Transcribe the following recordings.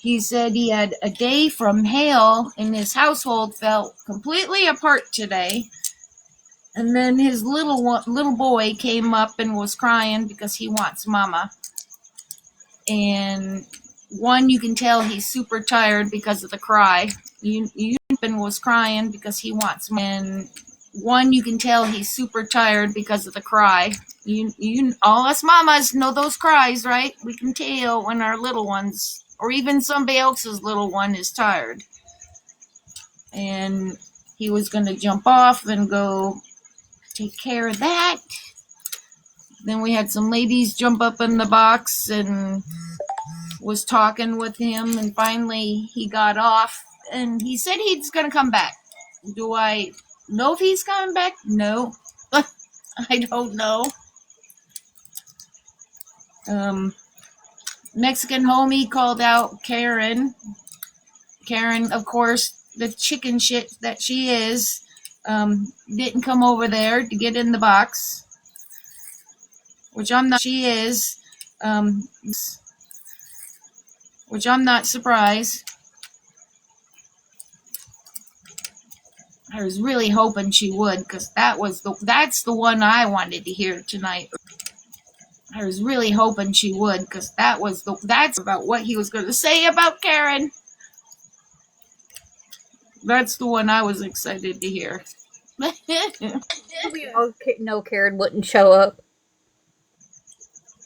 He said he had a day from hail and his household fell completely apart today. And then his little boy came up and was crying because he wants mama. And one, you can tell he's super tired because of the cry. Was crying because he wants mama. And one, you can tell he's super tired because of the cry. All us mamas know those cries, right? We can tell when our little ones, or even somebody else's little one, is tired. And he was going to jump off and go take care of that. Then we had some ladies jump up in the box and was talking with him, and finally he got off, and he said he's going to come back. Do I know if he's coming back? No. I don't know. Mexican homie called out Karen. Karen, of course, the chicken shit that she is, didn't come over there to get in the box, which I'm not. She is, which I'm not surprised. I was really hoping she would, because that's the one I wanted to hear tonight. I was really hoping she would, because that's about what he was going to say about Karen. That's the one I was excited to hear. We all know Karen wouldn't show up.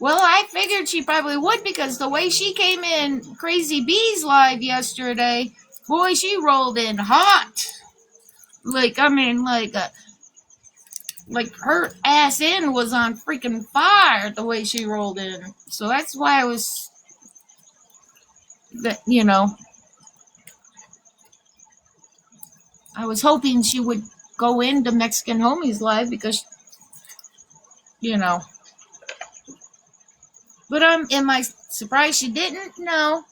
Well, I figured she probably would, because the way she came in Crazy Bees live yesterday, boy, she rolled in hot. Like her ass in was on freaking fire the way she rolled in. So that's why I was, I was hoping she would go into Mexican Homies live, because, But am I surprised she didn't? No.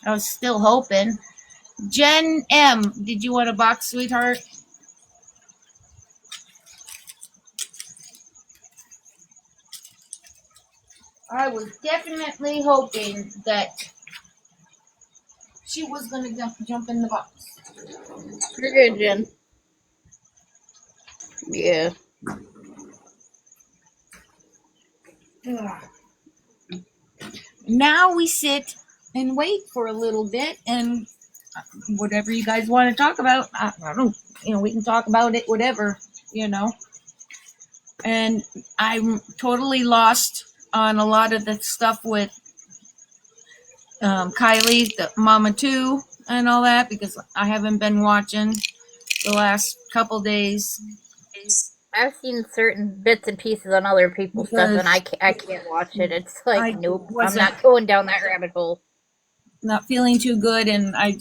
I was still hoping. Jen M, did you want a box, sweetheart? I was definitely hoping that she was going to jump in the box. You're good, Jen. Yeah. Now we sit and wait for a little bit, and whatever you guys want to talk about, I don't, we can talk about it, whatever, And I'm totally lost on a lot of the stuff with Kylie, the Mama 2, and all that, because I haven't been watching the last couple days. I've seen certain bits and pieces on other people's stuff, and I can't watch it. It's like, nope, I'm not going down that rabbit hole. Not feeling too good, and I'm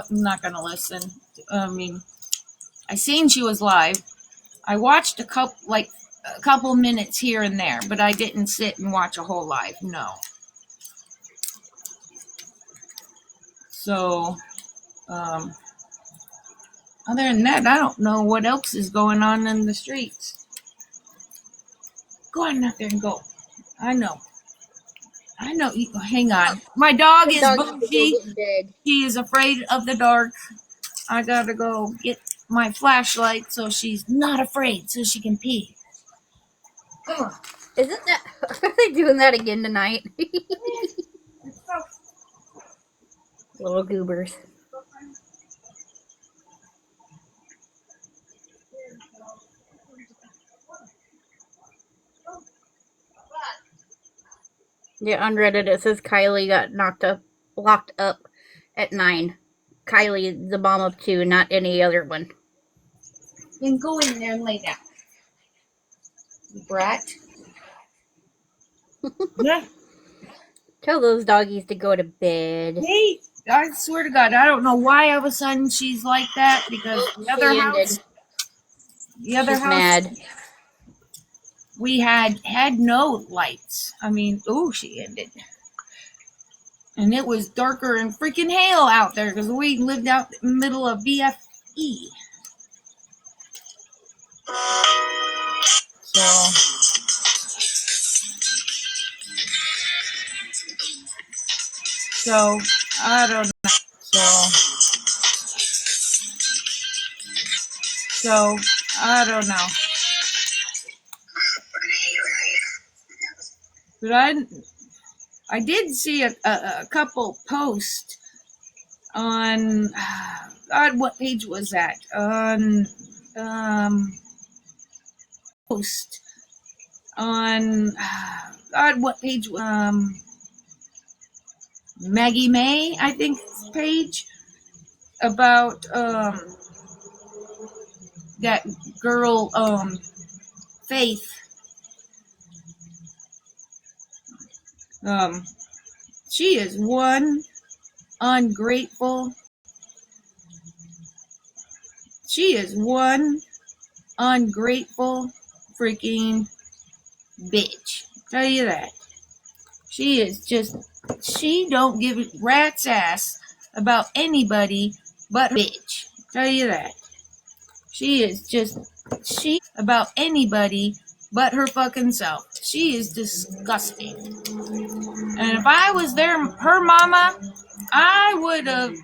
not going to listen. I mean, I seen she was live. I watched a couple minutes here and there, but I didn't sit and watch a whole live. No. So, other than that, I don't know what else is going on in the streets. Go on out there and go. I know. Hang on. My dog is bushy. She is afraid of the dark. I gotta go get my flashlight so she's not afraid, so she can pee. Ugh. Isn't that? Are they doing that again tonight? Little goobers. Yeah, on Reddit it says Kylie got locked up at 9. Kylie, the mom of 2, not any other one. Then go in there and lay down, you brat. Yeah. Tell those doggies to go to bed. Hey, I swear to God, I don't know why all of a sudden she's like that, because the other house, mad. We had no lights. I mean, she ended. And it was darker and freaking hail out there, because we lived out in the middle of BFE. So I don't know. So I don't know. But I did see a couple posts on, God, what page was that? On, post on, God, what page? Maggie May, I think, page about, that girl, Faith. Um, she is one ungrateful. She is one ungrateful freaking bitch. Tell you that. She is just, she don't give a rat's ass about anybody but her bitch. Tell you that. She is just, she about anybody but her fucking self. She is disgusting. And if I was her mama, I would have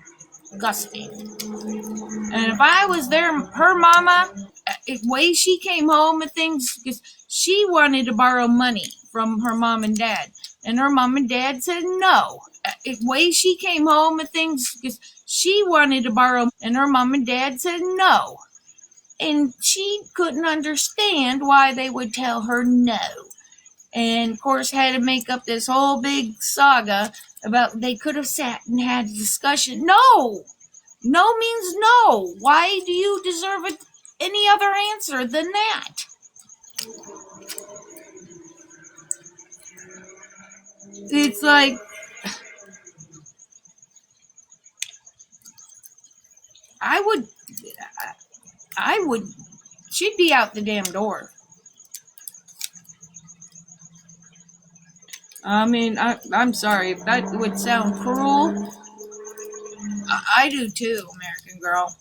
disgusting. And if I was her mama, the way she came home and things, because she wanted to borrow money from her mom and dad. And her mom and dad said no. The way she came home and things, because she wanted to borrow, and her mom and dad said no. And she couldn't understand why they would tell her no. And of course had to make up this whole big saga about they could have sat and had a discussion. No! No means no. Why do you deserve any other answer than that? It's like, I would, she'd be out the damn door. I mean, I'm sorry if that would sound cruel. I do too, American Girl.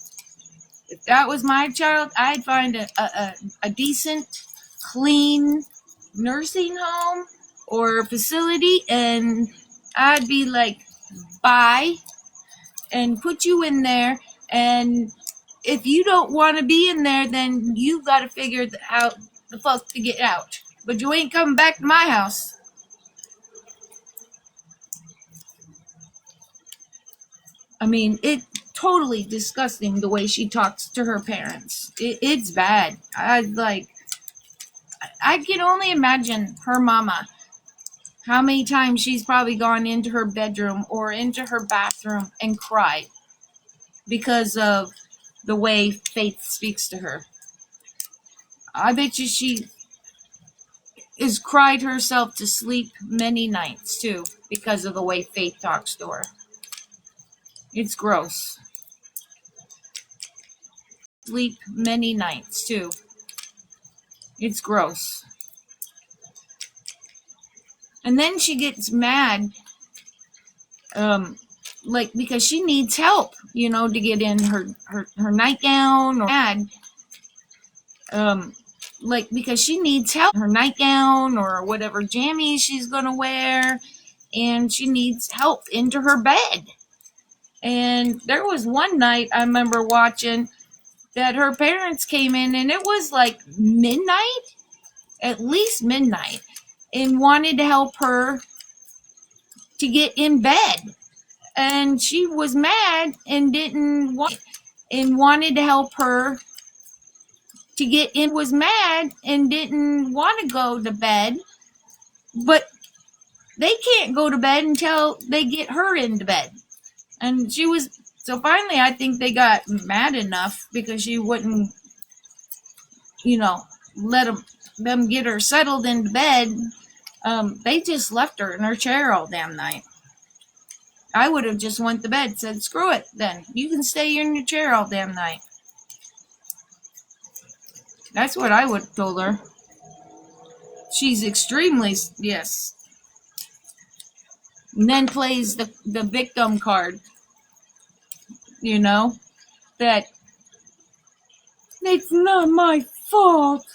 If that was my child, I'd find a decent, clean nursing home or facility, and I'd be like, bye, and put you in there. And if you don't want to be in there, then you got to figure out the fuck to get out. But you ain't coming back to my house. I mean, it's totally disgusting the way she talks to her parents. It's bad. I can only imagine her mama, how many times she's probably gone into her bedroom or into her bathroom and cried because of the way Faith speaks to her. I bet you she has cried herself to sleep many nights too because of the way Faith talks to her. It's gross. Sleep many nights too. It's gross. And then she gets mad, like because she needs help, to get in her nightgown, or mad, like because she needs help, her nightgown or whatever jammies she's gonna wear, and she needs help into her bed. And there was one night I remember watching that her parents came in, and it was like midnight, at least midnight, and wanted to help her to get in bed. And she was mad and didn't want, and wanted to help her to get in, was mad and didn't want to go to bed, but they can't go to bed until they get her into bed. And she was, so finally I think they got mad enough because she wouldn't, let them get her settled into bed. They just left her in her chair all damn night. I would have just went to bed, said, screw it then. You can stay in your chair all damn night. That's what I would have told her. She's extremely, yes. And then plays the victim card. That it's not my fault.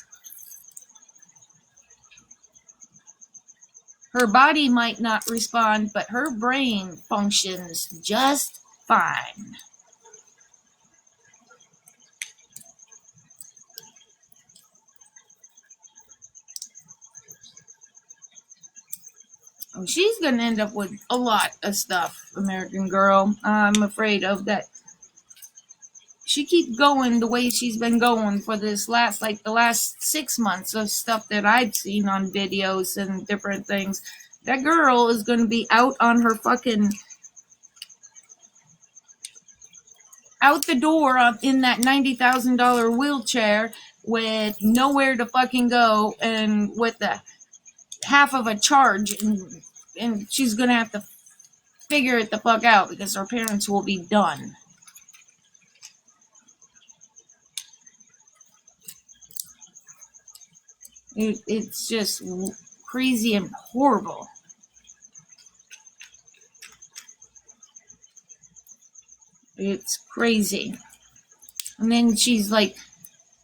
Her body might not respond, but her brain functions just fine. She's going to end up with a lot of stuff, American Girl. I'm afraid of that. She keeps going the way she's been going for the last 6 months of stuff that I've seen on videos and different things. That girl is going to be out on her fucking, out the door in that $90,000 wheelchair with nowhere to fucking go and with the half of a charge, and she's going to have to figure it the fuck out because her parents will be done. It's just crazy and horrible. It's crazy. And then she's like,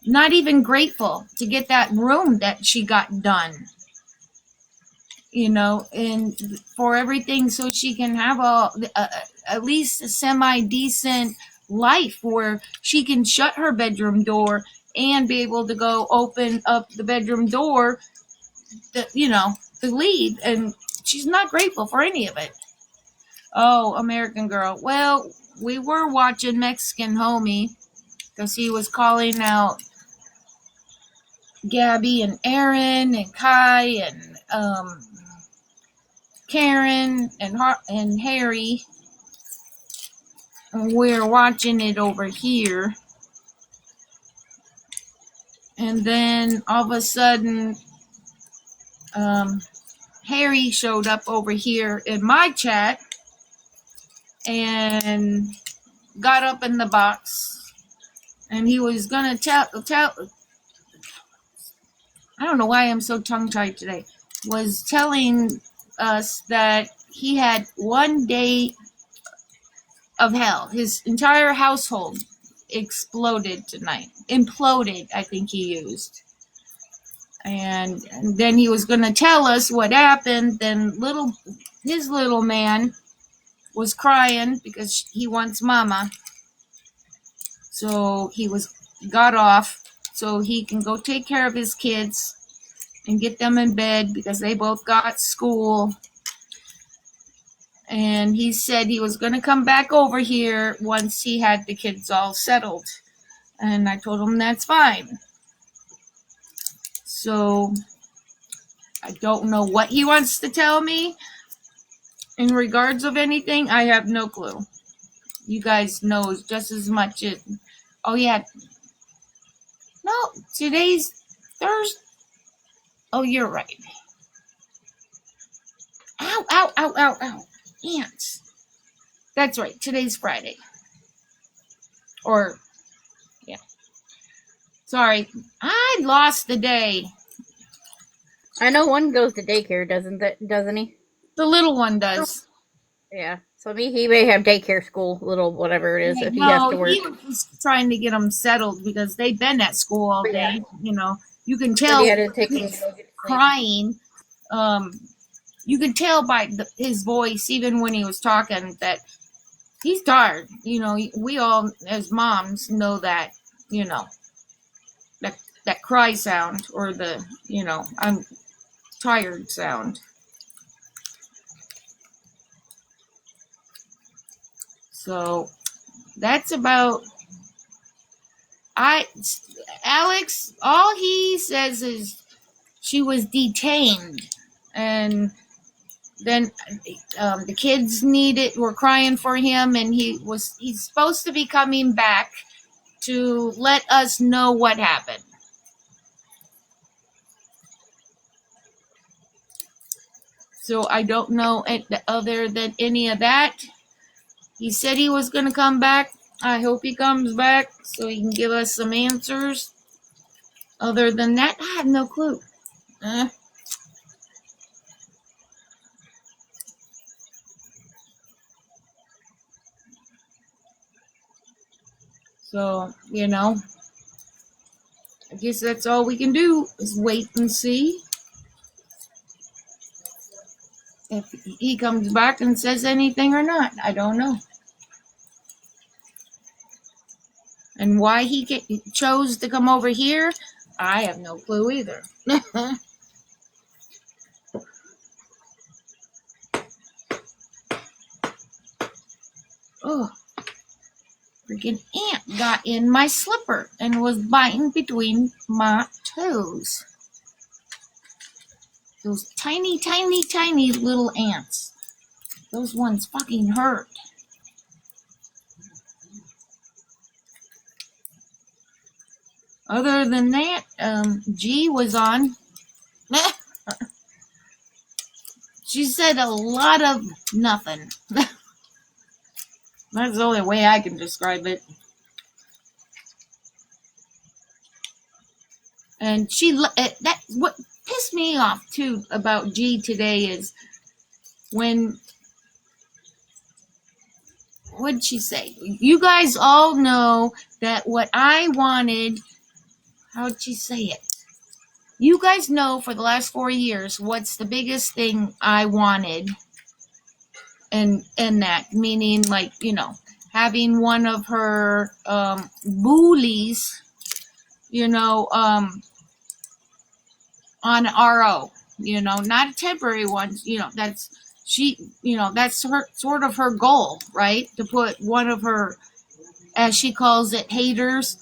not even grateful to get that room that she got done. You know, and for everything so she can have at least a semi-decent life where she can shut her bedroom door and be able to go open up the bedroom door, to leave. And she's not grateful for any of it. Oh, American Girl. Well, we were watching Mexican Homie because he was calling out Gabby and Aaron and Kai and Karen and Harry. And we're watching it over here. And then all of a sudden, Harry showed up over here in my chat and got up in the box. And he was going to tell, I don't know why I'm so tongue-tied today, was telling us that he had one day of hell. His entire household exploded tonight. Imploded, I think he used. And then he was going to tell us what happened. Then his little man was crying because he wants mama. So he got off so he can go take care of his kids and get them in bed because they both got school. And he said he was going to come back over here once he had the kids all settled. And I told him that's fine. So I don't know what he wants to tell me in regards of anything. I have no clue. You guys know just as much as... Oh, yeah. No, today's Thursday. Oh, you're right. Ow, ow, ow, ow, ow. Ants. That's right. Today's Friday. Or, yeah. Sorry. I lost the day. I know one goes to daycare, doesn't he? The little one does. Yeah. So he may have daycare school, little whatever it is, if he has to work. He was trying to get them settled because they've been at school all day. Yeah. You can tell he's crying. You could tell by his voice, even when he was talking, that he's tired. We all, as moms, know that, that cry sound or the, I'm tired sound. So that's about... Alex, all he says is she was detained, and then the kids were crying for him, and he's supposed to be coming back to let us know what happened. So I don't know other than any of that. He said he was going to come back. I hope he comes back so he can give us some answers. Other than that, I have no clue. So, I guess that's all we can do is wait and see. if he comes back and says anything or not. I don't know. And why he chose to come over here, I have no clue either. Oh, freaking ant got in my slipper and was biting between my toes. Those tiny, tiny, tiny little ants. Those ones fucking hurt. Other than that, G was on. She said a lot of nothing. That's the only way I can describe it. And that's what pissed me off too about G today is when, what'd she say? You guys all know that what I wanted, how'd she say it? You guys know for the last 4 years what's the biggest thing I wanted, and that meaning, like, you know, having one of her bullies, you know, on RO, you know, not a temporary one, you know, that's that's her sort of her goal, right? To put one of her, as she calls it, haters,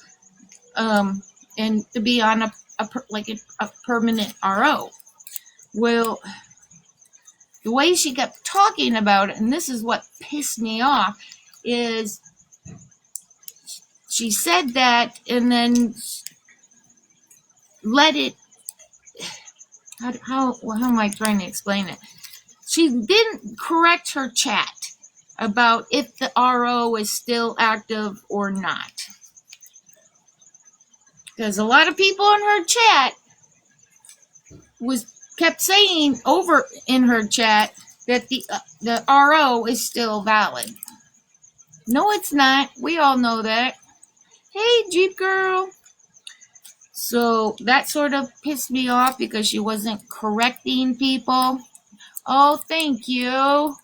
and to be on a permanent RO. Well, the way she kept talking about it, and this is what pissed me off, is she said that and then let it, how am I trying to explain it? She didn't correct her chat about if the RO is still active or not. Because a lot of people in her chat kept saying over in her chat that the RO is still valid. No, it's not. We all know that. Hey, Jeep Girl. So that sort of pissed me off because she wasn't correcting people. Oh, thank you.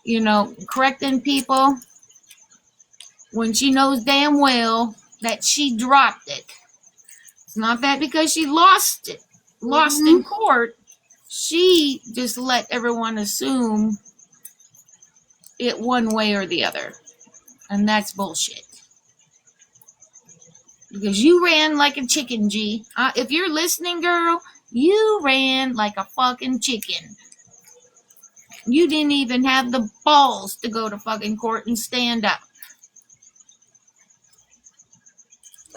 You know, correcting people when she knows damn well that she dropped it. It's not that because she lost in court. She just let everyone assume it one way or the other. And that's bullshit. Because you ran like a chicken, G. If you're listening, girl, you ran like a fucking chicken. You didn't even have the balls to go to fucking court and stand up.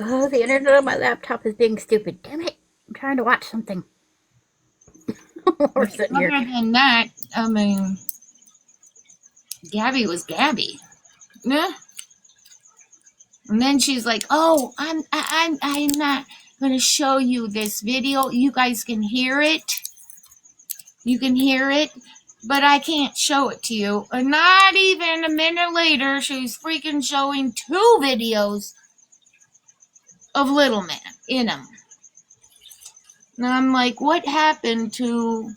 Oh, the internet on my laptop is being stupid. Damn it. I'm trying to watch something. We're sitting here. Other than that, I mean, Gabby was Gabby. Yeah. And then she's like, "Oh, I'm not gonna show you this video. You guys can hear it. You can hear it, but I can't show it to you." And not even a minute later, she's freaking showing 2 videos of Little Man in them. And I'm like, what happened to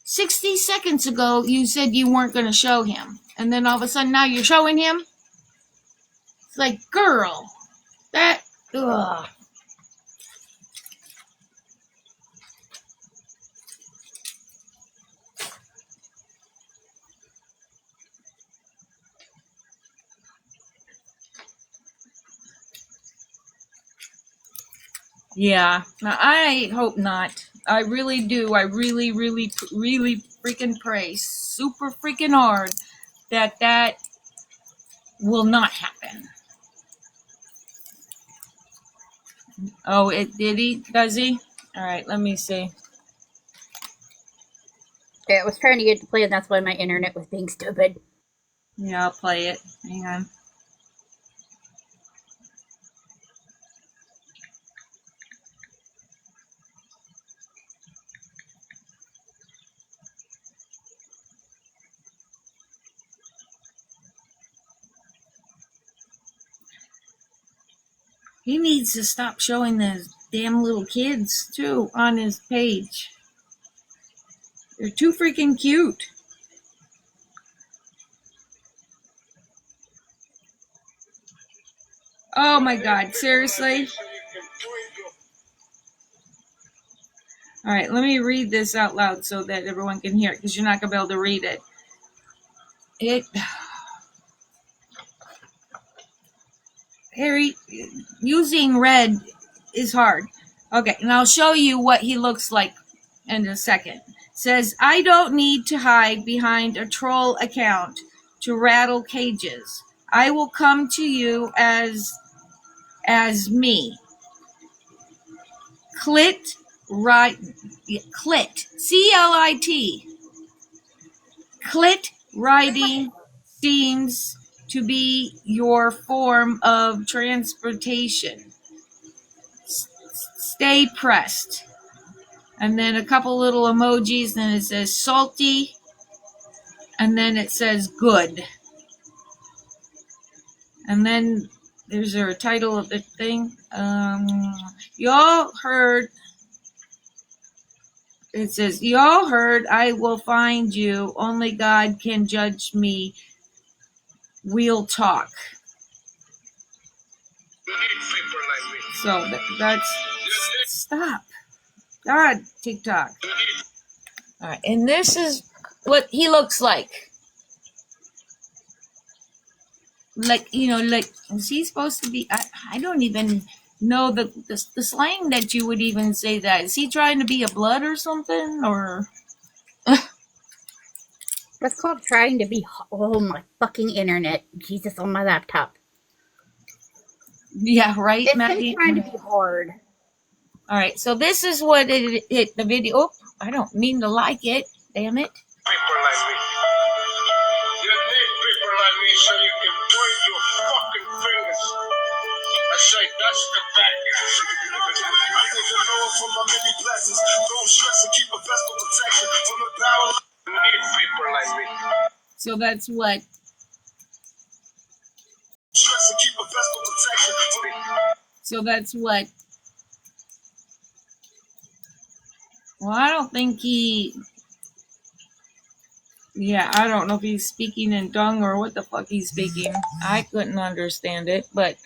60 seconds ago? You said you weren't going to show him. And then all of a sudden now you're showing him? It's like, girl, that, ugh. Yeah, I hope not. I really do. I really, really, really freaking pray super freaking hard that will not happen. Oh, it did he? Does he? All right, let me see. Okay, I was trying to get to play, and that's why my internet was being stupid. Yeah, I'll play it. Hang on. He needs to stop showing those damn little kids, too, on his page. They're too freaking cute. Oh my God, seriously? All right, let me read this out loud so that everyone can hear it, because you're not going to be able to read it. Harry, using red is hard. Okay, and I'll show you what he looks like in a second. It says, I don't need to hide behind a troll account to rattle cages. I will come to you as me. Clit, right, clit, C-L-I-T. Clit riding seems to be your form of transportation. Stay pressed. And then a couple little emojis, then it says salty, and then it says good. And then there's a title of the thing. Y'all heard, it says, y'all heard, I will find you. Only God can judge me. We'll talk. So that's, stop. God, TikTok. All right, and this is what he looks like. Like, you know, like, is he supposed to be? I don't even know the slang that you would even say that. Is he trying to be a blood or something? Or That's called trying to be. Oh my fucking internet! Jesus, on my laptop. Yeah, right, It's Maggie? him trying to be hard. All right, so this is what it the video. Oh, I don't mean to like it. Damn it. People like me. You need people like me so you can point your fucking fingers and say, that's the bad guy. I thank the Lord for my many blessings. Don't stress and keep a vest of protection from the power. You need people like me. So that's what. Stress and keep a vest of protection from me. So that's what. Well, I don't think he. Yeah, I don't know if he's speaking in tongue or what the fuck he's speaking. I couldn't understand it, but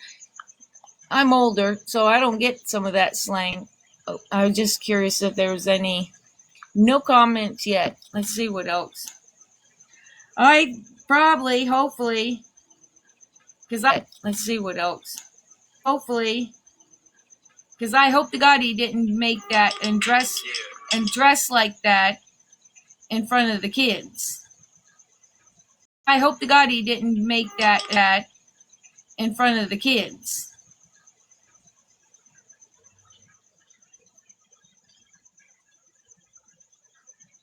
I'm older, so I don't get some of that slang. Oh, I was just curious if there was any. No comments yet. Let's see what else. I probably, hopefully, let's see what else. Hopefully, because I hope to God he didn't make that and dress like that in front of the kids. I hope to God he didn't make that in front of the kids.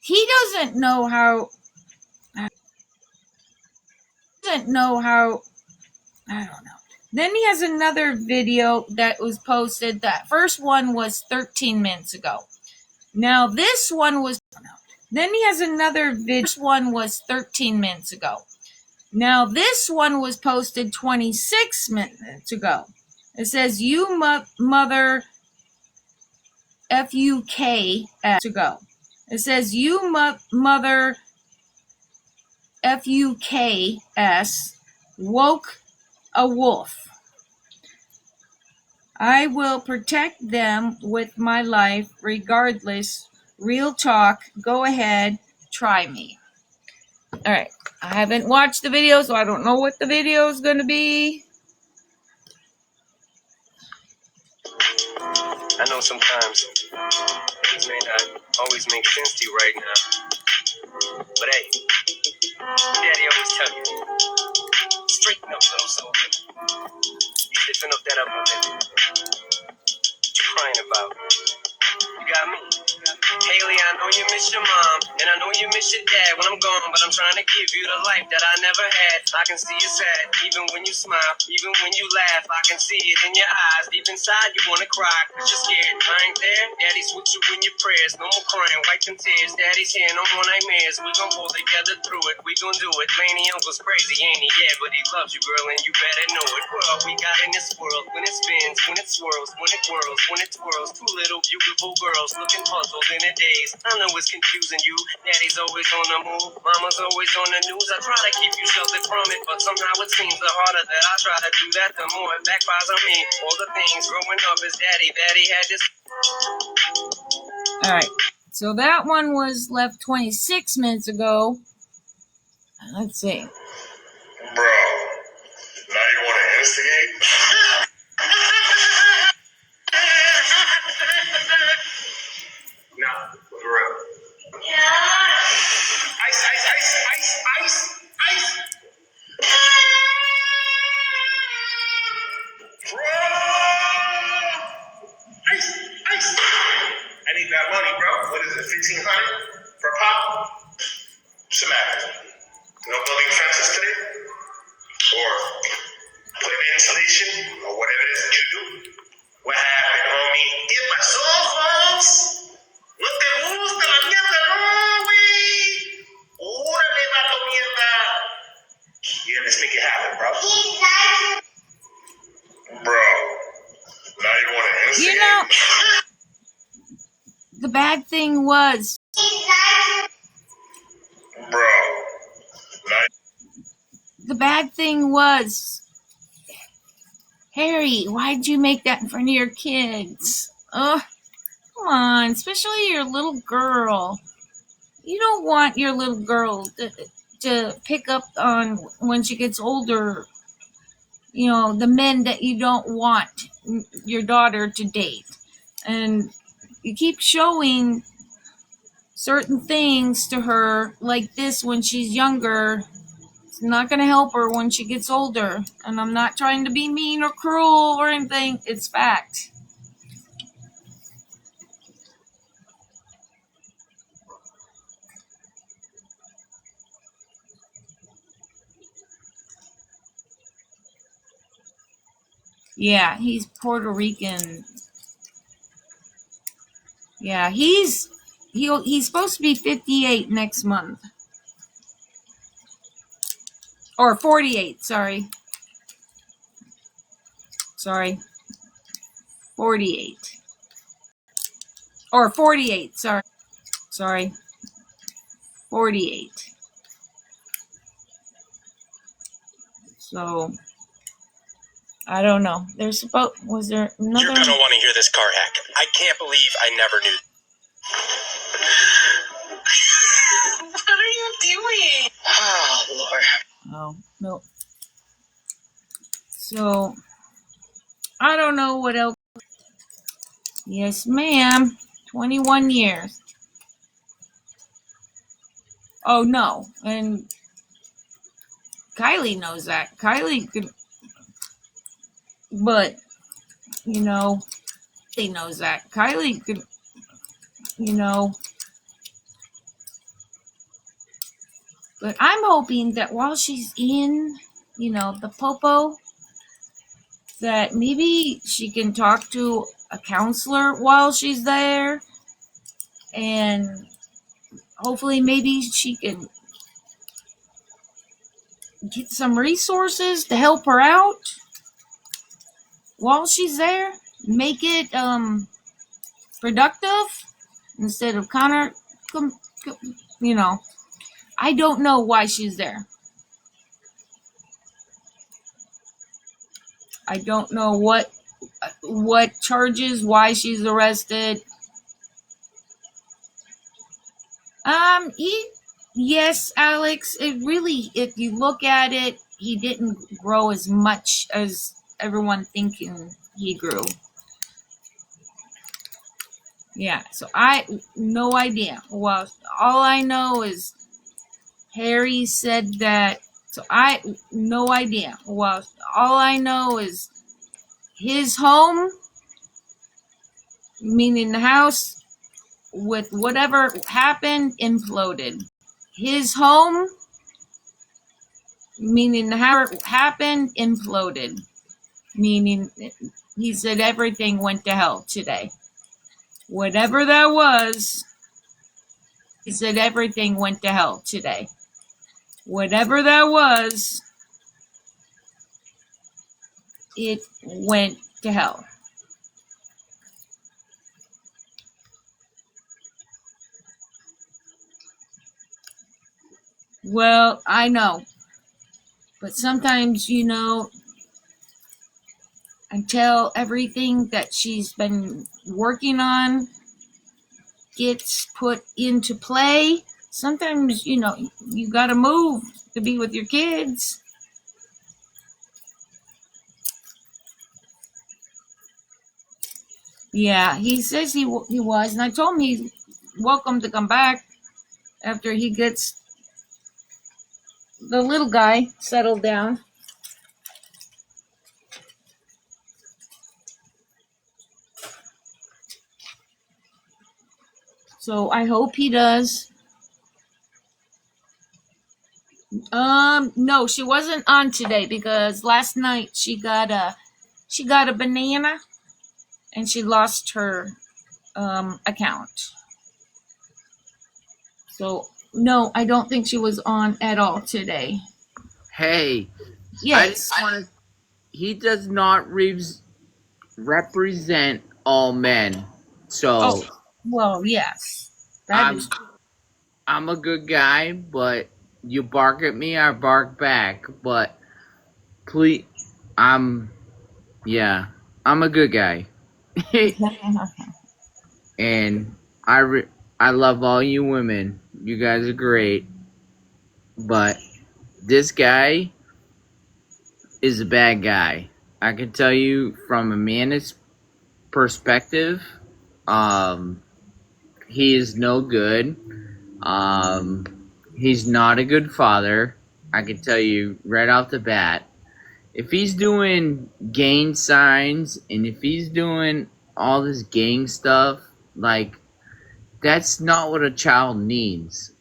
He doesn't know how. I don't know. Then he has another video that was posted. That first one was 13 minutes ago. Now this one was. Then he has another video. This one was 13 minutes ago. Now this one was posted 26 minutes ago. It says, you mother F-U-K-S ago. It says, you mother F-U-K-S woke a wolf. I will protect them with my life regardless. Real talk. Go ahead. Try me. All right. I haven't watched the video, so I don't know what the video is going to be. I know sometimes things may not always make sense to you right now. But hey, Daddy always tell you, straighten up, little soldier. You stiffen up that upper lip. What you crying about? You got me. Haley, I know you miss your mom, and I know you miss your dad when I'm gone, but I'm trying to give you the life that I never had. I can see you sad, even when you smile, even when you laugh. I can see it in your eyes. Deep inside, you wanna cry, cause you're scared. I ain't there. Daddy's with you in your prayers. No more crying, wipe them tears. Daddy's here, no more nightmares. We gon' pull together through it. We gon' do it. Laney Uncle's crazy, ain't he? Yeah, but he loves you, girl, and you better know it. What all we got in this world? When it spins, when it swirls, when it whirls, when it twirls. Two little beautiful girls looking puzzled in a daze. I know it's confusing you. Daddy's always on the move. Mama's always on the news. I try to keep you sheltered from it, but somehow it seems the harder that I try to do that, the more it backfires on me. All the things growing up as daddy had this. All right. So that one was left 26 minutes ago. Let's see. Bro, now you want to instigate? Nah, for real. Ice, ice, ice, ice, ice, ice. Bro! Ice, ice. I need that money, bro. What is it, 1,500 for pop? What's the matter? No building fences today? Or putting insulation? Or whatever it is that you do? What happened, homie? ¿Qué pasó, Holmes? No te gusta la mierda, no, güey. Órale, vato mierda. Yeah, let's make it happen, bro. Bro, now you want to instigate? You know, the bad thing was, Bro, Harry, why'd you make that in front of your kids? Ugh, come on, especially your little girl. You don't want your little girl to pick up on when she gets older, you know, the men that you don't want your daughter to date. And you keep showing certain things to her like this when she's younger. It's not going to help her when she gets older. And I'm not trying to be mean or cruel or anything. It's fact. Yeah, he's Puerto Rican. Yeah, he's supposed to be 58 next month. Or 48, sorry. 48. Or 48, sorry. 48. So, I don't know. Was there another? You're gonna want to hear this car hack. I can't believe I never knew. What are you doing? Oh, Lord. Oh, no. So, I don't know what else. Yes, ma'am. 21 years. Oh, no. And Kylie knows that. Kylie could, but, you know, he knows that. Kylie could, you know, but I'm hoping that while she's in, you know, the popo, that maybe she can talk to a counselor while she's there, and hopefully maybe she can get some resources to help her out while she's there. Make it productive instead of counter, you know. I don't know why she's there. I don't know what charges, why she's arrested. Yes, Alex, it really, if you look at it, he didn't grow as much as everyone thinking he grew. Yeah, so no idea. Well, all I know is Harry said that, so no idea. Well, all I know is his home, meaning the house, with whatever happened, imploded. His home meaning however it happened, imploded. Meaning, he said everything went to hell today. Whatever that was, he said everything went to hell today. Whatever that was, it went to hell. Well, I know. But sometimes, until everything that she's been working on gets put into play, sometimes, you got to move to be with your kids. Yeah, he says he was, and I told him he's welcome to come back after he gets the little guy settled down. So I hope he does. No, she wasn't on today because last night she got a banana and she lost her account. So no, I don't think she was on at all today. Hey, Yes. he does not represent all men. So Well, yes. I'm a good guy, but you bark at me, I bark back. But please, I'm a good guy. And I love all you women. You guys are great. But this guy is a bad guy. I can tell you from a man's perspective, he is no good. He's not a good father. I can tell you right off the bat. If he's doing gang signs and if he's doing all this gang stuff, like, that's not what a child needs.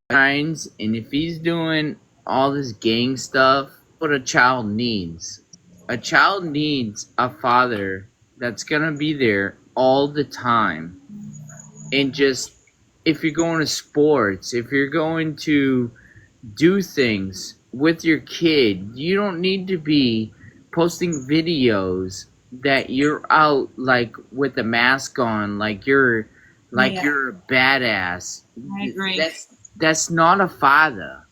And if he's doing all this gang stuff, what a child needs. A child needs a father that's gonna be there all the time. And just, if you're going to sports, if you're going to do things with your kid, you don't need to be posting videos that you're out like with a mask on, like you're a badass. I agree. That's not a father.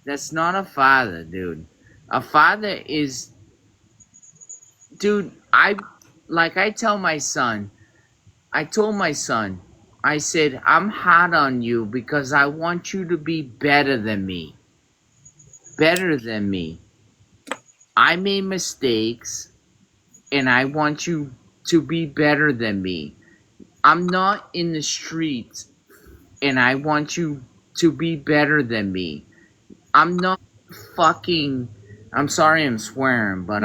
That's not a father, dude. A father is, dude, I told my son, I said, I'm hard on you because I want you to be better than me. Better than me. I made mistakes and I want you to be better than me. I'm not in the streets and I want you to be better than me. I'm not fucking, I'm sorry I'm swearing, but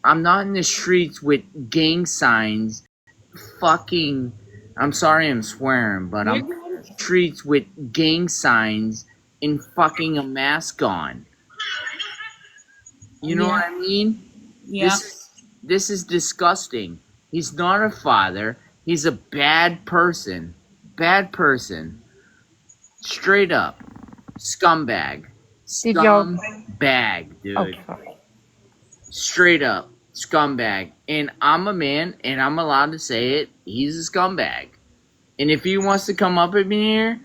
I'm not in the streets with gang signs fucking, I'm sorry I'm swearing, but I'm in the streets with gang signs and fucking a mask on. You know what I mean? Yeah. This is disgusting. He's not a father. He's a bad person. Bad person. Straight up. Scumbag. Scumbag, dude. Okay. Straight up. Scumbag. And I'm a man, and I'm allowed to say it. He's a scumbag. And if he wants to come up at me here,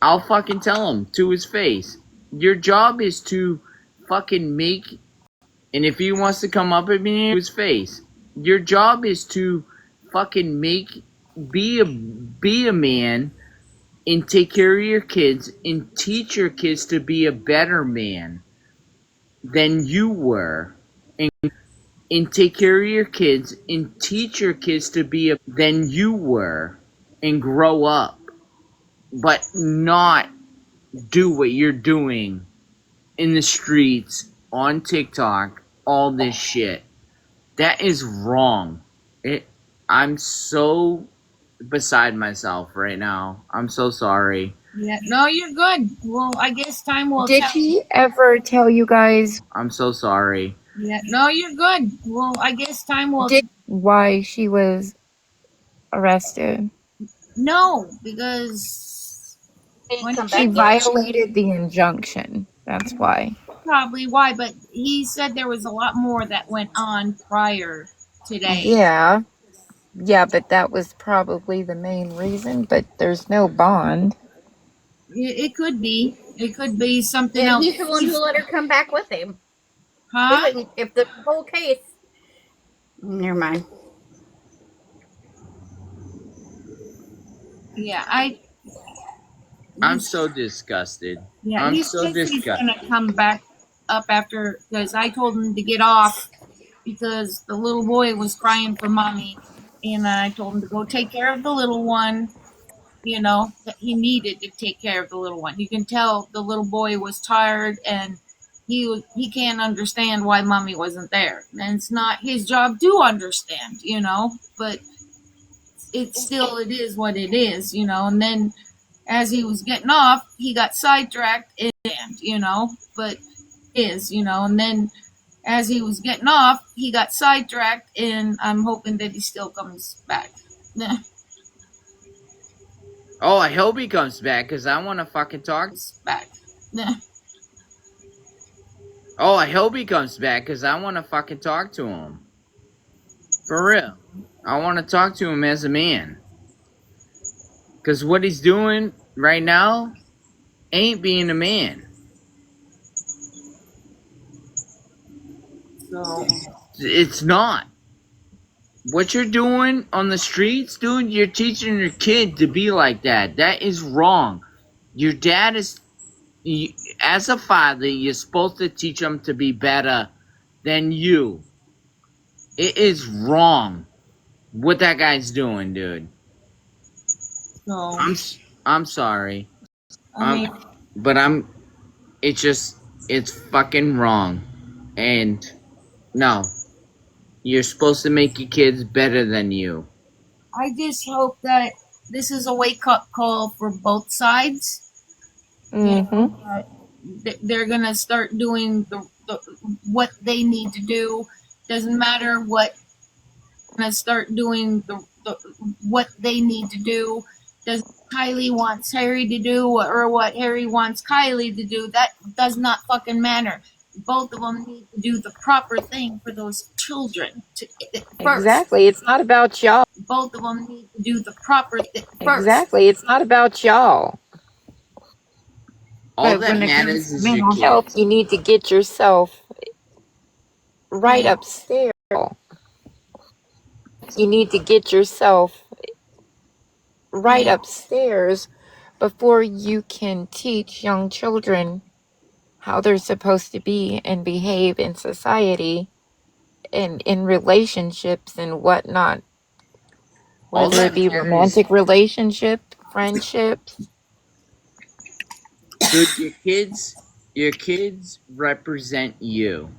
I'll fucking tell him to his face. Your job is to fucking make... And if he wants to come up at me to his face, your job is to fucking be a man and take care of your kids and teach your kids to be a better man than you were. And take care of your kids and teach your kids to be than you were and grow up. But not do what you're doing in the streets, on TikTok, all this shit. That is wrong. I'm so beside myself right now. I'm so sorry. Yeah, no, you're good. Well, I guess time will Did tell. he ever tell you guys I'm so sorry. Yeah, no, you're good. Well, I guess time will. why she was arrested? No, because They when come She back in. violated the injunction. That's why. probably why, but he said there was a lot more that went on prior today. Yeah. Yeah, but that was probably the main reason, but there's no bond. It could be. It could be something And else. he's the one who let her come back with him. Huh? If the whole case. Never mind. Yeah, I'm so disgusted. yeah, I'm he so says he's disgusted. gonna come back up after because I told him to get off because the little boy was crying for mommy, and I told him to go take care of the little one. You know that he needed to take care of the little one. You can tell the little boy was tired, and he can't understand why mommy wasn't there. And it's not his job to understand, but it's still it is what it is, And then as he was getting off, he got sidetracked, but and then as he was getting off, he got sidetracked, and I'm hoping that he still comes back. Oh, I hope he comes back because I want to fucking talk. Back. Oh, I hope he comes back because I want to fucking talk to him. For real. I want to talk to him as a man. Because what he's doing right now ain't being a man. So It's not. What you're doing on the streets, dude, you're teaching your kid to be like that. That is wrong. Your dad is, as a father, you're supposed to teach them to be better than you. It is wrong what that guy's doing, dude. so I'm sorry. I mean, It's fucking wrong. And no, you're supposed to make your kids better than you. I just hope that this is a wake up call for both sides. They're gonna start doing what they need to do. Doesn't matter what. Gonna start doing what they need to do. Does Kylie wants Harry to do or what Harry wants Kylie to do? That does not fucking matter. Both of them need to do the proper thing for those children first. Exactly. It's not about y'all. Both of them need to do the proper thing first. Exactly. It's not about y'all. All But that when it comes matters to is your mental health, kids. you need to get yourself right upstairs. You need to get yourself right upstairs before you can teach young children how they're supposed to be and behave in society and in relationships and whatnot, All whether that it be matters, romantic relationship, friendships. dude, your kids represent you.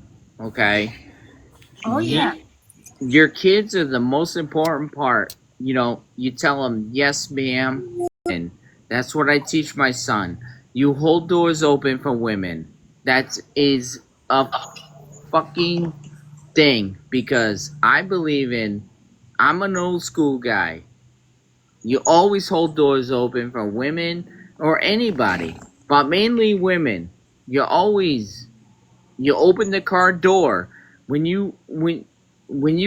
Okay? Oh yeah. Your kids are the most important part. You tell them, yes, ma'am. And that's what I teach my son. You hold doors open for women. That is a fucking thing because I'm an old school guy. You always hold doors open for women or anybody, but mainly women. You open the car door when you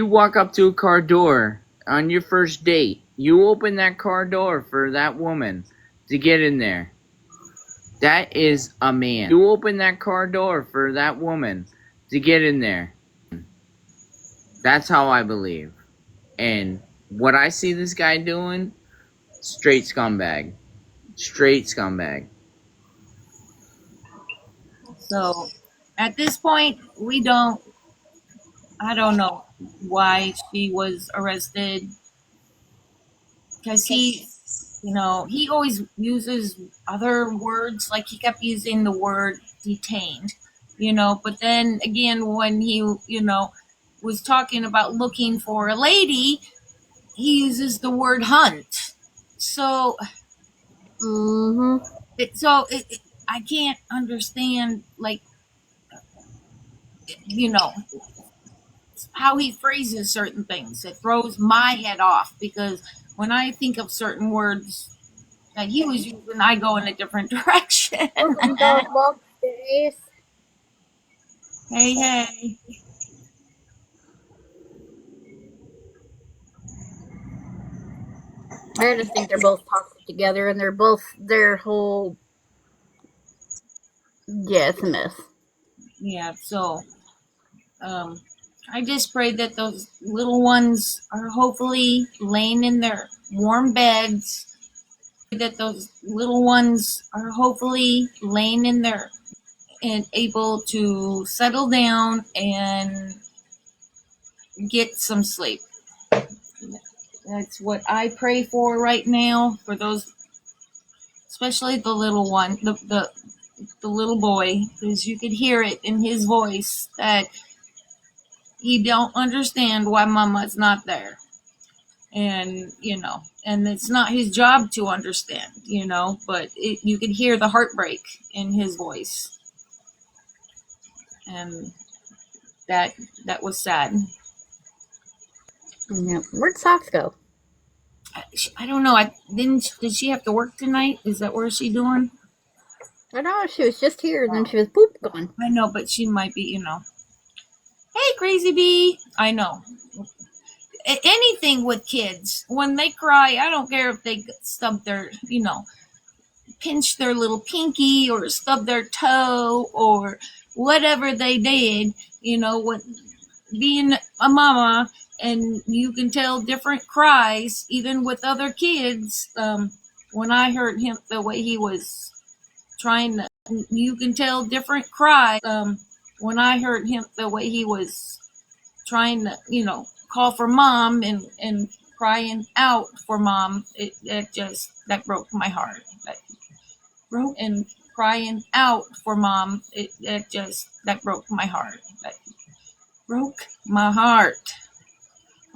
walk up to a car door on your first date. You open that car door for that woman to get in there. That is a man. You open that car door for that woman to get in there. That's how I believe. And what I see this guy doing, straight scumbag. Straight scumbag. So at this point, I don't know why she was arrested because he always uses other words, like he kept using the word detained, but then again, when he, was talking about looking for a lady, he uses the word hunt. So Mm-hmm. I can't understand, like, you know, how he phrases certain things. It throws my head off because when I think of certain words that he was using, I go in a different direction. Welcome, dog walk days. Hey, hey. I just think they're both toxic together, and they're both their whole. Yeah, it's a mess. Yeah, so um, I just pray that those little ones are hopefully laying in their warm beds. That those little ones are hopefully laying in their and able to settle down and get some sleep. That's what I pray for right now for those, especially the little one, the little boy, because you could hear it in his voice that he don't understand why mama's not there. And and it's not his job to understand, but you could hear the heartbreak in his voice, and that was sad. Yeah. Where'd Socks go? I don't know. Did she have to work tonight? Is that where she doing? I know she was just here, and then she was poop gone. I know, but she might be, Hey, crazy bee. I know. Anything with kids, when they cry, I don't care if they stub their, pinch their little pinky or stub their toe or whatever they did, when being a mama, and you can tell different cries even with other kids. When I heard him, the way he was trying to, you can tell different cries. When I heard him, the way he was trying to, call for mom and crying out for mom, that broke my heart. That broke and crying out for mom, that broke my heart. That broke my heart.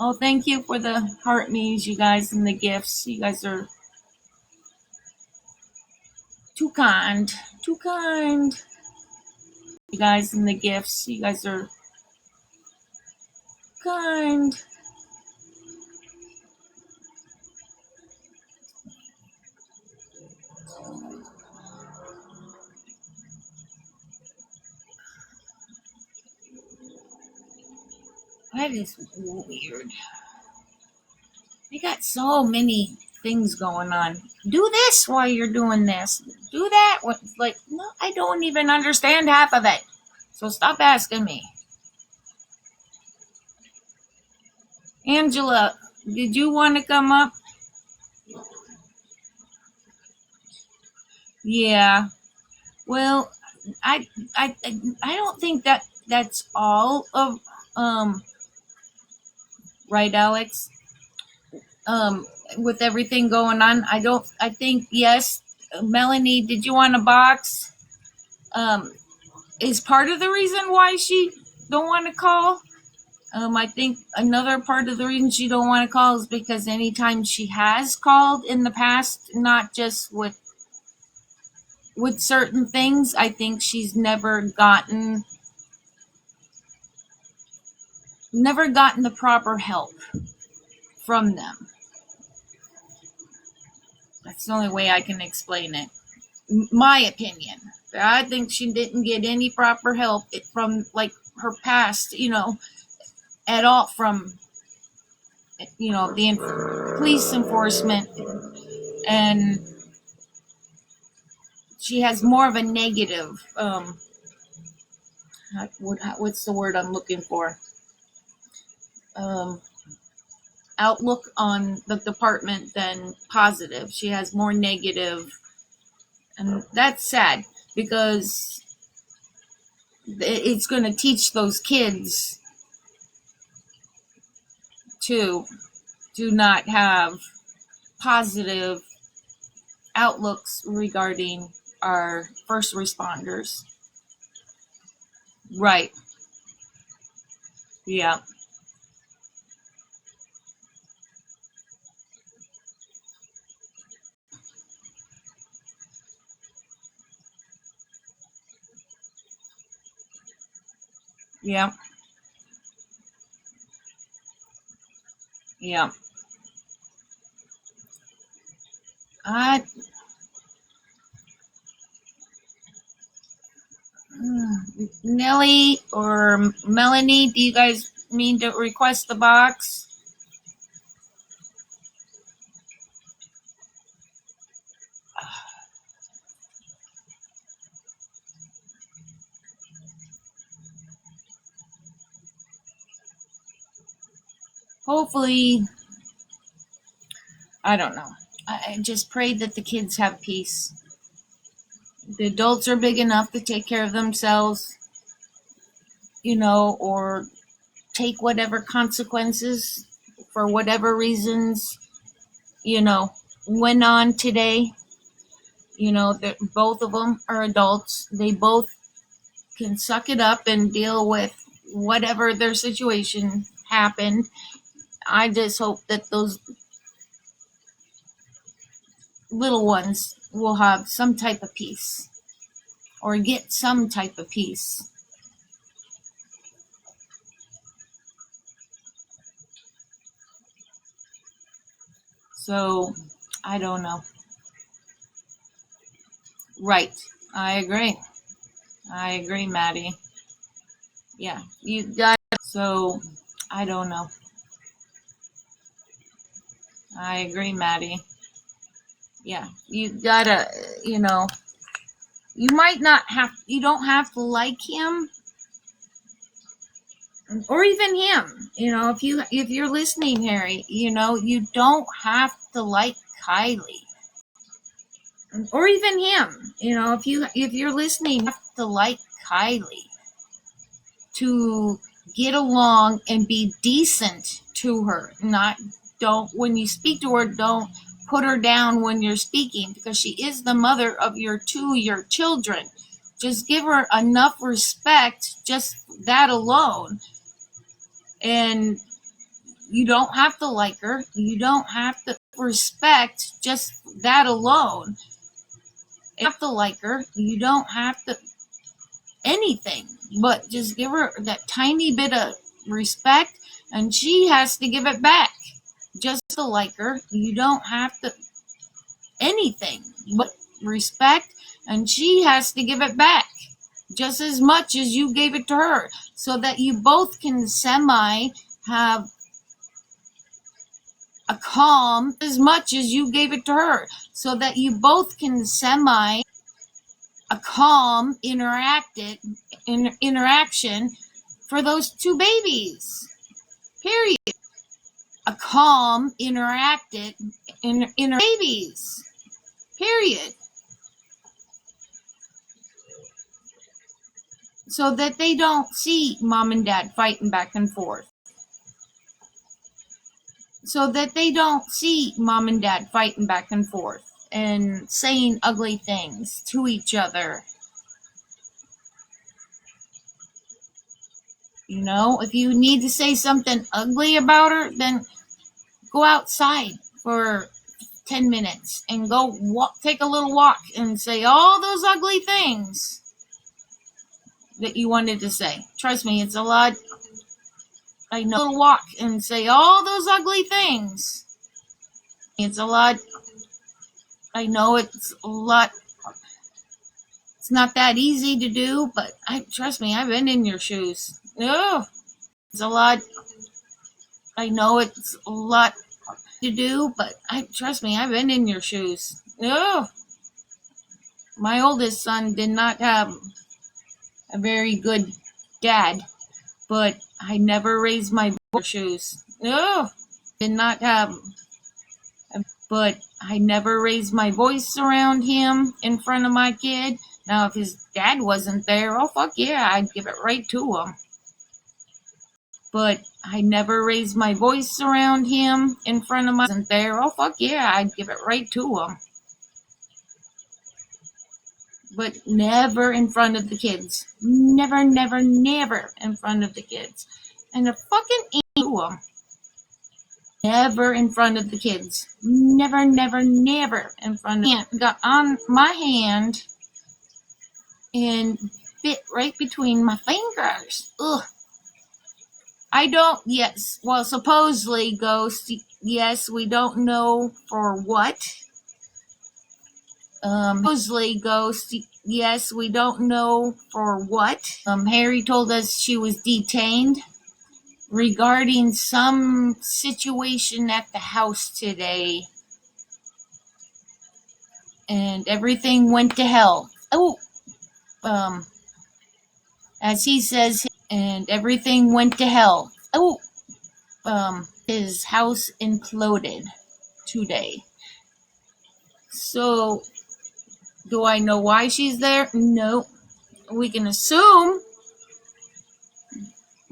Oh, thank you for the heart me's, you guys, and the gifts. You guys are too kind. Too kind. You guys and the gifts. You guys are kind. That is weird. They got so many things going on. Do this while you're doing this. Do that. Like, no, I don't even understand half of it. So stop asking me. Angela, did you want to come up? Yeah. Well, I I don't think that's all of right, Alex. Um, with everything going on, I think yes. Melanie, did you want a box? Um, is part of the reason why she don't want to call. I think another part of the reason she don't want to call is because anytime she has called in the past, not just with certain things, I think she's never gotten the proper help from them. That's the only way I can explain it. My opinion. I think she didn't get any proper help from like her past, at all from the police enforcement, and she has more of a negative what's the word I'm looking for? Um, outlook on the department than positive. She has more negative, and that's sad because it's going to teach those kids to not have positive outlooks regarding our first responders. Right. Yeah. Yeah. Yeah. I Nellie or Melanie, do you guys mean to request the box? Hopefully, I don't know. I just pray that the kids have peace. The adults are big enough to take care of themselves, or take whatever consequences for whatever reasons, went on today. That both of them are adults. They both can suck it up and deal with whatever their situation happened. I just hope that those little ones will have some type of peace or get some type of peace. So, I don't know. Right. I agree, Maddie. Yeah, you got. So, I don't know. I agree, Maddie. Yeah, you gotta, you don't have to like him or even him. If you're listening, Harry, you don't have to like Kylie or even him. If you're listening, you have to like Kylie to get along and be decent to her. Don't when you speak to her, don't put her down when you're speaking, because she is the mother of your children. Just give her enough respect, just that alone. And you don't have to like her. You don't have to respect, just that alone. You have to like her. You don't have to anything, but just give her that tiny bit of respect, and she has to give it back. Just to like her, you don't have to anything but respect, and she has to give it back just as much as you gave it to her, so that you both can have a calm as much as you gave it to her, so that you both can a calm interaction for those two babies. Period. A calm babies. Period. So that they don't see mom and dad fighting back and forth. So that they don't see mom and dad fighting back and forth and saying ugly things to each other. If you need to say something ugly about her, then go outside for 10 minutes and go take a little walk and say all those ugly things that you wanted to say. Trust me, it's a lot. I know. A little walk and say all those ugly things. It's a lot. I know it's a lot. It's not that easy to do, but trust me, I've been in your shoes. Oh, it's a lot. I know it's a lot to do, but trust me, I've been in your shoes. Oh, my oldest son did not have a very good dad, but I never raised my shoes. Oh, did not have, but I never raised my voice around him in front of my kid. Now, if his dad wasn't there, oh fuck yeah, I'd give it right to him. But I never raised my voice around him in front of my wasn't there. Oh fuck yeah, I'd give it right to him. But never in front of the kids. Never, never, never in front of the kids. And a fucking to them. Never in front of the kids. Never, never, never in front of them. Got on my hand and bit right between my fingers. Ugh. I don't, yes. Well, supposedly, Ghost, yes, we don't know for what. Supposedly, Ghost, yes, we don't know for what. Harry told us she was detained regarding some situation at the house today. And everything went to hell. Oh, as he says, and everything went to hell. Oh, his house imploded today. So, do I know why she's there? No. We can assume,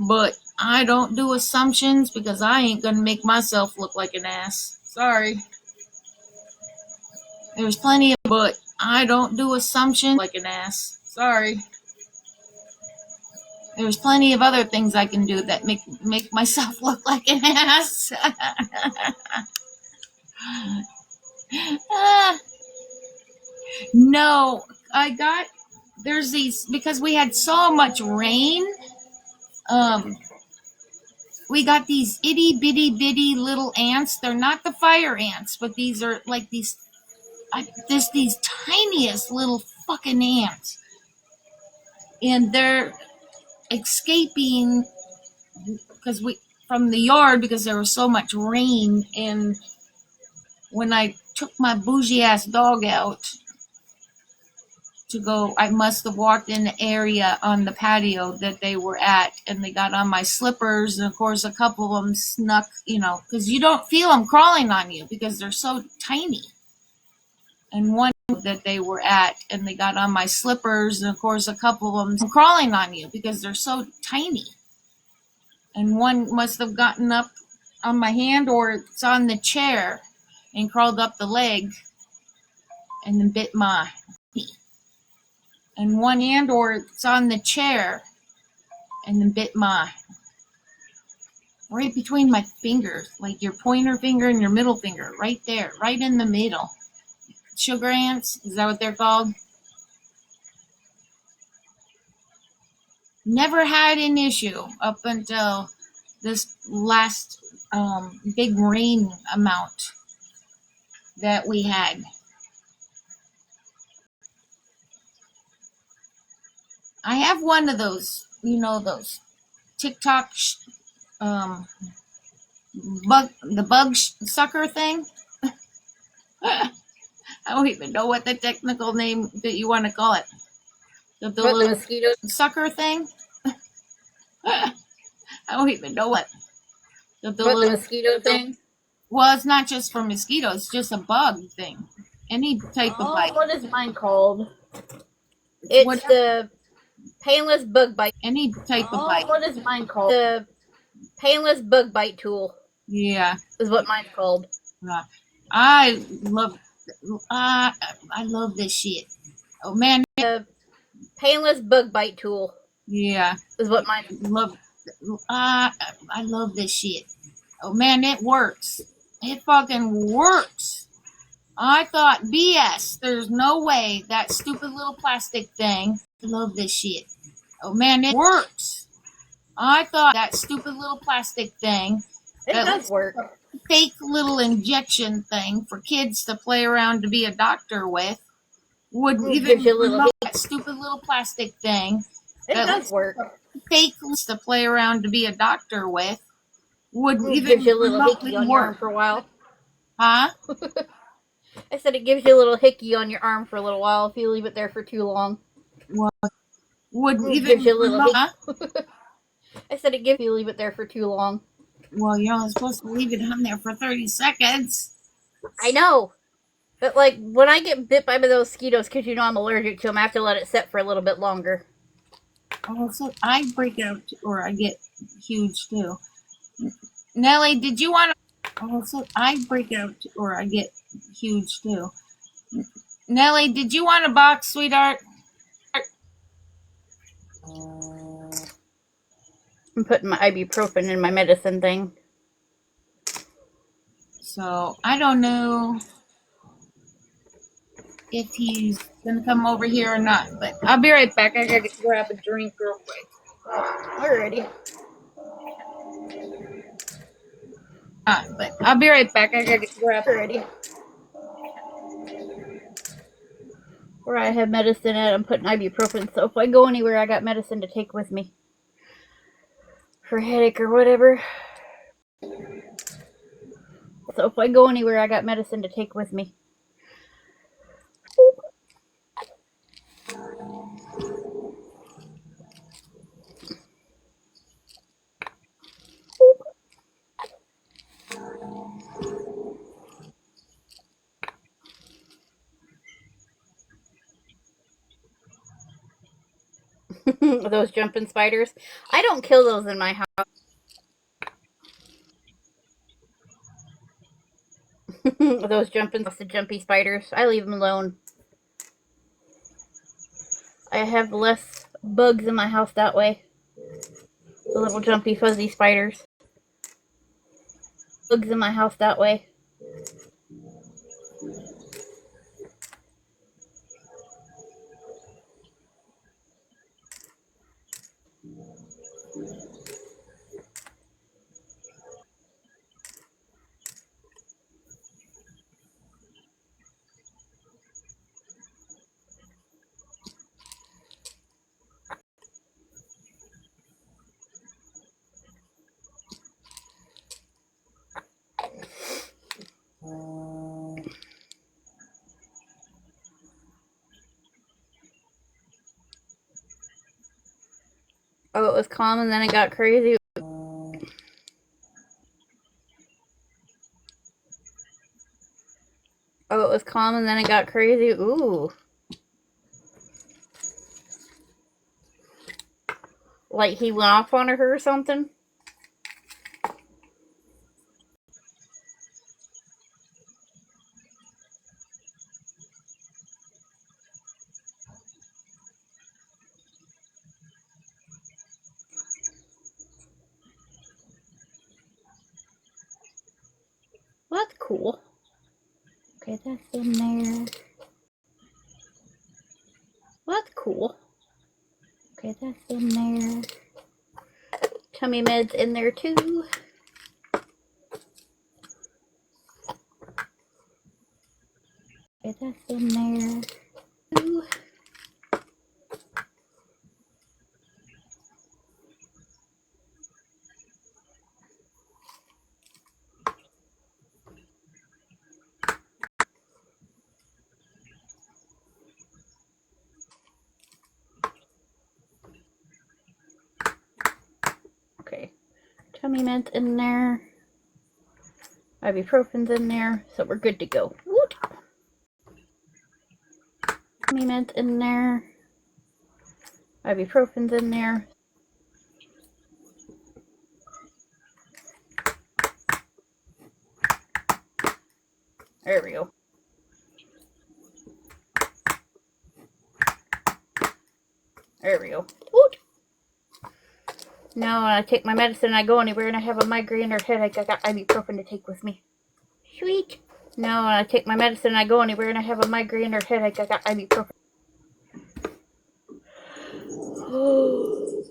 but I don't do assumptions because I ain't gonna make myself look like an ass. Sorry. There's plenty of, but I don't do assumptions like an ass. Sorry. There's plenty of other things I can do that make myself look like an ass. No, there's these, because we had so much rain, we got these itty bitty bitty little ants. They're not the fire ants, but these are like these tiniest little fucking ants. And they're escaping from the yard because there was so much rain. And when I took my bougie ass dog out to go, I must have walked in the area on the patio that they were at, and they got on my slippers. And of course, a couple of them snuck, because you don't feel them crawling on you because they're so tiny. And one that they were at, and they got on my slippers. And of course, a couple of them crawling on you because they're so tiny. And one must have gotten up on my hand, or it's on the chair, and crawled up the leg and then bit my knee. And one hand, or it's on the chair and then bit my right between my fingers, like your pointer finger and your middle finger, right there, right in the middle. Sugar ants, is that what they're called? Never had an issue up until this last big rain amount that we had. I have one of those, those TikTok bug sucker thing. I don't even know what the technical name that you want to call it. The little mosquito sucker thing. I don't even know what. The mosquito thing. Well, it's not just for mosquitoes. It's just a bug thing. Any type of bite. What is mine called? It's the painless bug bite. Any type of bite. What is mine called? The painless bug bite tool. Yeah. Is what mine's called. I love this shit. Oh man. The painless bug bite tool. Yeah. Is what mine I love this shit. Oh man, it works. It fucking works. I thought BS. There's no way that stupid little plastic thing. I love this shit. Oh man, it works. I thought that stupid little plastic thing. It does work. Fake little injection thing for kids to play around to be a doctor with wouldn't even love that stupid little plastic thing. It does work. Fake to play around to be a doctor with wouldn't even gives you a little hickey on your arm for a while. Huh? I said it gives you a little hickey on your arm for a little while if you leave it there for too long. Well, wouldn't even gives you a little hickey. I said it gives you leave it there for too long. Well, you're only supposed to leave it on there for 30 seconds. I know. But, like, when I get bit by those mosquitoes, because I'm allergic to them, I have to let it sit for a little bit longer. Oh, so I break out, or I get huge, too. Nellie, did you want to... Oh, so I break out, or I get huge, too. Nellie, did you want a box, sweetheart? I'm putting my ibuprofen in my medicine thing. So, I don't know. if he's gonna come over here or not. But I'll be right back. I gotta grab a drink real quick. Alrighty. But I'll be right back. I gotta grab. Alrighty. Where I have medicine at, I'm putting ibuprofen, so if I go anywhere, I got medicine to take with me. For a headache or whatever. So if I go anywhere, I got medicine to take with me. Those jumping spiders. I don't kill those in my house. Those jumpy spiders. I leave them alone. I have less bugs in my house that way. The little jumpy fuzzy spiders. Bugs in my house that way. Oh, it was calm and then it got crazy. Oh, it was calm and then it got crazy. Ooh. Like he went off on her or something? Well, that's cool. Okay, that's in there. Well, that's cool. Okay, that's in there. Tummy meds in there too. Okay, that's in there too. Okay, tummy meds in there. Ibuprofen's in there, so we're good to go. Woot. Tummy meds in there. Ibuprofen's in there. There we go. There we go. Woot. Now when I take my medicine and I go anywhere and I have a migraine or headache, I got ibuprofen to take with me. Sweet. Now when I take my medicine and I go anywhere and I have a migraine or headache, I got ibuprofen. Oh,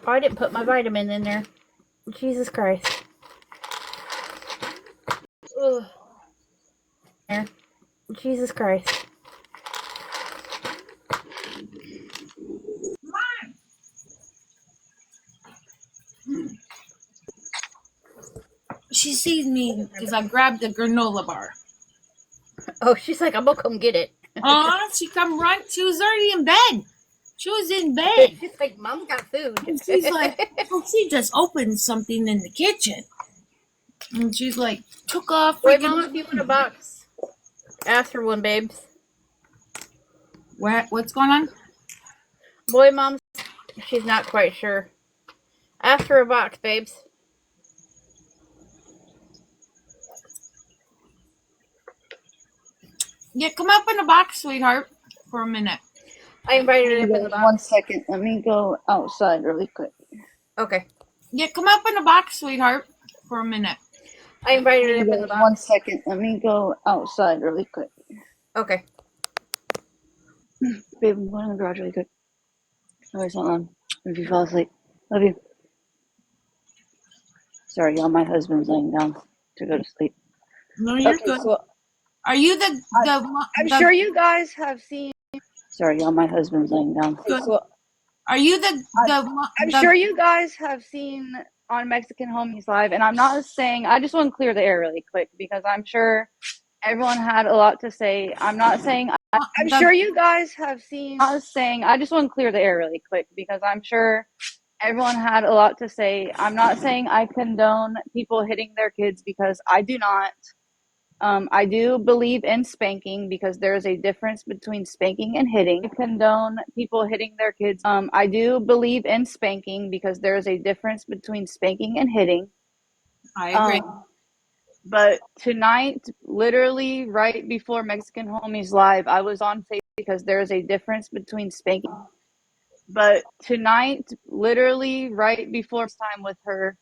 I didn't put my vitamin in there. Jesus Christ. There. Jesus Christ. She sees me because I grabbed the granola bar. Oh, she's like, I'm gonna come get it. She come run. She was already in bed. She was in bed. She's like, Mom's got food. And she's like, oh, she just opened something in the kitchen. And she's like, took off. Wait, Mom, if you want a box, ask for one, babes. What's going on? Boy, Mom, she's not quite sure. Ask for a box, babes. Yeah, come up in the box, sweetheart, for a minute. I invited her up in the box. 1 second. Let me go outside really quick. Okay. Yeah, come up in the box, sweetheart, for a minute. I invited her up in the One box. second. Let me go outside really quick. Okay. Babe, I'm going in the garage really quick. Sorry, it's not on. If you fall asleep. Love you. Sorry, y'all. My husband's laying down to go to sleep. No, you're good. So Are you the I'm sure you guys have seen. Sorry, y'all. My husband's laying down. Good. So Are you I'm sure you guys have seen on Mexican Homies Live, and I'm not saying. I just want to clear the air really quick because I'm sure everyone had a lot to say. I'm not saying. I'm sure you guys have seen. I was saying. I just want to clear the air really quick because I'm sure everyone had a lot to say. I'm not saying I condone people hitting their kids because I do not. I do believe in spanking because there is a difference between spanking and hitting. I condone people hitting their kids. I do believe in spanking because there is a difference between spanking and hitting. I agree. But tonight, literally right before Mexican Homies Live, I was on Facebook because there is a difference between spanking. But tonight, literally right before time with her,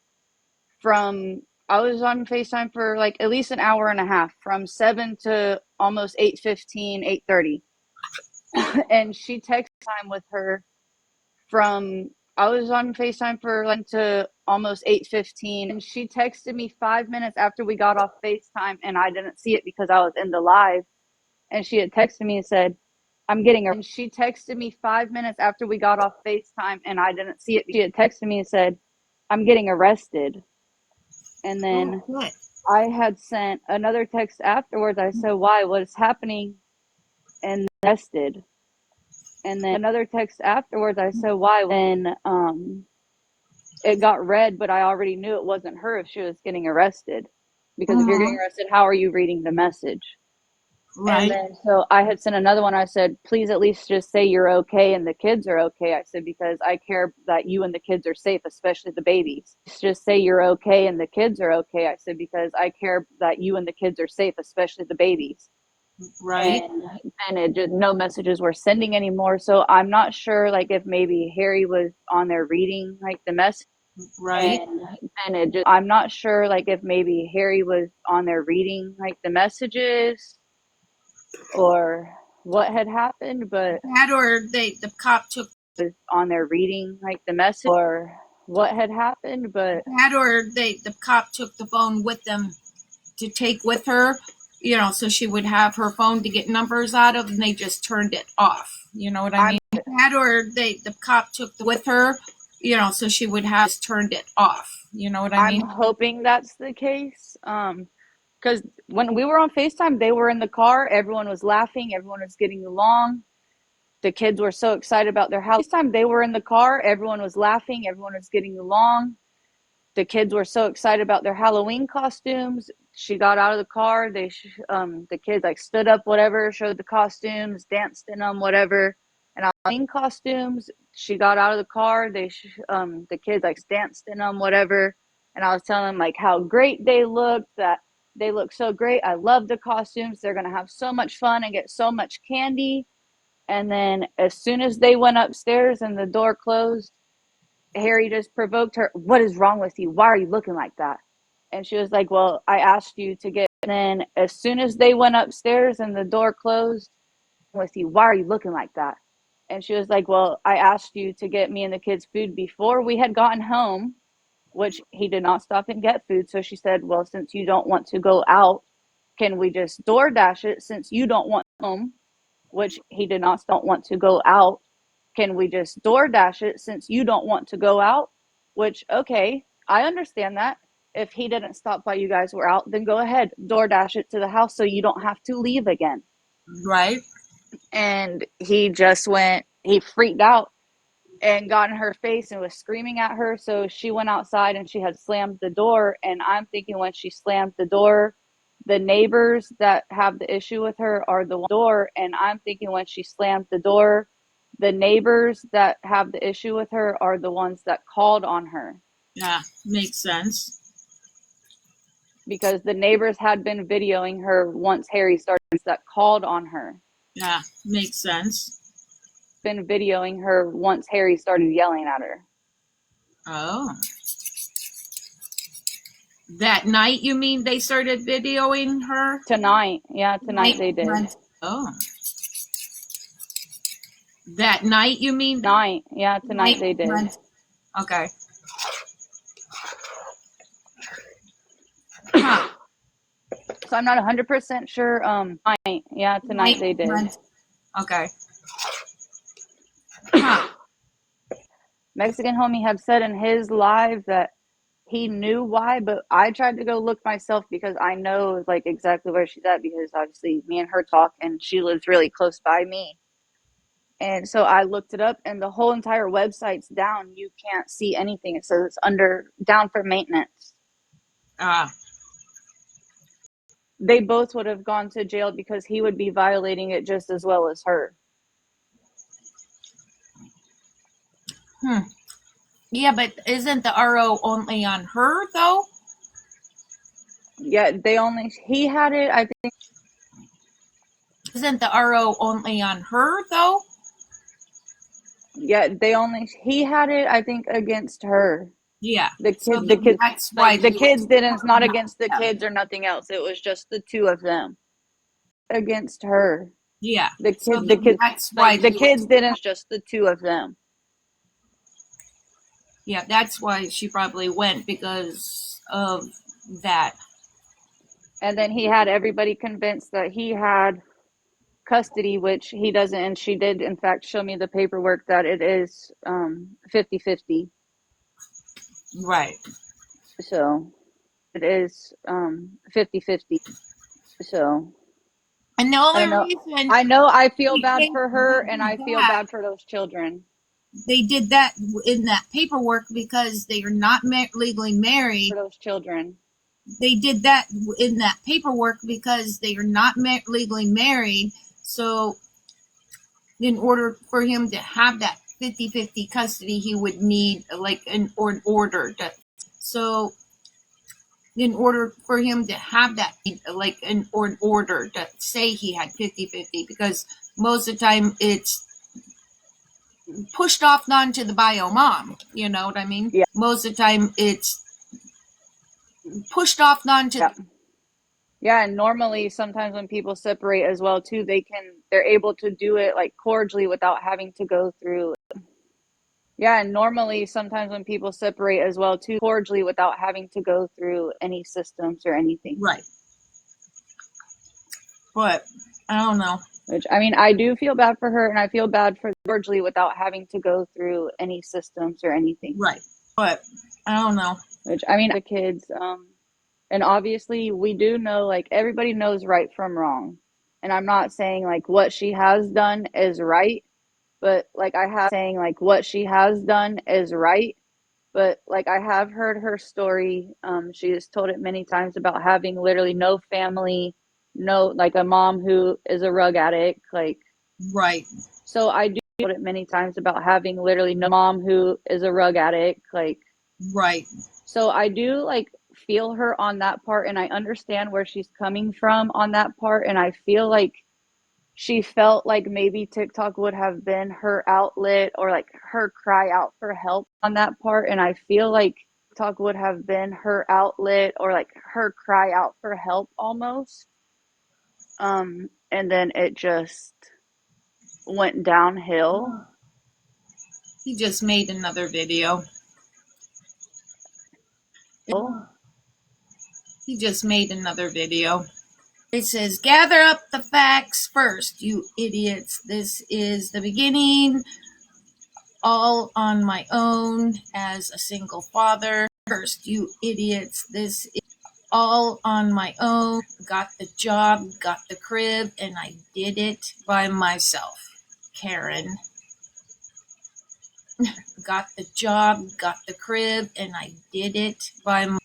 I was on FaceTime for like at least an hour and a half, from 7 to almost 8:15, 8:30. And she texted time with her from I was on FaceTime for like to almost 8:15, and she texted me 5 minutes after we got off FaceTime, and I didn't see it because I was in the live. And she had texted me and said, "I'm getting." And she texted me 5 minutes after we got off FaceTime, and I didn't see it. She had texted me and said, "I'm getting arrested." And then Good. I had sent another text afterwards. I said, "Why? What is happening?" And arrested. And then another text afterwards. I said, "Why?" And it got read, but I already knew it wasn't her if she was getting arrested. Because if you're getting arrested, how are you reading the message? And Right. then so I had sent another one. I said, "Please at least just say you're okay and the kids are okay." I said, "Because I care that you and the kids are safe, especially the babies. Just say you're okay and the kids are okay." I said, "Because I care that you and the kids are safe, especially the babies." Right. And it just no messages were sending anymore. So I'm not sure like if maybe Harry was on there reading like the message. Right. And it just I'm not sure like if maybe Harry was on there reading like the messages or what had happened, but That or the cop took was on there reading like the message or what had happened, but that or the cop took the phone with them to take with her, so she would have her phone to get numbers out of, and they just turned it off. You know what I mean? That or the cop took with her, so she would have just turned it off. You know what I I'm mean? hoping that's the case. Because when we were on FaceTime, they were in the car. Everyone was laughing. Everyone was getting along. The kids were so excited about their house. FaceTime, they were in the car. Everyone was laughing. Everyone was getting along. The kids were so excited about their Halloween costumes. She got out of the car. The kids like stood up, whatever, showed the costumes, danced in them, whatever. And Halloween costumes. She got out of the car. The kids like danced in them, whatever. And I was telling them like how great they looked. That they look so great. I love the costumes. They're gonna have so much fun and get so much candy. And then as soon as they went upstairs and the door closed, Harry just provoked her. "What is wrong with you? Why are you looking like that?" And she was like, "Well, I asked you to get." And then as soon as they went upstairs and the door closed, "With you, why are you looking like that?" And she was like, "Well, I asked you to get me and the kids food before we had gotten home," which he did not stop and get food. So she said, "Well, since you don't want to go out, can we just DoorDash it since you don't want home?" Which he did not want to go out. "Can we just DoorDash it since you don't want to go out?" Which, okay, I understand that. If he didn't stop while you guys were out, then go ahead, DoorDash it to the house so you don't have to leave again. Right. And he freaked out and got in her face and was screaming at her. So she went outside and she had slammed the door. And I'm thinking when she slammed the door, the neighbors that have the issue with her are the door. And I'm thinking when she slammed the door, the neighbors that have the issue with her are the ones that called on her. Yeah, makes sense. Because the neighbors had been videoing her once Harry started that called on her. Yeah, makes sense. Been videoing her once Harry started yelling at her. Oh. That night, you mean they started videoing her? Tonight. Yeah, tonight they did. Oh. That night, you mean? Night. Yeah, tonight they did. Okay. Huh. So I'm not 100% sure. Yeah, tonight they did. Okay. Huh. Mexican homie have said in his live that he knew why, but I tried to go look myself because I know like exactly where she's at, because obviously me and her talk and she lives really close by me. And so I looked it up and the whole entire website's down. You can't see anything. It says it's down for maintenance. They both would have gone to jail because he would be violating it just as well as her. Yeah, but isn't the RO only on her though? Yeah, he had it, I think. Isn't the RO only on her though? Yeah, he had it, I think, against her. Yeah. The That's why the kids didn't. It's not against the kids or nothing else. It was just the two of them against her. Yeah. That's why the kids didn't. It's just the two of them. Yeah, that's why she probably went, because of that. And then he had everybody convinced that he had custody, which he doesn't. And she did, in fact, show me the paperwork that it is 50-50. Right. So it is 50-50. So. And the only reason I know I feel bad for her and I feel bad for those children. They did that in that paperwork because they are not legally married. For those children. They did that in that paperwork because they are not legally married. So in order for him to have that 50-50 custody, he would need like an order. So in order for him to have that, like an order to say he had 50-50, because most of the time it's pushed off onto the bio mom. You know what I mean? Yeah. Most of the time it's pushed off onto. Yeah, and normally sometimes when people separate as well too, they're able to do it like cordially without having to go through. Yeah, and normally sometimes when people separate as well too, cordially without having to go through any systems or anything. Right. But I don't know. Which, I mean, I do feel bad for her, and I feel bad for cordially without having to go through any systems or anything. Right. But I don't know. Which, I mean, the kids, and obviously we do know, like, everybody knows right from wrong. And I'm not saying like what she has done is right, but like I have saying like what she has done is right. But like I have heard her story. She has told it many times about having literally no family, no, like a mom who is a rug addict, like. Right. So I do told it many times about having literally no mom who is a rug addict, like. Right. So I do like feel her on that part, and I understand where she's coming from on that part, and I feel like she felt like maybe TikTok would have been her outlet or like her cry out for help on that part. And I feel like TikTok would have been her outlet or like her cry out for help almost. And then it just went downhill. He just made another video. He just made another video. It says, gather up the facts first, you idiots. This is the beginning, all on my own as a single father. First, you idiots. This is all on my own. Got the job, got the crib, and I did it by myself. Karen. Got the job, got the crib, and I did it by myself.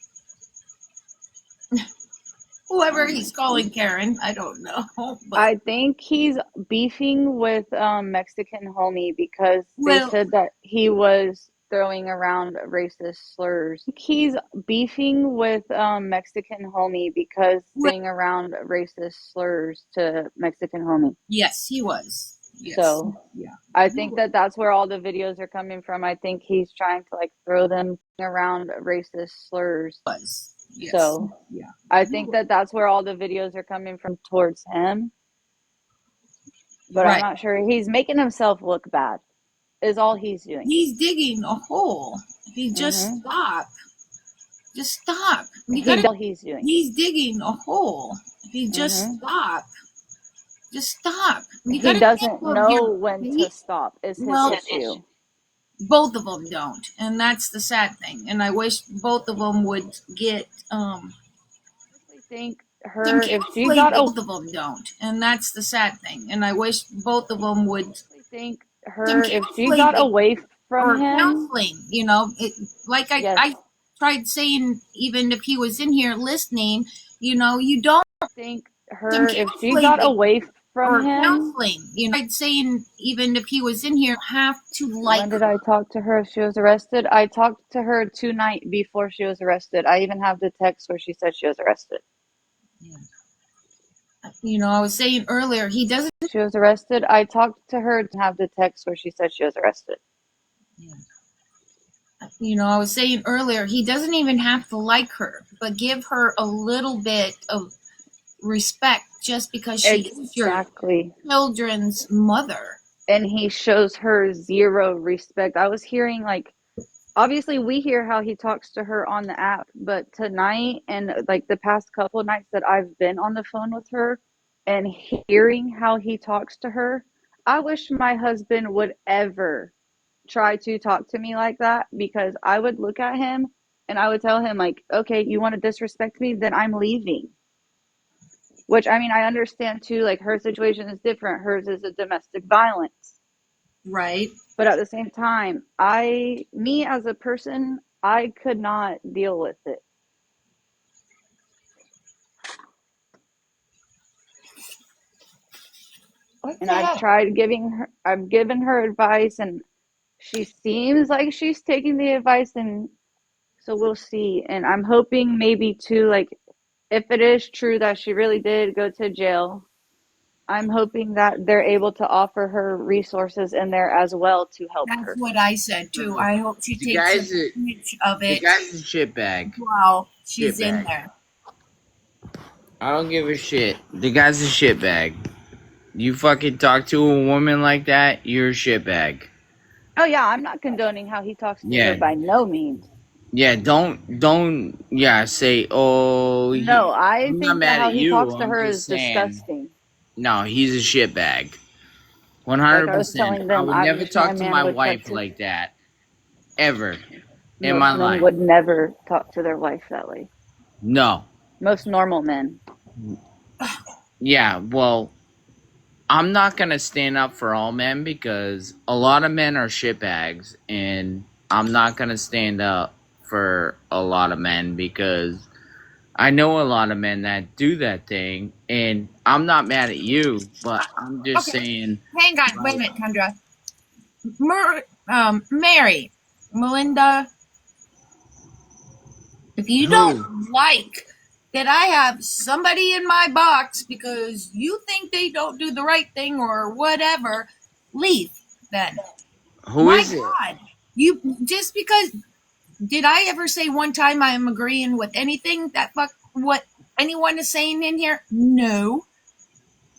Whoever he's calling Karen, I don't know. But I think he's beefing with Mexican homie because they said that he was throwing around racist slurs. He's beefing with Mexican homie because throwing around racist slurs to Mexican homie. Yes, he was. Yes. So yeah, I think that's where all the videos are coming from. I think he's trying to like throw them around racist slurs. Yes. So Yeah. I think that that's where all the videos are coming from towards him. But I'm Right. not sure. He's making himself look bad, is all he's doing. He's digging a hole. If he just stop. Just stop. You gotta, All he's doing. he's digging a hole. If he just stop. Just stop. You He gotta doesn't think of know your when to feet. stop, is his Well, issue. both of them don't, and that's the sad thing. And I wish both of them would get I think some her, if she counseling. got Both of them don't, and that's the sad thing. And I wish both of them would I think some her, if she counseling got away from or him, counseling. You know, like yes. I tried saying, even if he was in here listening, you know, you don't I think some her, if she counseling got away or from him, counseling. You know, I tried saying, even if he was in here, have to like. when did I talk to her if she was arrested? I talked to her 2 nights before she was arrested. I even have the text where she said she was arrested. You know, I was saying earlier, he doesn't. She was arrested. I talked to her to have the text where she said she was arrested. You know, I was saying earlier, he doesn't even have to like her, but give her a little bit of respect just because she is your Exactly. children's mother. And he shows her 0 respect. I was hearing, like, obviously we hear how he talks to her on the app, but tonight and like the past couple of nights that I've been on the phone with her and hearing how he talks to her, I wish my husband would ever try to talk to me like that, because I would look at him and I would tell him, like, okay, you want to disrespect me, then I'm leaving. Which, I mean, I understand too, like, her situation is different. Hers is a domestic violence. Right. But at the same time, me as a person, I could not deal with it. And I've given her advice, and she seems like she's taking the advice, and so we'll see. And I'm hoping maybe too, like, if it is true that she really did go to jail, I'm hoping that they're able to offer her resources in there as well to help That's her. what I said too. I hope she The takes guy's a advantage of the it guy's a shitbag. while she's in Shitbag. there. I don't give a shit. The guy's a shitbag. You fucking talk to a woman like that, you're a shitbag. Oh yeah, I'm not condoning how he talks to her Yeah. by no means. Yeah, don't say, oh, No, I I'm not think that mad how at he you. talks to I'm her just is saying, disgusting. no, he's a shitbag. Like I was 100%. telling I them, would I never wish my talk to man my would talk wife to. like that. Ever. In my Most men life. would never talk to their wife that way. No. Most normal men. Yeah, well, I'm not going to stand up for all men because a lot of men are shitbags, and I'm not going to stand up for a lot of men because I know a lot of men that do that thing, and I'm not mad at you, but I'm just Okay. saying. Hang on, wait a minute, Kendra. Mary, Melinda, if you Who? don't like that I have somebody in my box because you think they don't do the right thing or whatever, leave then. Who My is it? God. You just because did I ever say one time I am agreeing with anything that what anyone is saying in here? No.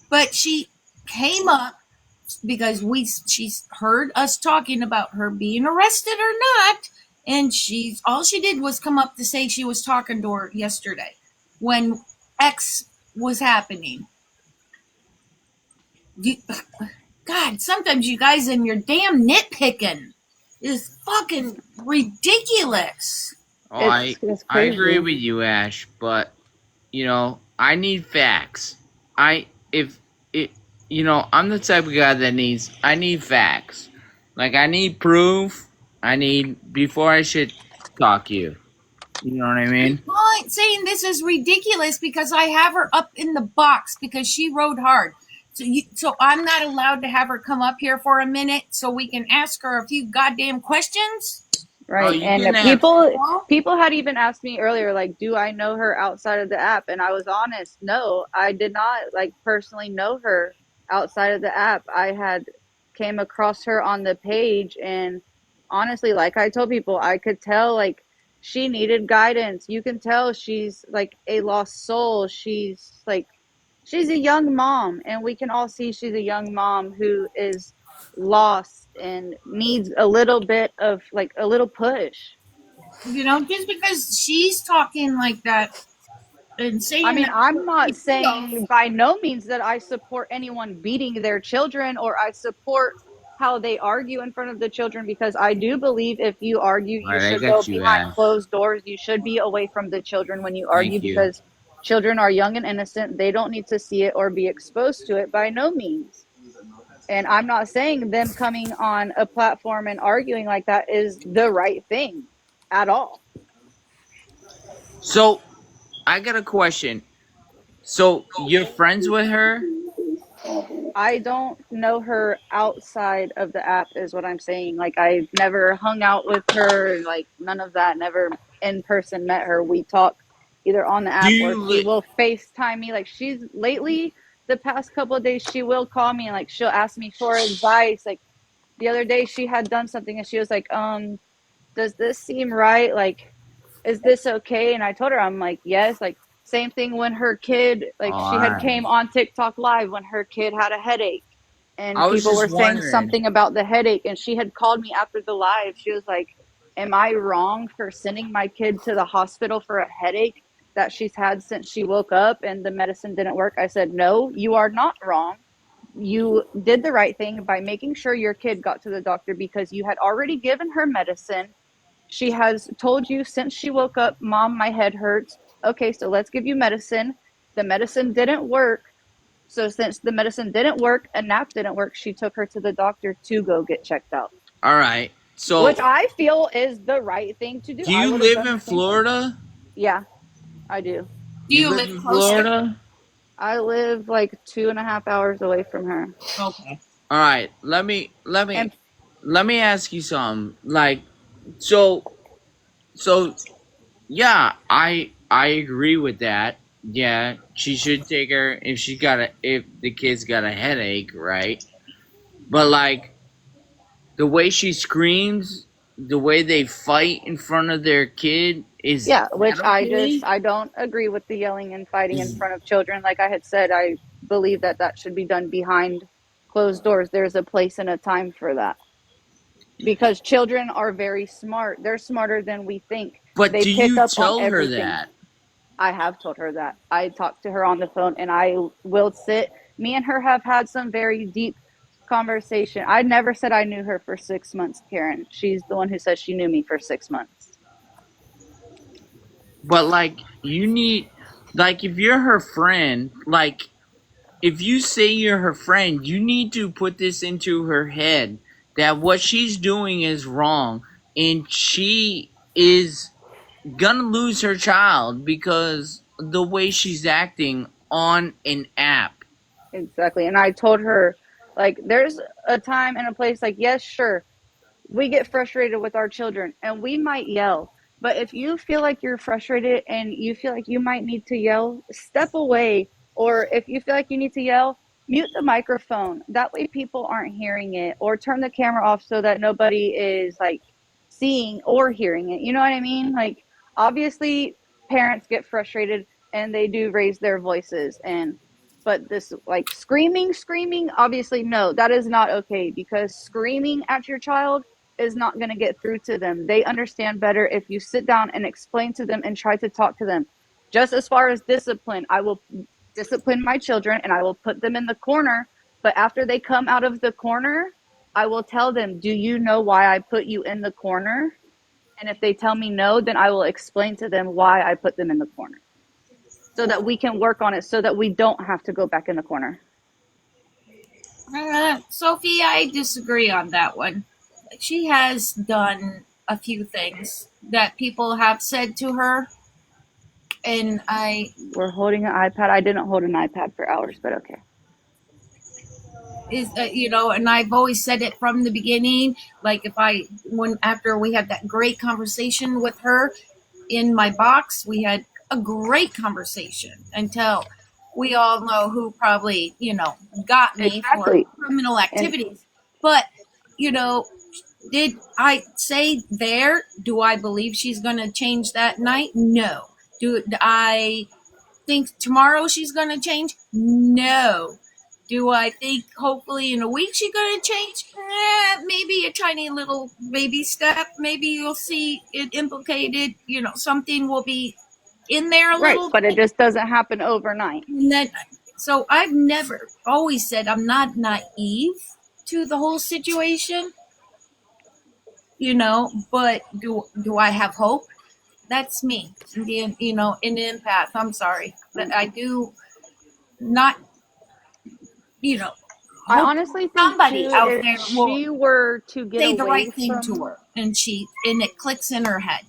But she came up because she's heard us talking about her being arrested or not, and she's all she did was come up to say she was talking to her yesterday when X was happening. You, God, sometimes you guys and your damn nitpicking is fucking ridiculous. Oh, It's I agree crazy. with you, Ash, but I need facts. If it I'm the type of guy that I need facts. Like I need proof. I need before I should talk to you. You know what I mean? I'm saying this is ridiculous because I have her up in the box because she rode hard. So I'm not allowed to have her come up here for a minute so we can ask her a few goddamn questions. Right. You And can have. people had even asked me earlier, like, do I know her outside of the app? And I was honest, no, I did not, like, personally know her outside of the app. I had came across her on the page, and honestly, like I told people, I could tell, like, She needed guidance. You can tell she's like a lost soul. She's a young mom, and we can all see she's a young mom who is lost and needs a little bit of like a little push. You know, just because she's talking like that and I saying mean, that I'm not she feels. saying by no means that I support anyone beating their children or I support how they argue in front of the children, because I do believe if you argue, All you right, I should go got you, behind Ash. closed doors. You should be away from the children when you argue, Thank you. because children are young and innocent. They don't need to see it or be exposed to it by no means. And I'm not saying them coming on a platform and arguing like that is the right thing at all. So I got a question. So you're friends with her? I don't know her outside of the app, is what I'm saying. Like, I've never hung out with her, like, none of that, never in person met her. We talk either on the Do app or you she li- will FaceTime me. Like, she's lately, the past couple of days, she will call me and, like, she'll ask me for advice. Like, the other day, she had done something and she was like, does this seem right? Like, is this okay? And I told her, I'm like, yes. Like, same thing when her kid, like, All she had right. came on TikTok live when her kid had a headache, and I was people just were saying wondering. something about the headache, and she had called me after the live. She was like, am I wrong for sending my kid to the hospital for a headache that she's had since she woke up and the medicine didn't work? I said, no, you are not wrong. You did the right thing by making sure your kid got to the doctor, because you had already given her medicine. She has told you since she woke up, Mom, my head hurts. Okay, so let's give you medicine. The medicine didn't work. So since the medicine didn't work, a nap didn't work, she took her to the doctor to go get checked out, All right. which So I feel is the right thing to do. do I you would have live done in the same thing. Florida? Yeah, I do. Do You you live live in close to? Florida? I live like 2.5 hours away from her. Okay. All right. And Let me ask you something. Like, so so yeah, I agree with that. Yeah, she should take her if the kid's got a headache, right? But like the way she screams, the way they fight in front of their kid, is yeah, that which okay? I don't agree with the yelling and fighting in front of children. Like I had said, I believe that that should be done behind closed doors. There's a place and a time for that, because children are very smart. They're smarter than we think. But They do pick you up on tell her everything. that? I have told her that. I talked to her on the phone, and I will sit. Me and her have had some very deep conversation. I never said I knew her for 6 months, Karen. She's the one who says she knew me for 6 months. But like you need like if you're her friend, like if you say you're her friend, you need to put this into her head that what she's doing is wrong and she is gonna lose her child because the way she's acting on an app. Exactly. And I told her, like, there's a time and a place, like, yes, sure, we get frustrated with our children and we might yell. But if you feel like you're frustrated and you feel like you might need to yell, step away. Or if you feel like you need to yell, mute the microphone. That way people aren't hearing it. Or turn the camera off so that nobody is like seeing or hearing it. You know what I mean? Like, obviously, parents get frustrated and they do raise their voices. And but this, like, screaming, obviously no, that is not okay, because screaming at your child is not going to get through to them. They understand better if you sit down and explain to them and try to talk to them. Just as far as discipline, I will discipline my children and I will put them in the corner, but after they come out of the corner, I will tell them, do you know why I put you in the corner? And if they tell me no, then I will explain to them why I put them in the corner, so that we can work on it, so that we don't have to go back in the corner. Sophie, I disagree on that one. She has done a few things that people have said to her, and I We're holding an iPad. I didn't hold an iPad for hours, but okay. and I've always said it from the beginning. Like when after we had that great conversation with her in my box, we had a great conversation until we all know who probably got me for Exactly. criminal And activities. But you know, Did I say there? Do I believe she's going to change that night? No. Do I think tomorrow she's going to change? No. Do I think hopefully in a week she's going to change? Maybe a tiny little baby step. Maybe you'll see it implicated. Something will be in there a Right, little but it bit. just doesn't happen overnight. And then, so I've never always said I'm not naive to the whole situation, but do I have hope? That's me being, an empath. I'm sorry. But I do not, you know, I hope honestly think somebody too, out if there will she were to get say the away right thing to from, her and it clicks in her head.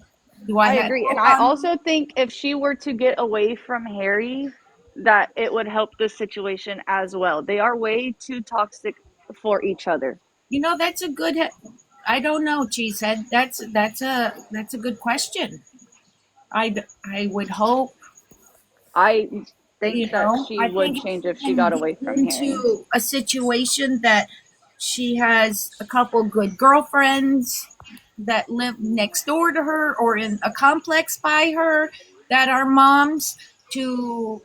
Do I I have agree. And hope I on also think if she were to get away from Harry, that it would help the situation as well. They are way too toxic for each other. that's a good I don't know, Cheesehead. That's a good question. I would hope. I think that she I would think if change she if she can got get away from Harry. into a situation that she has a couple good girlfriends that live next door to her or in a complex by her that are moms to,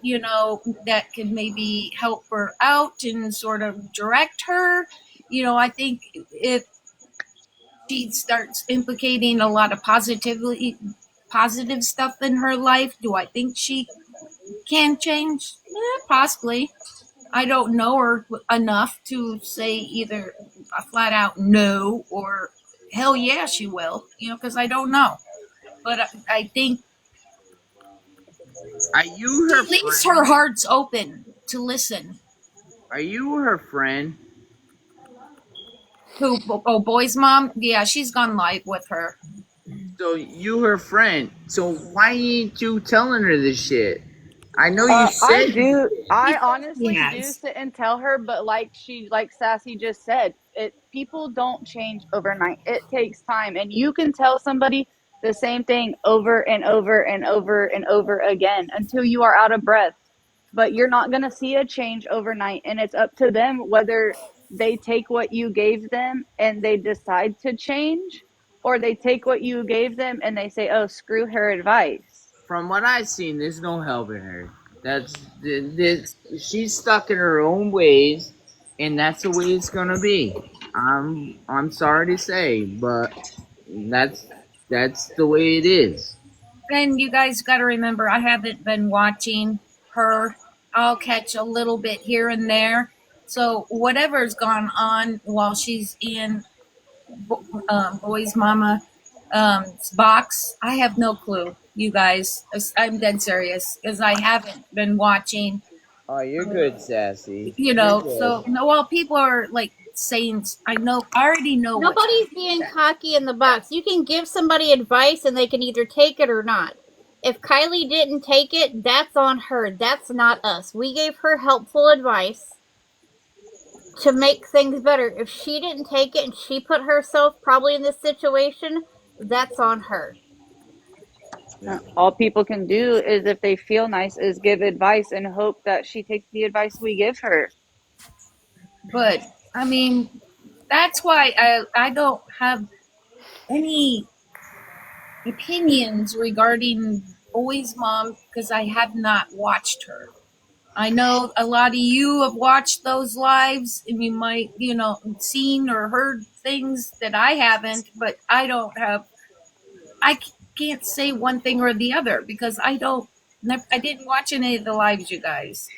that can maybe help her out and sort of direct her. I think if she starts implicating a lot of positive stuff in her life, do I think she can change? Possibly. I don't know her enough to say either a flat out no or hell yeah, she will, because I don't know. But I think Are you her at least her friend? heart's open to listen. Are you her friend? Who? Oh, boy's mom? Yeah, she's gone live with her. So you her friend. So why ain't you telling her this shit? I know you I said do. I Because she honestly do has. sit and tell her, but like Sassy just said, people don't change overnight. It takes time, and you can tell somebody the same thing over and over and over and over again until you are out of breath. But you're not going to see a change overnight, and it's up to them whether they take what you gave them and they decide to change, or they take what you gave them and they say, "Oh, screw her advice." from what I've seen, there's no helping her. That's she's stuck in her own ways, and that's the way it's gonna be. I'm sorry to say, but that's that's the way it is. And you guys got to remember, I haven't been watching her. I'll catch a little bit here and there. So whatever's gone on while she's in boy's mama box, I have no clue. You guys, I'm dead serious because I haven't been watching. Oh, you're good, Sassy. You're So good. no, well, people are like saying, I already know what. Nobody's being cocky in the box. You can give somebody advice and they can either take it or not. If Kylie didn't take it, that's on her. That's not us. We gave her helpful advice to make things better. If she didn't take it and she put herself probably in this situation, that's on her. Yeah. All people can do is, if they feel nice, is give advice and hope that she takes the advice we give her. But I mean, that's why I don't have any opinions regarding boy's mom because I have not watched her. I know a lot of you have watched those lives and you might, seen or heard things that I haven't, but I don't have, I can't say one thing or the other because I didn't watch any of the lives, you guys.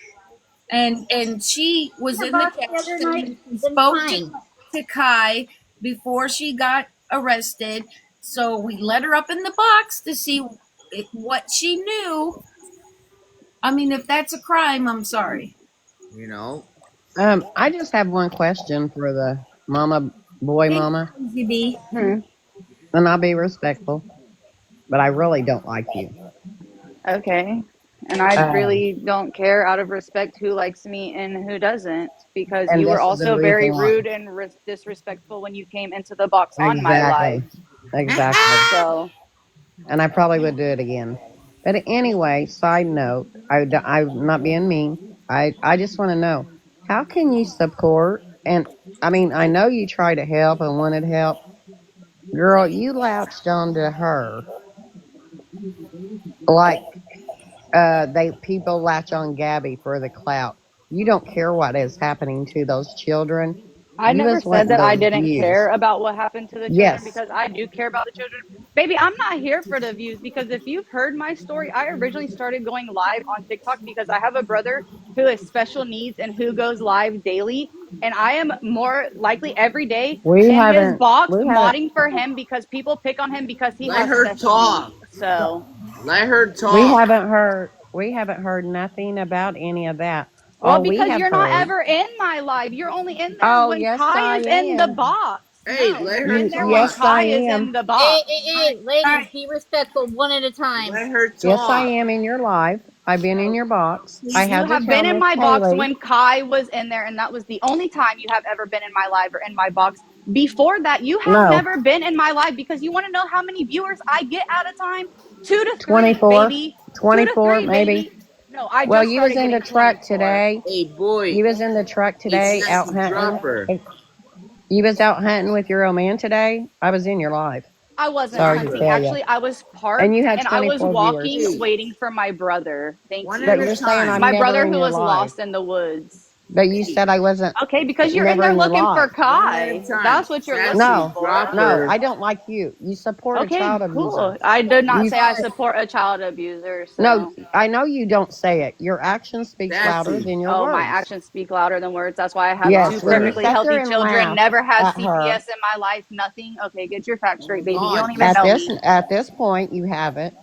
And she was The in the box the text other night, and she's been spoke fine. to Kai before she got arrested. So we let her up in the box to see what she knew. I mean, if that's a crime, I'm sorry. You know, I just have one question for the mama, boy Hey, mama, Crazy B. Hmm. and I'll be respectful, but I really don't like you. Okay. And I Um, really don't care, out of respect, who likes me and who doesn't, because and you were this is the also reason very why. rude and disrespectful when you came into the box on my Exactly. live. Exactly. So, And I probably would do it again. But anyway, side note, I'm not being mean. I just want to know, how can you support, and I mean, I know you try to help and wanted help, Girl, you latched onto her like they people latch on Gabby for the clout. You don't care what is happening to those children. I You never was said wanting that I those didn't views. care about what happened to the children Yes. because I do care about the children. Baby, I'm not here for the views because if you've heard my story, I originally started going live on TikTok because I have a brother who has special needs and who goes live daily. And I am more likely every day We in his haven't box we haven't modding for him because people pick on him because he Let has her special talk. needs. So, Let her we talk. haven't heard we haven't heard nothing about any of that. well, All we because have you're not heard. ever in my live. You're only in there Oh when yes Kai I is in the am. box. Hey, No, let you're her in You there when talk. yes I Kai is am. in the Hey, box. hey, hey, ladies, be respectful, one at a time. Let her Yes I talk. am in your life. I've been in No, your box. I you had to have tell been in Miss my box Haley. when Kai was in there, and that was the only time you have ever been in my live or in my box. Before that, you have No. never been in my live because you want to know how many viewers I get at a time? 2 to 3, 24. baby. Two to 24 three, maybe. baby. No, I Well just you was started in the getting truck 24. today. Hey, boy. You was in the truck Hey, today out Sassy, hunting. drop her. You was out hunting with your old man today. I was in your live. I wasn't Sorry Drop to her. hunting. tell you. Actually, I was And you parked had and I was 24 viewers. walking, Hey, waiting for my brother. Thank one at But a you. you're saying time. I'm My never brother in who your was live. lost in the woods. But you Hey, said I wasn't Okay, because you're in never there in your looking for live. one at a Kai. time. That's what you're looking Sassy, No, drop for. no, her. I don't like you. You support a Okay, child abuser. cool. I did not You say I support a child abuser, no, so. I know you don't say it. Your action speaks louder Sassy. than your Oh, my words. actions speak louder than words. That's why I have Drop two Yes, when you her. perfectly sat there healthy and children. laughed Never had at her, CPS in my life. Nothing. Okay, get your facts straight, baby. You don't God, even know me. at this point you haven't.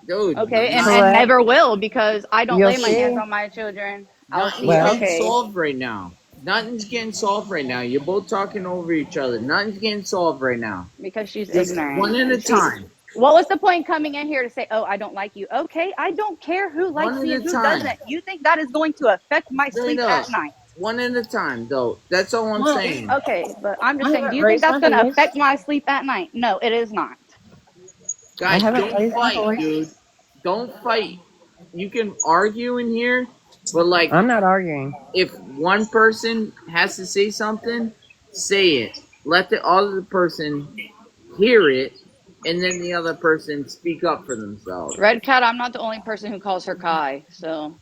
dude, Okay, and nothing, Correct. never will because I don't You'll lay my hands see. on my children. I'll nothing's see. Well, getting Okay, solved right now. Nothing's getting solved right now. You're both talking over each other. Nothing's getting solved right now. because she's Just one ignorant. at a She. time. What was the point coming in here to say, "Oh, I don't like you"? Okay, I don't care who One likes at me a and who time. doesn't. You think that is going to affect my Straight sleep up. at night? One at a time, though. That's all I'm well, saying. Okay, but I'm just I saying, do haven't you think raised that's my going to voice. affect my sleep at night? No, it is not. I Guys, haven't don't raised my fight, voice. dude. Don't fight. You can argue in here, but like, I'm not arguing. if one person has to say something, say it. Let the other person hear it, and then the other person speak up for themselves. Red Cat, I'm not the only person who calls her Kai, so.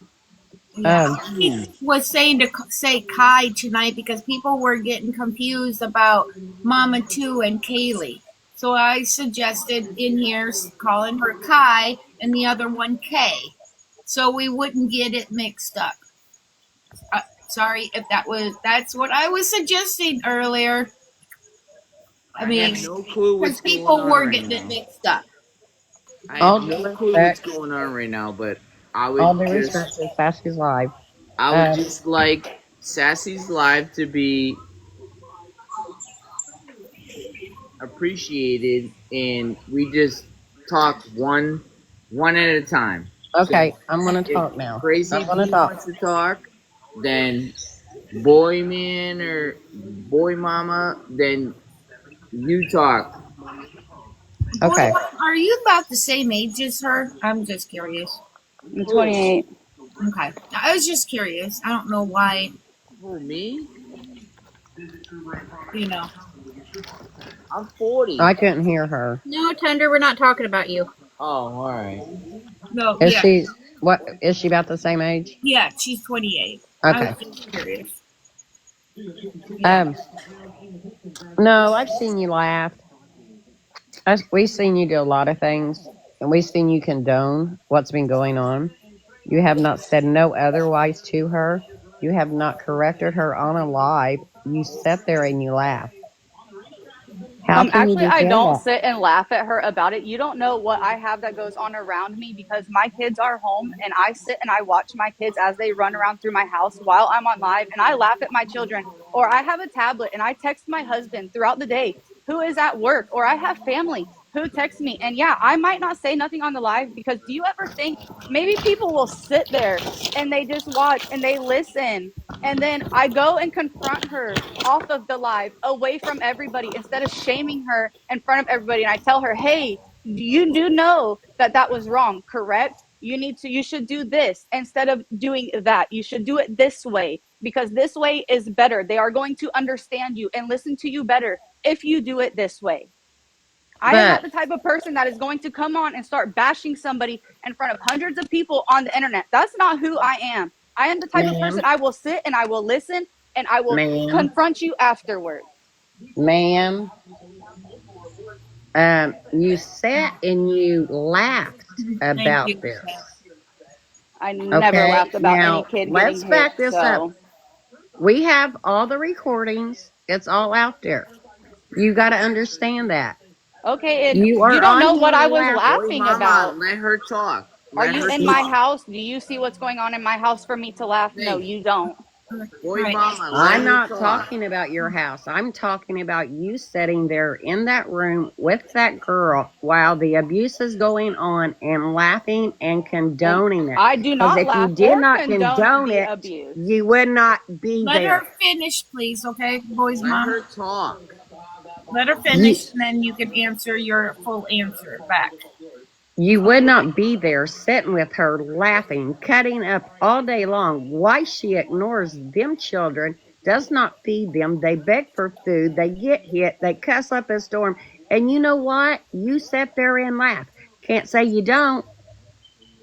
Yeah, Um, I was saying to say Kai tonight because people were getting confused about Mama Two and Kaylee. So I suggested in here calling her Kai and the other one Kay, so we wouldn't get it mixed up. Sorry if that's what I was suggesting earlier. I I have mean, no clue what's because going people on were right getting it now. mixed up. I have all due no clue what's respect, going on right now, but I would all due just, respect to Sassy's live. I would Uh, just like Sassy's live to be appreciated, and we just talk one at a time. So okay, I'm gonna if talk now. Crazy I'm gonna B talk. wants to talk, then Boy Man or Boy Mama, then you talk. Boy, Okay. are you about the same age as her? I'm just curious. I'm Who? 28. Okay, I was just curious. I don't know why. Who, me? You know. I'm 40. I couldn't hear her. No, Tender, we're not talking about you. Oh, alright. No. Is Yeah. she what is she about the same age? Yeah. She's 28. I was Okay. just curious. Yeah. Um no, I've seen you laugh. We've seen you do a lot of things and we've seen you condone what's been going on. You have not said no otherwise to her. You have not corrected her on a live. You sat there and you laugh. How can you Actually, be I doing don't that? sit and laugh at her about it. You don't know what I have that goes on around me because my kids are home and I sit and I watch my kids as they run around through my house while I'm on live and I laugh at my children. Or I have a tablet and I text my husband throughout the day who is at work, or I have family who text me. And yeah, I might not say nothing on the live because do you ever think maybe people will sit there and they just watch and they listen, and then I go and confront her off of the live away from everybody instead of shaming her in front of everybody, and I tell her, hey, you do know that that was wrong, correct? You should do this instead of doing that. You should do it this way because this way is better. They are going to understand you and listen to you better if you do it this way. I am But not the type of person that is going to come on and start bashing somebody in front of hundreds of people on the internet. That's not who I am. I am the type of person ma'am, I will sit and I will listen and I will ma'am, confront you afterwards. ma'am, you sat and you laughed Thank about you. this. I never Okay, laughed about any now kid getting let's hit. back this up. So, We have all the recordings. It's all out there. You got to understand that. okay, and You you are don't on know here what I was laughing. Boy, laughing mama, about. let her talk. Are Let you her in my talk. house? Do you see what's going on in my house for me to laugh? No, Hey, you don't. boy, Right. mama, let I'm her not talk. talking about your house. I'm talking about you sitting there in that room with that girl while the abuse is going on and laughing and And condoning it. I do Because not if you laugh did or not condone condone the it, abuse. you would not be Let her there. finish, please, okay, boys, Let mom? her talk. Let her You, finish, and then you can answer your full answer back. you would not be there sitting with her laughing, cutting up all day long. Why she ignores them children, does not feed them. They beg for food. They get hit. They cuss up a storm. And you know what? You sit there and laugh. Can't say you don't.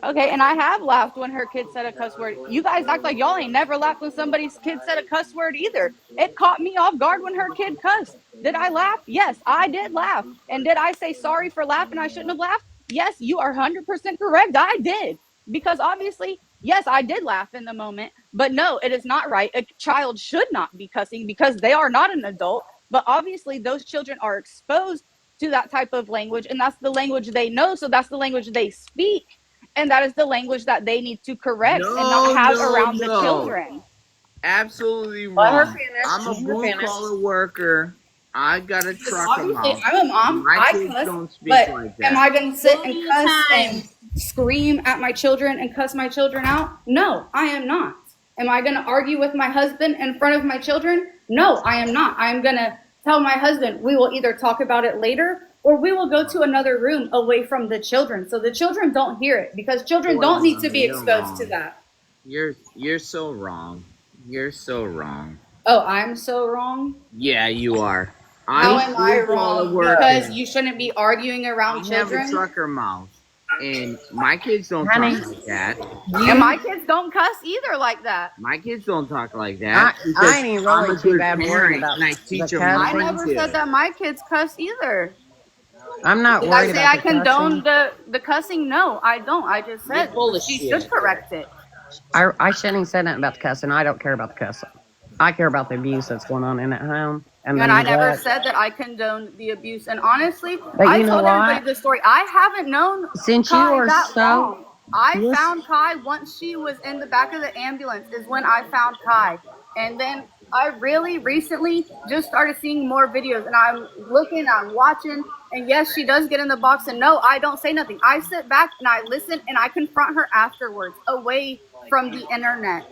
Okay, and I have laughed when her kid said a cuss word. You guys act like y'all ain't never laughed when somebody's kid said a cuss word either. It caught me off guard when her kid cussed. Did I laugh? Yes, I did laugh. And did I say sorry for laughing? I shouldn't have laughed? Yes, you are 100% correct. I did. Because obviously, yes, I did laugh in the moment. But no, it is not right. A child should not be cussing because they are not an adult. But obviously, those children are exposed to that type of language, and that's the language they know. So that's the language they speak, and that is the language that they need to correct and not No, have no, around the no. children. Absolutely Let her wrong. finish. I'm a Let her blue finish. collar worker. I got a Because trucker obviously, mouth. I'm a mom. My I kids cuss, don't speak but like am that. I going to sit and Bully cuss time. and scream at my children and cuss my children out? No, I am not. Am I going to argue with my husband in front of my children? No, I am not. I am going to tell my husband we will either talk about it later or we will go to another room away from the children so the children don't hear it, because children Boy, don't need to mama, be you're exposed to wrong. that. You're so wrong. You're so wrong. Oh, I'm so wrong. Yeah, you are. I'm How a am I blue collar wrong? Because worker. you shouldn't be arguing around I have a children? trucker mouth. And my kids don't talk Honey, like that. And you, my kids don't cuss either like that. My kids don't talk like that I because ain't even I'm really a too good bad worrying parent about and I the teach them I not cussing. never said to. that my kids cuss either. I'm not Did I worried say about I the cussing. condone the cussing? No, I don't. I just You're said full of she should shit. correct it. I shouldn't have said nothing about the cussing. I don't care about the cussing. I care about the abuse that's going on in that home and the And I never neglect. said that I condoned the abuse. And honestly, But I you know told everybody what? this story. I haven't known Since you Kai are that so long. I listen, found Kai once she was in the back of the ambulance, is when I found Kai. And then I really recently just started seeing more videos, and I'm looking, I'm watching, and yes, she does get in the box, and no, I don't say nothing. I sit back and I listen and I confront her afterwards, away from the internet.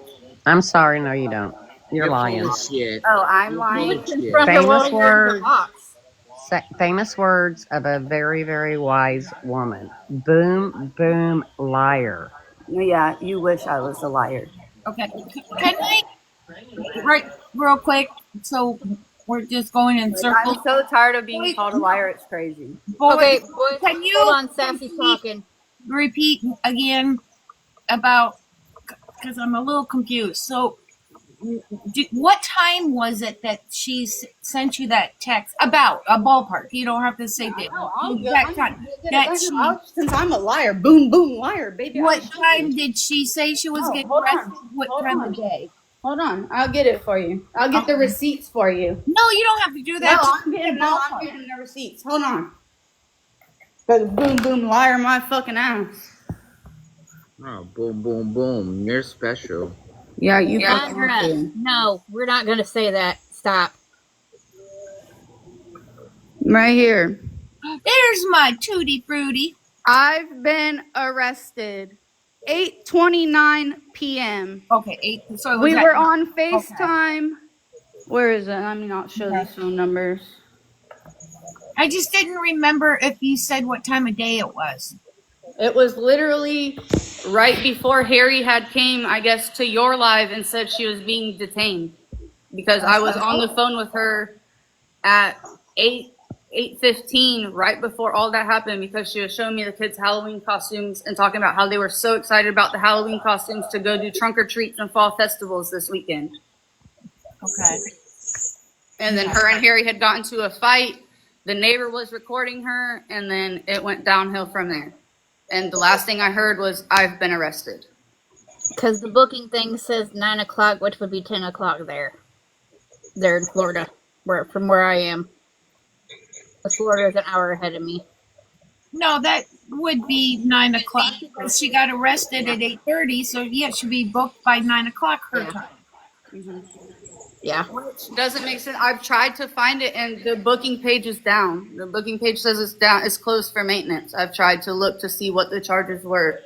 I'm sorry, no, you don't. You're You're full lying. of shit. Oh, I'm You're full You of lying. would shit. confront her while Famous you're in the words, box. famous words of a very, very wise woman. Boom, boom, liar. Yeah, you wish I was a liar. Okay. Can I, right, real quick? So we're just going in Like, circles. I'm so tired of being Boy, called a liar. It's crazy. boy, Okay, boys, can hold you on. Sassy's talking. repeat again about, because I'm a little confused. So, what time was it that she sent you that text about a ballpark? You don't have to say I the know. I'll exact time get it that right now. she. Since I'm a liar, boom, boom, liar, baby. I'll What show you. time did she say she was No, getting hold on. arrested? What Hold time of on. day? Hold on. I'll get it for you. I'll get the Okay. receipts for you. No, you don't have to do No, that. Just I'm give me a getting ballpark. the receipts. Hold on. Cause boom, boom, liar, my fucking ass. Oh, boom, boom, boom. You're special. Yeah, you fucking are Sandra, too. no, we're not going to say that. Stop. Right here. There's my tutti frutti. I've been arrested. 8:29 p.m. Okay, 8. So it was We at were night. on Okay. FaceTime. Where is it? Let me not show Okay. these phone numbers. I just didn't remember if you said what time of day it was. It was literally right before Harry had came, I guess, to your live and said she was being detained, because I was on the phone with her at 8:15, right before all that happened, because she was showing me the kids' Halloween costumes and talking about how they were so excited about the Halloween costumes to go do trunk or treats and fall festivals this weekend. Okay. And then her and Harry had gotten to a fight. The neighbor was recording her, and then it went downhill from there. And the last thing I heard was, "I've been arrested." Because the booking thing says 9 o'clock, which would be 10 o'clock there. There in Florida, from where I am. Because Florida is an hour ahead of me. No, that would be 9 o'clock because she got arrested at 8:30. So yeah, it should be booked by 9 o'clock her time. Yeah. Which doesn't make sense. I've tried to find it, and the booking page is down. The booking page says it's down. It's closed for maintenance. I've tried to look to see what the charges were.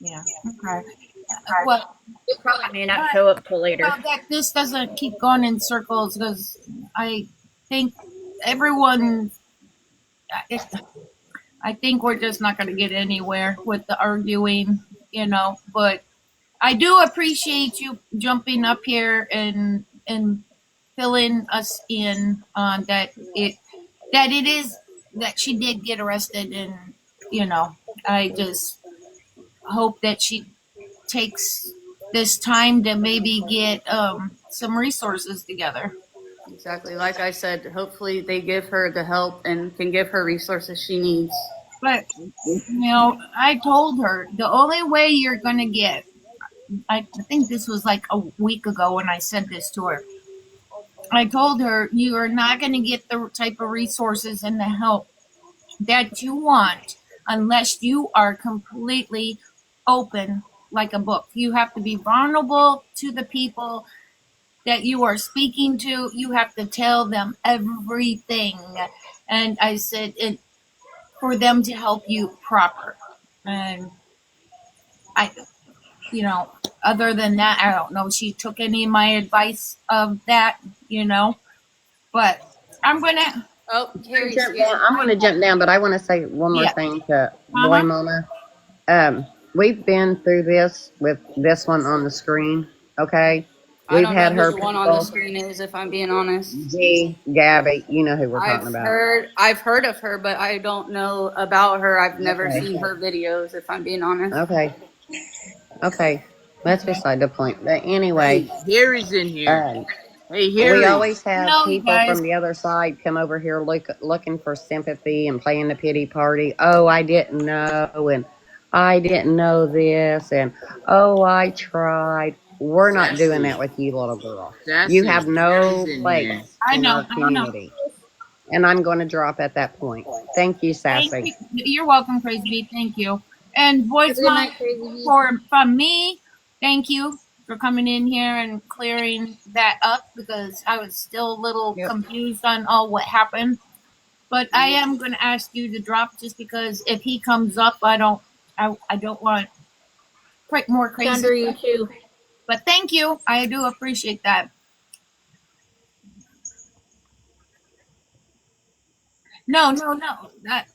Yeah. Okay. Well, It probably may not show up till later. so that this doesn't keep going in circles because I think everyone. I think we're just not going to get anywhere with the arguing, But I do appreciate you jumping up here and filling us in on that it is that she did get arrested, and I just hope that she takes this time to maybe get some resources together. Exactly. Like I said, hopefully they give her the help and can give her resources she needs. But I told her the only way you're gonna get. I think this was like a week ago when I said this to her. I told her you are not going to get the type of resources and the help that you want unless you are completely open like a book. You have to be vulnerable to the people that you are speaking to. You have to tell them everything. And I said, for them to help you proper. And I, other than that, I don't know if she took any of my advice of that, but I'm going to. Oh, Harry's I'm going to jump down, but I want to say one more Yeah. thing to Uh-huh. Boy Mama. We've been through this with this one on the screen, okay? I We've don't had know her who the one on the screen is, if I'm being honest. G, Gabby, you know who we're talking about. I've heard of her, but I don't know about her. I've never Okay. seen her videos, if I'm being honest. Okay. That's beside the point. But anyway, Harry's in here. Hey, Harry. we always have No, people guys. from the other side come over here looking for sympathy and playing the pity party. Oh, I didn't know, and I didn't know this, and oh, I tried. We're not doing that with you, little girl. Sassy, You have no Harry's in place here. I in know, our community. And I'm going to drop at that point. Thank you, Sassy. Thank you. You're welcome, Crazy Bee. Thank you. And Boys Good Mom, night, Crazy. from me, thank you for coming in here and clearing that up because I was still a little confused on all what happened. But I am going to ask you to drop just because if he comes up, I don't want more crazy. Under you too. But thank you. I do appreciate that. No. That,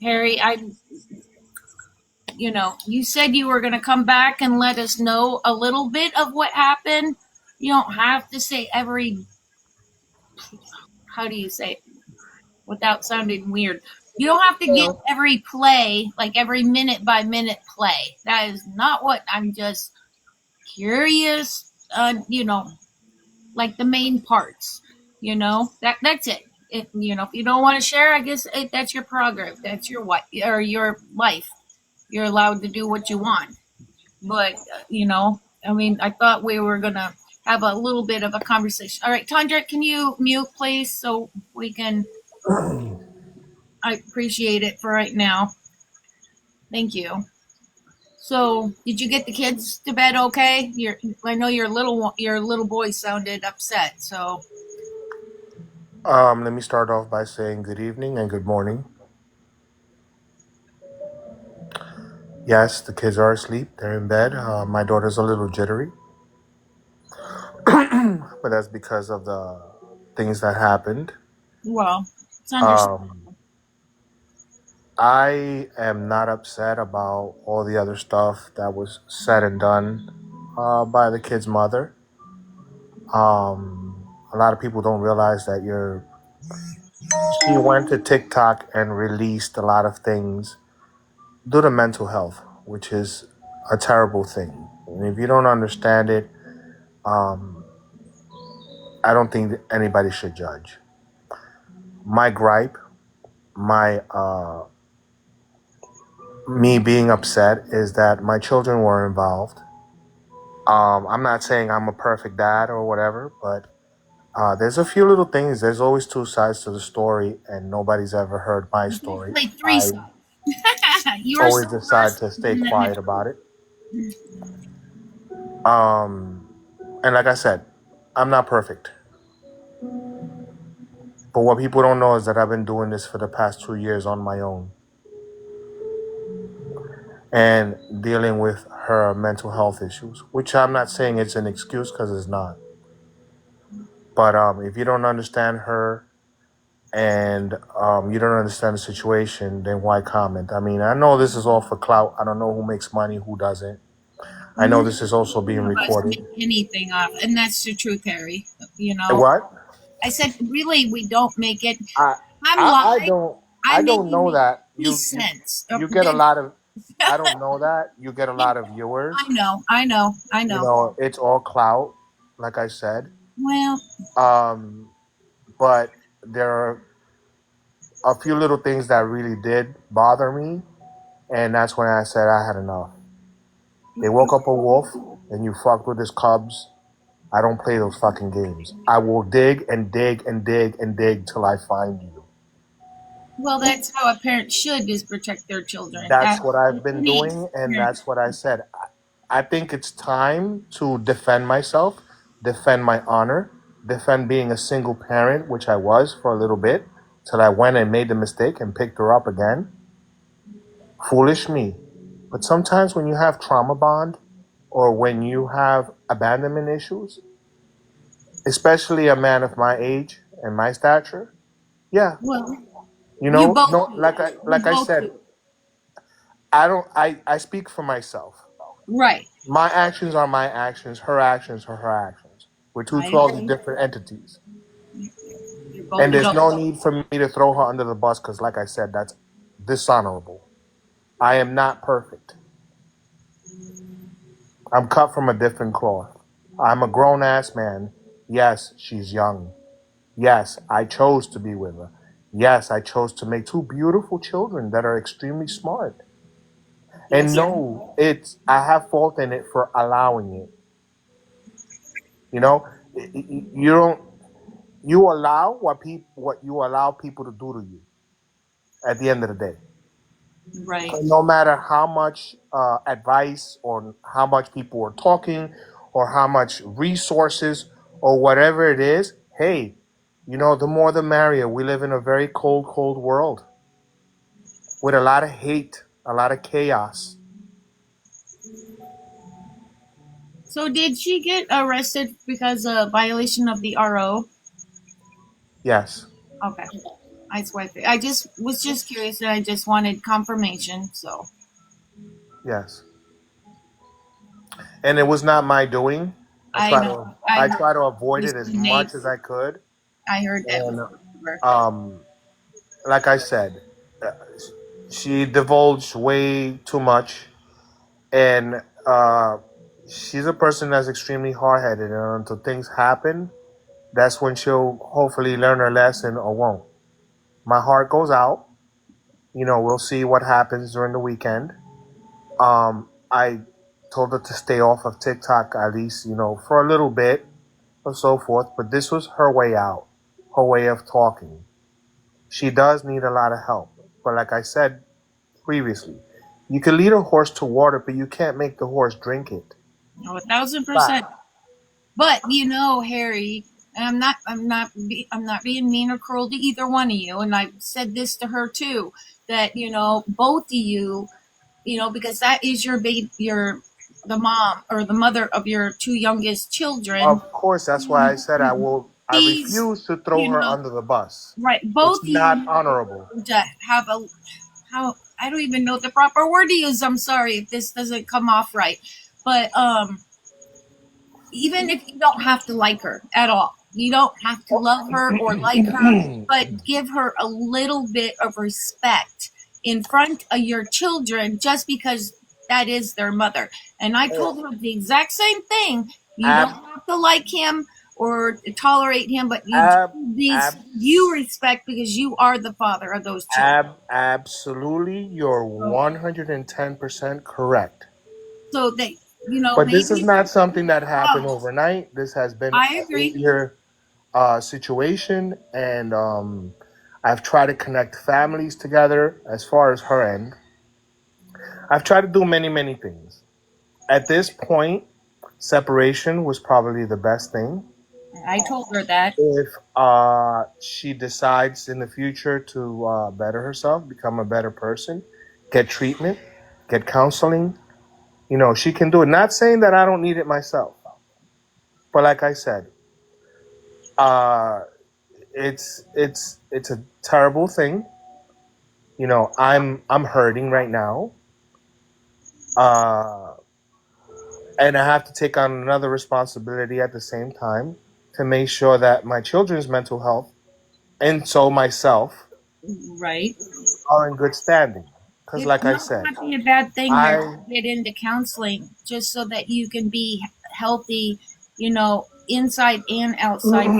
Harry, you said you were going to come back and let us know a little bit of what happened. You don't have to say how do you say it without sounding weird? You don't have to get every play, like every minute by minute play. That is not what I'm just curious on, like the main parts, that's it. If you don't want to share, I guess that's your prerogative. That's your or your life. You're allowed to do what you want. But, I thought we were going to have a little bit of a conversation. All right, Tundra, can you mute, please, so we can. I appreciate it for right now. Thank you. So, did you get the kids to bed okay? I know your little boy sounded upset, so. Let me start off by saying good evening and good morning. Yes, the kids are asleep. They're in bed. My daughter's a little jittery, but that's because of the things that happened. Well, it's understandable. I am not upset about all the other stuff that was said and done by the kid's mother. A lot of people don't realize that you're. She went to TikTok and released a lot of things due to mental health, which is a terrible thing. And if you don't understand it, um, I don't think that anybody should judge. My gripe, my me being upset is that my children were involved. I'm not saying I'm a perfect dad or whatever, but there's a few little things. There's always two sides to the story, and nobody's ever heard my story. Like three I sides. Yours always the decide worst, to stay and then quiet about it. Um, and like I said, I'm not perfect. But what people don't know is that I've been doing this for the past 2 years on my own and dealing with her mental health issues, which I'm not saying it's an excuse because it's not. But if you don't understand her and you don't understand the situation, then why comment? I mean, I know this is all for clout. I don't know who makes money, who doesn't. I know this is also being none of us recorded. make anything off, and that's the truth, Harry. You know, What? I said really, we don't make it. I I'm I live. don't I'm I don't making know the that 3 cents. you get a lot of. I don't know that you get a Yeah, lot of viewers. I You know. know, it's all clout, like I said. Well, Um, but there are a few little things that really did bother me, and that's when I said I had enough. They woke up a wolf, and you fucked with his cubs. I don't play those fucking games. I will dig and dig and dig and dig till I find you. well, that's how a parent should is protect their children. That's That's what I've been any doing, and parent. that's what I said. I think it's time to defend myself, defend my honor, defend being a single parent, which I was for a little bit, till I went and made the mistake and picked her up again. Foolish me. But sometimes when you have trauma bond or when you have abandonment issues, especially a man of my age and my stature, yeah, Well, you both no, do. You like I both said, do. I don't I speak for myself. Right. My actions are my actions, her actions are her actions. We're two I totally agree. different entities. You're both And there's no adults. need for me to throw her under the bus because, like I said, that's dishonorable. I am not perfect. I'm cut from a different cloth. I'm a grown ass man. Yes, she's young. Yes, I chose to be with her. Yes, I chose to make two beautiful children that are extremely smart. And Yes. no, it's I have fault in it for allowing it. You know, you don't you allow what you allow people to do to you at the end of the day. Right. No matter how much advice or how much people are talking or how much resources or whatever it is, hey, the more the merrier. We live in a very cold, cold world with a lot of hate, a lot of chaos. So did she get arrested because of violation of the RO? Yes, Okay. That's why I just was just curious and I just wanted confirmation. So yes. And it was not my doing. I know I I heard try to avoid these it as Nate. much as I could. I heard that was And her. um, like I said, uh, she divulged way too much, and she's a person that's extremely hard headed. And until things happen, that's when she'll hopefully learn her lesson or won't. My heart goes out. We'll see what happens during the weekend. I told her to stay off of TikTok at least, for a little bit or so forth. But this was her way out, her way of talking. She does need a lot of help. But like I said previously, you can lead a horse to water, but you can't make the horse drink it. Oh, 1,000%. Fact. But Harry, and I'm not being mean or cruel to either one of you. And I've said this to her too, that both of you, because that is your baby, the mom or the mother of your two youngest children. Of course, that's why I said I will. I These, refuse to throw her under the bus. right? It's Both of not you honorable. to have a how I don't even know the proper word to use. I'm sorry if this doesn't come off right, but even if you don't have to like her at all, You don't have to love her or like her, but give her a little bit of respect in front of your children just because that is their mother. And I told her the exact same thing. You don't Ab, have to like him or tolerate him, but you ab, these ab, you respect because you are the father of those children. absolutely, you're So, 110% correct. so that But this is maybe not something that happened oh, overnight. This has been I an agree. 8 year situation, and I've tried to connect families together as far as her end. I've tried to do many, many things. At this point, separation was probably the best thing. I told her that. If she decides in the future to better herself, become a better person, get treatment, get counseling, she can do it. Not saying that I don't need it myself, but like I said, uh, it's a terrible thing. I'm hurting right now, uh, and I have to take on another responsibility at the same time to make sure that my children's mental health and so myself Right. are in good standing. Because, It like I might said, not be a bad thing there I to get into counseling just so that you can be healthy, inside and outside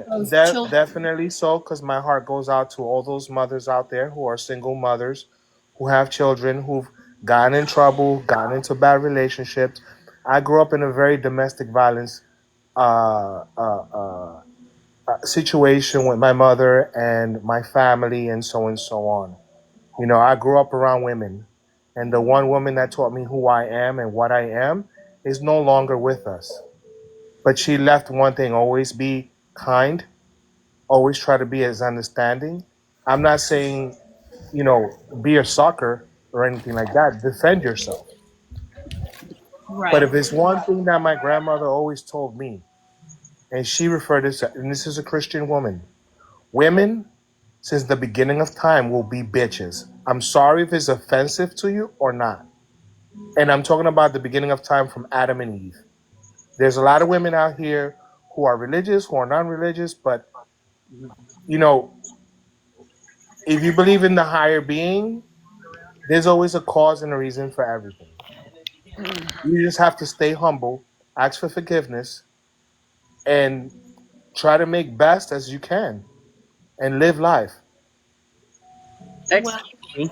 those children. definitely so. Because my heart goes out to all those mothers out there who are single mothers, who have children, who've gotten in trouble, gotten into bad relationships. I grew up in a very domestic violence uh, uh, uh, situation with my mother and my family, and so on. I grew up around women, and the one woman that taught me who I am and what I am is no longer with us. But she left one thing: always be kind, always try to be as understanding. I'm not saying, be a sucker or anything like that. Defend yourself. But Right. if it's one thing that my grandmother always told me, and she referred this, and this is a Christian woman, women since the beginning of time will be bitches. I'm sorry if it's offensive to you or not. And I'm talking about the beginning of time from Adam and Eve. There's a lot of women out here who are religious, who are non religious, but, you know, if you believe in the higher being, there's always a cause and a reason for everything. You just have to stay humble, ask for forgiveness, and try to make best as you can and live life. Well, Excuse me.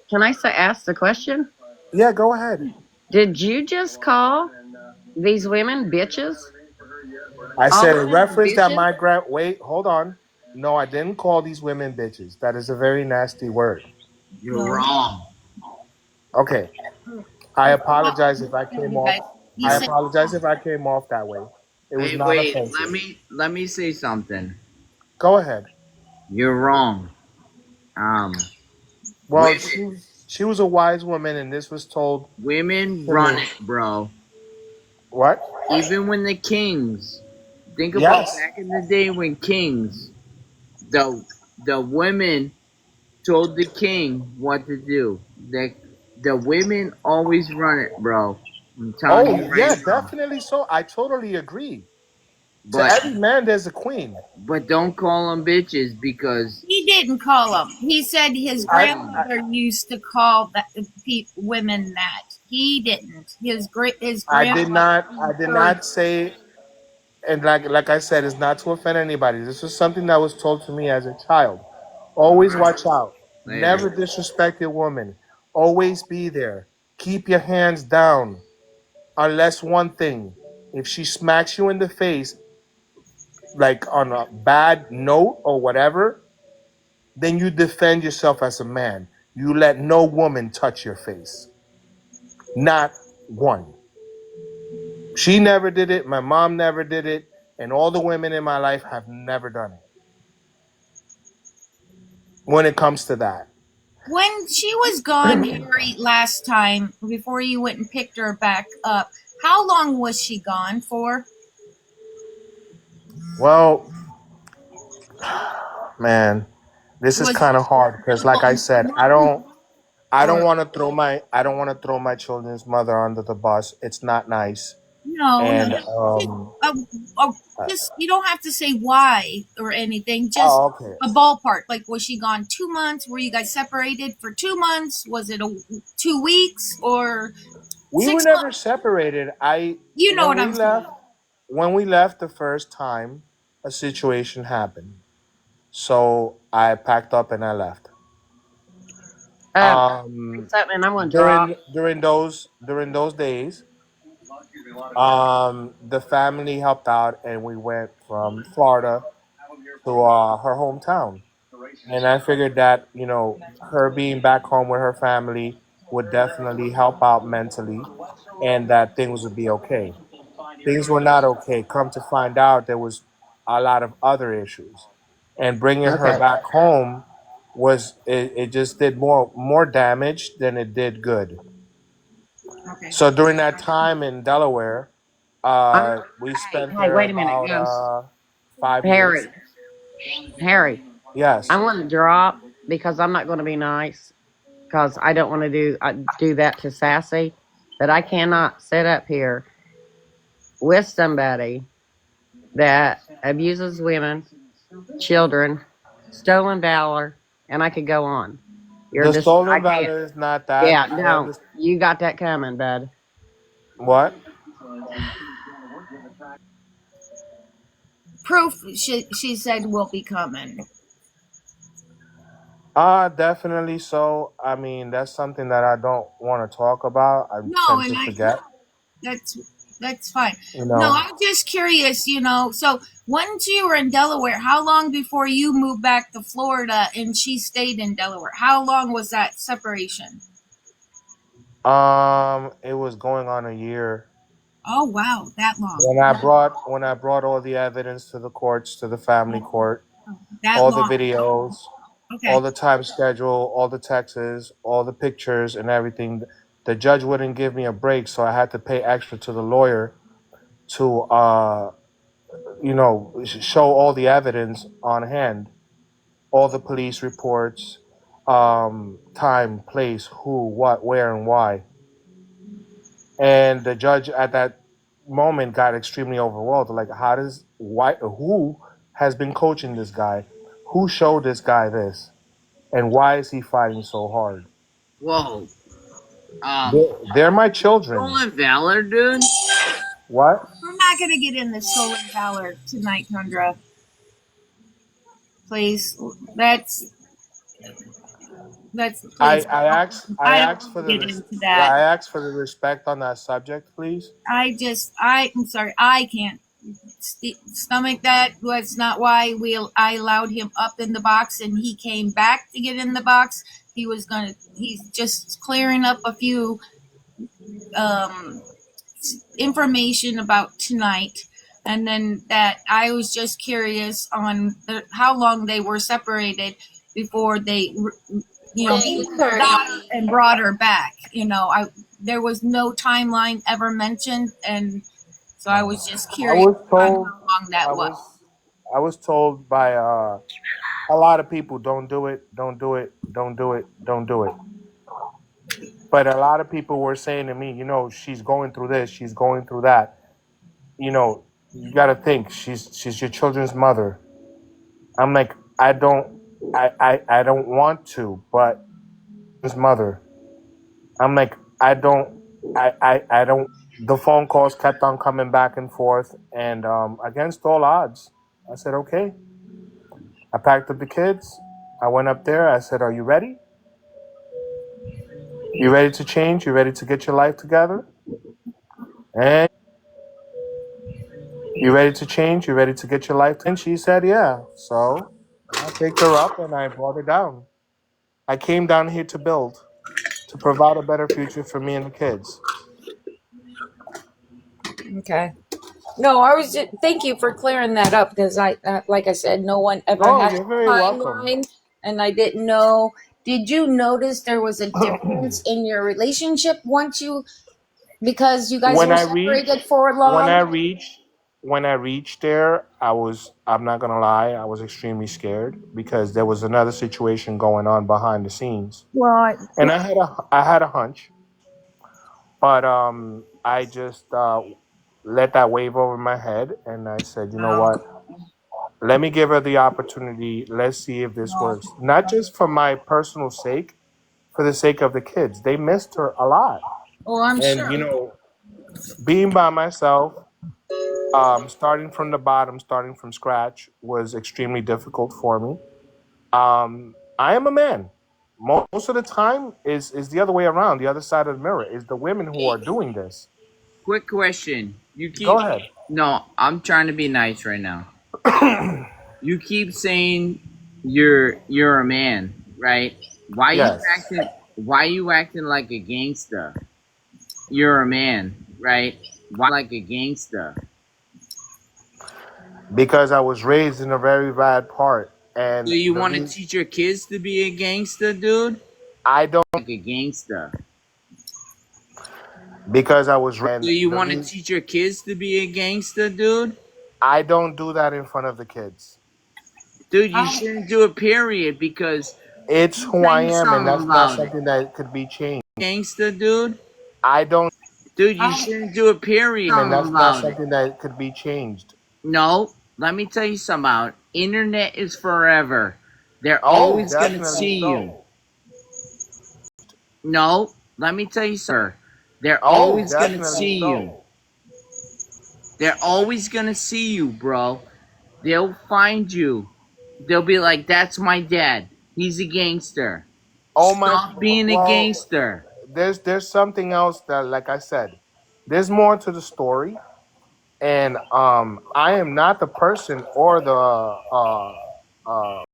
Can I say ask the question? Yeah, go ahead. Did you just call these women bitches? I All said of in them reference that bitches? my grand. Wait, hold on. No, I didn't call these women bitches. That is a very nasty word. You're no. wrong. Okay, I Well, apologize if I came you off. guys, he I You're said, apologize if I came off that way. It was Hey, wait. Let non-offensive. me let me say something. Go ahead. You're wrong. Um, Well, women she was a wise woman, and this was told women to run me. it, bro. What? Even when the kings, think about Yes. back in the day when kings, the the women told the king what to do. The women always run it, bro. I'm telling Oh, you right yeah, now. definitely. So I totally agree. To But every man, there's a queen. don't call them bitches because he didn't call him. He said his I grandmother used to call women that. He didn't. His I did grandmother not. I did encouraged. not say. And like I said, it's not to offend anybody. This is something that was told to me as a child. all Always right watch out. later. Never disrespect a woman. Always be there. Keep your hands down. Unless one thing, if she smacks you in the face, like on a bad note or whatever, then you defend yourself as a man. You let no woman touch your face. Not one. She never did it. My mom never did it. And all the women in my life have never done it when it comes to that. When she was gone, Harry, last time before you went and picked her back up, how long was she gone for? Well, man, this is Was kind of hard because, it like I said, I long don't, I or don't want to throw my, I don't want to throw my children's mother under the bus. It's not nice. No, no. And Just, uh, just you don't have to say why or anything. Just oh, okay. a ballpark. Like, was she gone 2 months? Were you guys separated for 2 months? Was it 2 weeks or We were 6 months? never separated. I You know what I'm saying. when we left the first time, a situation happened. So I packed up and I left. Um, Something I'm going to drop. during those days, the family helped out, and we went from Florida to her hometown. And I figured that her being back home with her family would definitely help out mentally, and that things would be okay. Things were not okay. Come to find out, there was a lot of other issues, and bringing her Okay. back home it just did more damage than it did good. Okay. So during that time in Delaware, I'm, we hey, spent hey, there wait a minute, about Ghost. 5 years. Harry, Harry, Yes. I want to drop because I'm not going to be nice because I don't want to do that to Sassy. But I cannot sit up here with somebody that abuses women, children, stolen valor, and I could go on. You're The just, I stolen can't. valor is not that. Yeah, I no, understand. you got that coming, bud. What? Proof. She said will be coming. Definitely so. I mean, that's something that I don't want to talk about. I No, tend and to forget. that's fine. You No, know, I'm just curious. So once you were in Delaware, how long before you moved back to Florida and she stayed in Delaware? How long was that separation? it was going on a year Oh wow, that long. when I brought all the evidence to the courts, to the family court, That all the long. videos, all Okay. the time schedule, all the texts, all the pictures, and everything. The judge wouldn't give me a break, so I had to pay extra to the lawyer to show all the evidence on hand, all the police reports, time, place, who, what, where, and why. And the judge at that moment got extremely overwhelmed. Like, who has been coaching this guy? Who showed this guy this? And why is he fighting so hard? Whoa. They're my children. Stolen valor, dude. What? We're not gonna get in the stolen valor tonight, Tundra. Please. That's please. I don't want to get into that. I asked for the respect on that subject, please. I'm sorry. I can't stomach that. Was not why I allowed him up in the box and he came back to get in the box. He's just clearing up a few um, information about tonight. And then that I was just curious on how long they were separated before they, got her and brought her back. There was no timeline ever mentioned, and so I was just I curious was on told how long that I was. was I was told by a lot of people, don't do it, don't do it, don't do it, don't do it. But a lot of people were saying to me, she's going through this, she's going through that. You got to think she's your children's mother. I'm like, I don't want to, but his mother. I'm like, I don't. The phone calls kept on coming back and forth, and against all odds, I said, okay. I packed up the kids. I went up there. I said, are you ready? You ready to change? You ready to get your life together? And you ready to change? You ready to get your life? And she said, yeah. So I picked her up and I brought her down. I came down here to build, to provide a better future for me and the kids. Okay. No, I was just thank you for clearing that up because like I said, no one ever Oh, had you're a very welcome. timeline, and I didn't know. Did you notice there was a difference in your relationship once because you guys when were I reached, separated for when I long? reached, when I reached there, I'm not gonna lie, I was extremely scared because there was another situation going on behind the scenes, Well, and I had a hunch, but I just let that wave over my head, and I said, you know Wow. what? Let me give her the opportunity. Let's see if this No. works. Not just for my personal sake, for the sake of the kids. They missed her a lot. Oh, I'm And, sure. being by myself, starting from the bottom, starting from scratch, was extremely difficult for me. I am a man. Most of the time is the other way around. The other side of the mirror is the women who are doing this. Quick question. You Go keep ahead. No, I'm trying to be nice right now. You keep saying you're a man, right? Yes. Why you acting like a gangster? You're a man, right? A gangster. Because I was raised in a very bad part, So and you want to teach your kids to be a gangster, dude? I don't Like a gangster. because I was So you want to teach your kids to be a gangster, dude? I don't do that in front of the kids. Dude, you I, shouldn't do it, period, because It's let me who tell I you am, and something that's not about it. something that could be changed. Gangster, dude. I don't, Dude, you I, shouldn't do it, period. and Something that's not about it. something that could be changed. No, let me tell you something about it. Internet is forever. They're Oh, always going to definitely see you. so. No, let me tell you, sir. They're Oh, always going to definitely see you. so. They're always going to see you, bro. They'll find you. They'll be like, that's my dad. He's a gangster. Oh my. Stop being a Well, gangster. there's something else that, like I said, there's more to the story, and I am not the person or the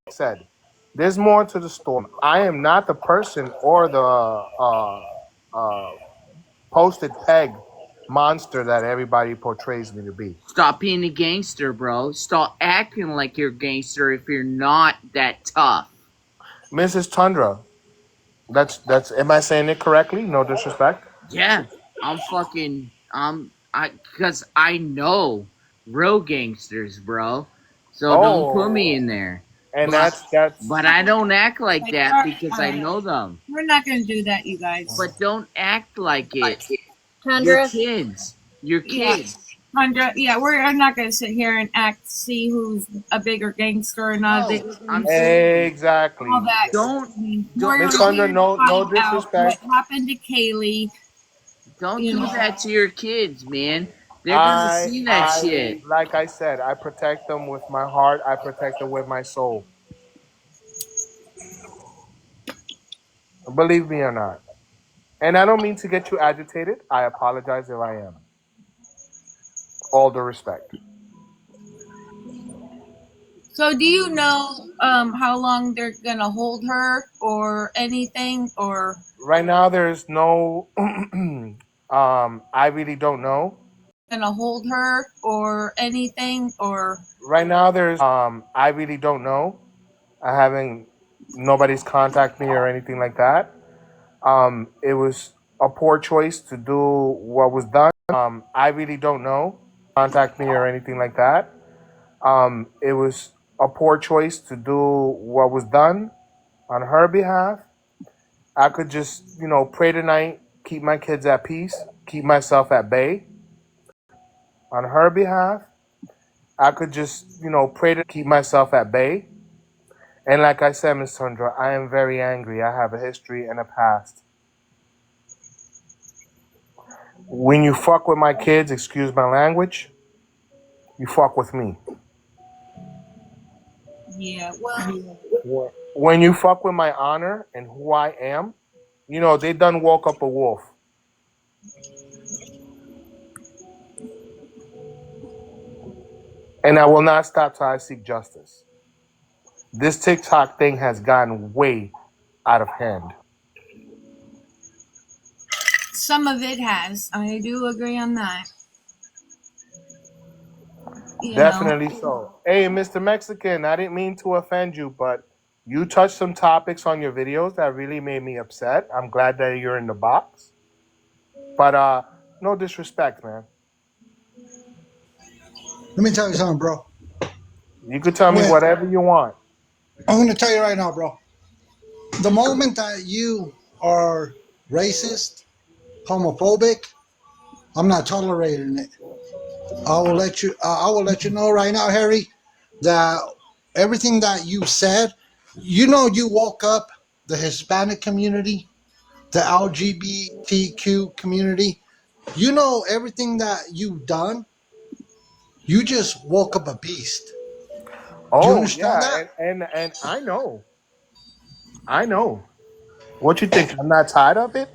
said. There's more to the story. I am not the person or the uh, posted peg monster that everybody portrays me to be. Stop being a gangster, bro. Stop acting like you're a gangster if you're not that tough. Mrs. Tundra, that's. Am I saying it correctly? No disrespect. Yeah, because I know real gangsters, bro. So don't put me Oh, in there. and But that's. I don't act like like, that because all I right. know them. We're not going to do that, you guys. But don't act like it. Your Tundra. kids. Your Yeah. kids. Hundred, yeah, I'm not going to sit here and see who's a bigger gangster or not. No, I'm saying All Exactly. that. don't We're Miss don't Tundra, here to no find out what disrespect. happened to Kaylee. don't You do know, that to your kids, man. They're gonna I see that I shit. like I said, I protect them with my heart. I protect them with my soul. Believe me or not. And I don't mean to get you agitated. I apologize if I am. All the respect. so do you know how long they're going to hold her or anything, or Right now, there's no. I really don't know. going to hold her or anything, or Right now, there's. I really don't know. I haven't. Nobody's contacted me or anything like that. It was a poor choice to do what was done. I really don't know. Contact me or anything like that. It was a poor choice to do what was done on her behalf. I could just, pray tonight, keep my kids at peace, keep myself at bay. On her behalf, I could just, pray to keep myself at bay. And like I said, Miss Sandra, I am very angry. I have a history and a past. When you fuck with my kids, excuse my language, you fuck with me. yeah, well, When you fuck with my honor and who I am, they done woke up a wolf. And I will not stop till I seek justice. This TikTok thing has gotten way out of hand. some of it has. I do agree on that. You know, Definitely so. Hey, Mr. Mexican, I didn't mean to offend you, but you touched some topics on your videos that really made me upset. I'm glad that you're in the box. But no disrespect, man. Let me tell you something, bro. You could tell me When whatever you want. I'm going to tell you right now, bro. The moment that you are racist, homophobic, I'm not tolerating it. I will let you know right now, Harry, that everything that you said, you woke up the Hispanic community, the LGBTQ community. Everything that you've done. You just woke up a beast. Do you Oh understand yeah, that? and I know. What you think? I'm not tired of it.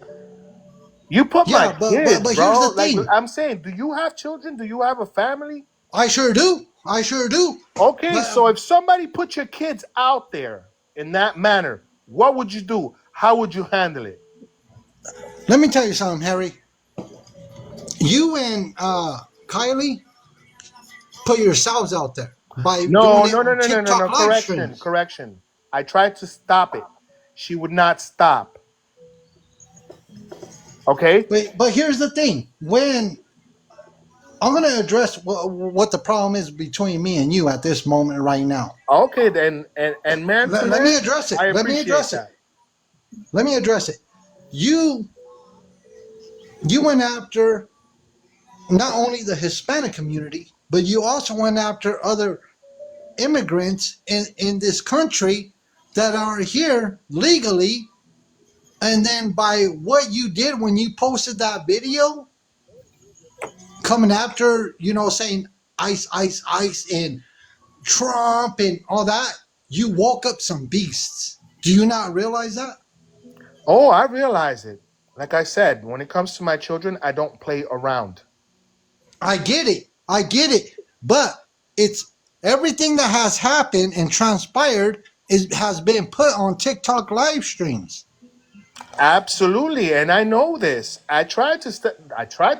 You put my Yeah, kids, but here's bro. the Like thing. I'm saying, do you have children? Do you have a family? I sure do. I sure do. Okay, But so if somebody put your kids out there in that manner, what would you do? How would you handle it? let me tell you something, Harry. You and Kylie put yourselves out there by doing No, it no, no, on no, no, no, TikTok no. live Correction, streams. correction. I tried to stop it. She would not stop. Okay? But here's the thing. When I'm going to address what the problem is between me and you at this moment right now. Okay, then and man to Let me that, address it. I Let me appreciate address it. that. Let me address it. You you went after not only the Hispanic community, but you also went after other immigrants in this country that are here legally. And then by what you did when you posted that video, coming after, saying ice, ice, ice, and Trump and all that, you woke up some beasts. Do you not realize that? Oh, I realize it. Like I said, when it comes to my children, I don't play around. I get it. I get it. But it's everything that has happened and transpired has been put on TikTok live streams. Absolutely, and I know this. I tried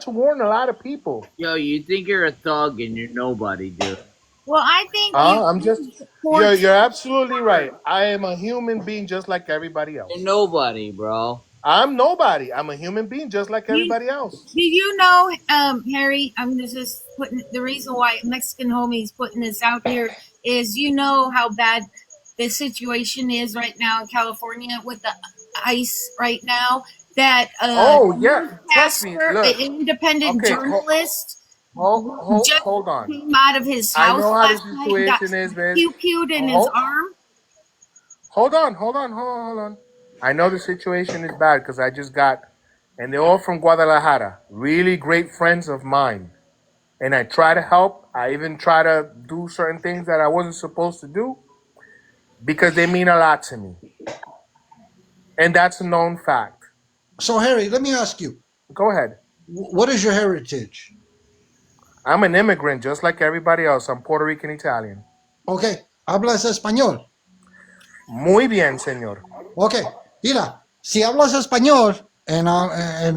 to warn a lot of people. Yo, you think you're a thug and you're nobody, dude. Well, I think you I'm just support. you're absolutely right. I am a human being just like everybody You're else. nobody, bro. I'm nobody. I'm a human being just like You, everybody else. do you know, Harry? I'm just putting the reason why Mexican homie's putting this out here is how bad the situation is right now in California with the ice right now. That Oh yeah, trust me. newscaster, an Look, independent okay, journalist, just hold on. came out of his I house know how the last night and got situation is, man. pew-pewed in his Hold, arm. hold on. I know the situation is bad because I just got, and they're all from Guadalajara, really great friends of mine. And I try to help. I even try to do certain things that I wasn't supposed to do because they mean a lot to me. And that's a known fact. So, Harry, let me ask you, Go ahead. what is your heritage? I'm an immigrant just like everybody else. I'm Puerto Rican Italian. Okay, hablas español. Muy bien, señor. Okay, mira, si hablas español, and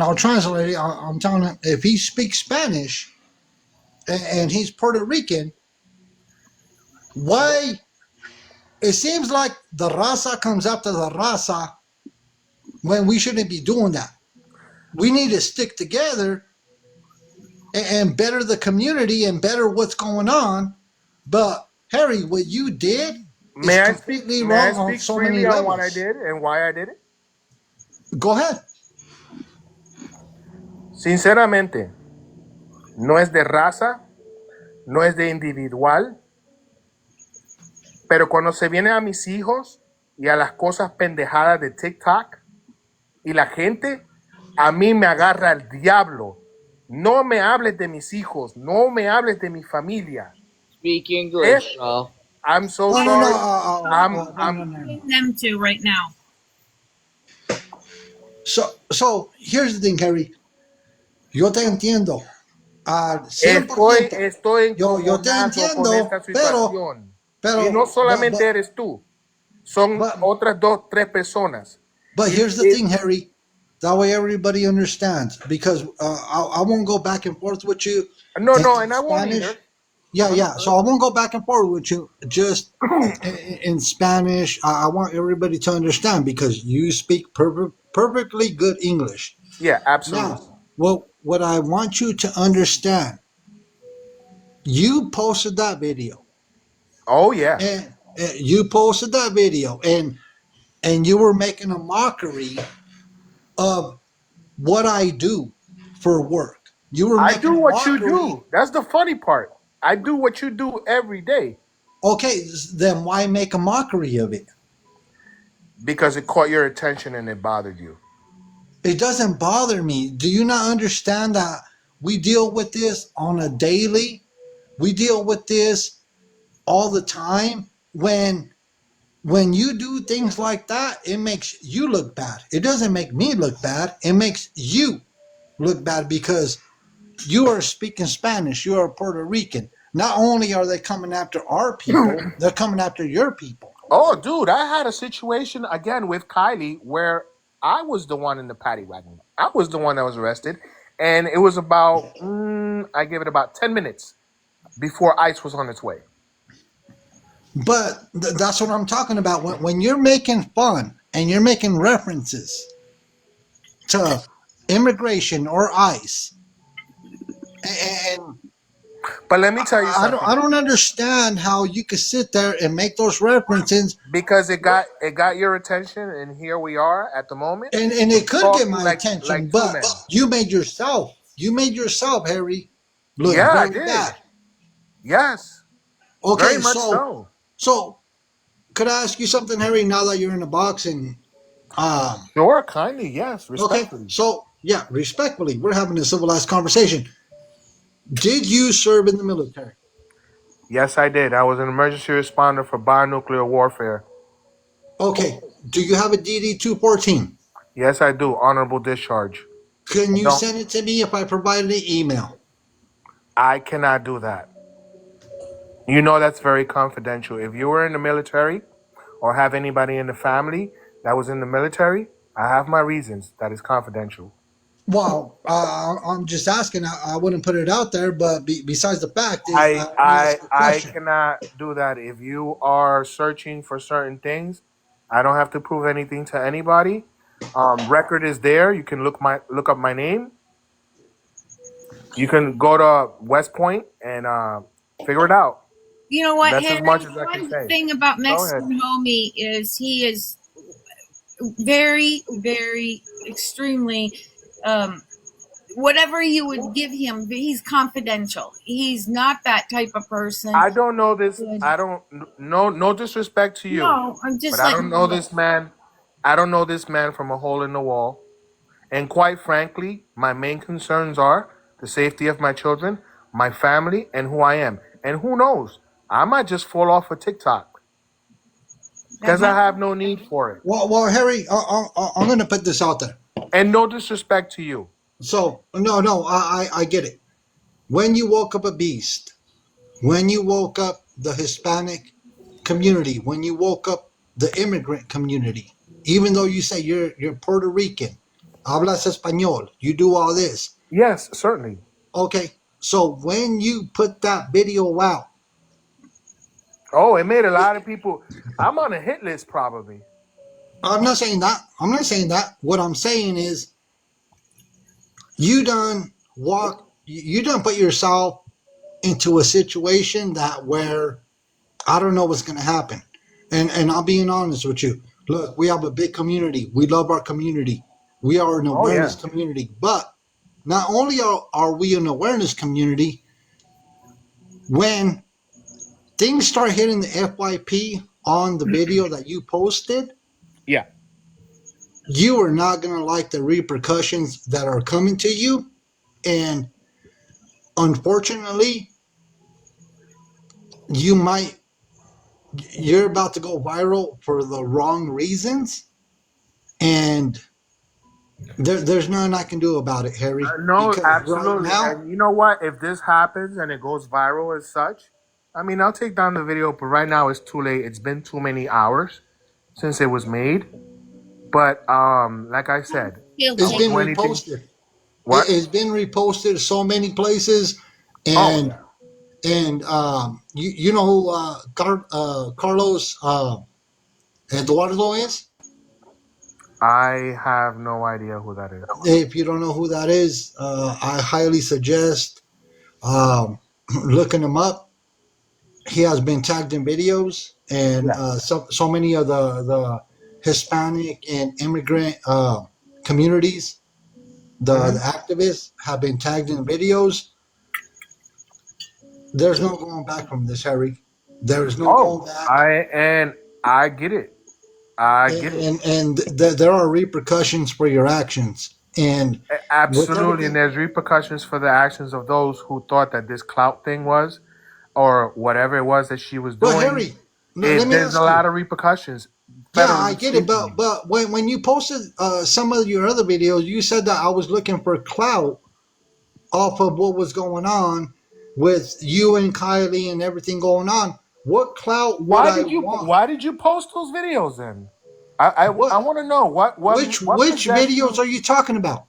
I'll translate it, I'm telling him if he speaks Spanish and he's Puerto Rican, why? It seems like the raza comes after the raza when we shouldn't be doing that. We need to stick together and better the community and better what's going on. But Harry, what you did is completely May I wrong on speak so many freely on what I levels. did and why I did it? Go ahead. Sinceramente, no es de raza, no es de individual, pero cuando se viene a mis hijos y a las cosas pendejadas de TikTok y la gente, a mí me agarra el diablo. No me hables de mis hijos, no me hables de mi familia. Speak Eh, English, bro. I'm so No, no, no, sorry. no, no, no, no. Them to right now. So here's the thing, Harry. Yo te entiendo al Estoy, 100%. estoy Yo te encojonado con entiendo, esta situación. Y no pero, solamente eres tú, son but, otras dos, tres personas. but Y- here's the y- thing, Harry. That way everybody understands because I won't go back and forth with you no, no, in and I won't Spanish. either. Yeah, yeah. So I won't go back and forth with you just in Spanish. I want everybody to understand because you speak perfectly good English. Yeah, absolutely. Now, what I want you to understand, you posted that video, Oh, yeah. and and you were making a mockery of what I do for work. You were I making do a what you mockery. do. That's the funny part. I do what you do every day Okay, then why make a mockery of it? because it caught your attention and it bothered you. It doesn't bother me. Do you not understand that we deal with this on a daily? We deal with this all the time. When you do things like that, it makes you look bad. It doesn't make me look bad. It makes you look bad because you are speaking Spanish. You are Puerto Rican. Not only are they coming after our people, they're coming after your people. Oh, dude, I had a situation again with Kylie where I was the one in the paddy wagon. I was the one that was arrested, and it was about I gave it about 10 minutes before ICE was on its way. But that's what I'm talking about. When you're making fun and you're making references to immigration or ICE, and But let me tell you I something, don't understand how you could sit there and make those references, because it got your attention, and here we are at the moment and it could get talking my attention, like two but men. you made yourself, Harry, look Yeah, I very did. bad. Yes, very Okay, much so. so could I ask you something, Harry? Now that you're in the box, and Sure, kindly, yes, okay, respectfully. so yeah, respectfully, we're having a civilized conversation. Did you serve in the military? Yes, I did. I was an emergency responder for bionuclear warfare. Okay, do you have a DD 214? Yes, I do. Honorable discharge. Can I you don't. send it to me if I provided an email? I cannot do that. You know that's very confidential. If you were in the military or have anybody in the family that was in the military, I have my reasons. That is confidential. Well, I'm just asking. I wouldn't put it out there, but besides the fact is, I let me I ask a I question. cannot do that. If you are searching for certain things, I don't have to prove anything to anybody. Record is there. You can look up my name. You can go to West Point and figure it out. You know what, That's as Henry? much as I can One say. thing about Go ahead. Mexican Homie is he is very, very, extremely, um, whatever you would give him, he's confidential. He's not that type of person. I don't know this. Good. I don't. No disrespect to you, No, I'm but just I letting don't you know know. this man. I don't know this man from a hole in the wall. And quite frankly, my main concerns are the safety of my children, my family, and who I am. And who knows? I might just fall off of TikTok That because I might, have no need for it. Well, Harry, I'm going to put this out there. And no disrespect to you. So, no, I get it. When you woke up a beast, when you woke up the Hispanic community, when you woke up the immigrant community, even though you say you're Puerto Rican, hablas español, you do all this. Yes, certainly. Okay, so when you put that video out, Oh, it made a lot of people. I'm on a hit list probably. I'm not saying that. I'm not saying that. What I'm saying is you done put yourself into a situation that where I don't know what's gonna happen. And I'm being honest with you. Look, we have a big community. We love our community. We are an Oh awareness yeah. community. But not only are we an awareness community, when things start hitting the FYP on the video that you posted, Yeah. you are not gonna like the repercussions that are coming to you. And unfortunately, you might you're about to go viral for the wrong reasons, and there's nothing I can do about it, Harry, No, because right absolutely. now, And you know what? If this happens and it goes viral as such, I mean, I'll take down the video, but right now it's too late. It's been too many hours since it was made. But like I said, he'll it's don't take been do anything. reposted. What? It's been reposted so many places, Oh and yeah. you know who Carlos Eduardo is? I have no idea who that is. If you don't know who that is, I highly suggest um, looking him up. He has been tagged in videos, and Yeah. so many of the Hispanic and immigrant communities the activists have been tagged in videos. There's no going back from this, Harry. There is no going Oh, back, I get it. I get it. and there are repercussions for your actions. And with Absolutely, and everything, there's repercussions for the actions of those who thought that this clout thing was, or whatever it was that she was but doing. Harry, let me There's a ask you. lot of repercussions, Yeah, I federally get it, speaking. but when you posted some of your other videos, you said that I was looking for clout off of what was going on with you and Kylie and everything going on. What clout would I want? Why did you post those videos then? I What want to know what which possessed videos you. are you talking about?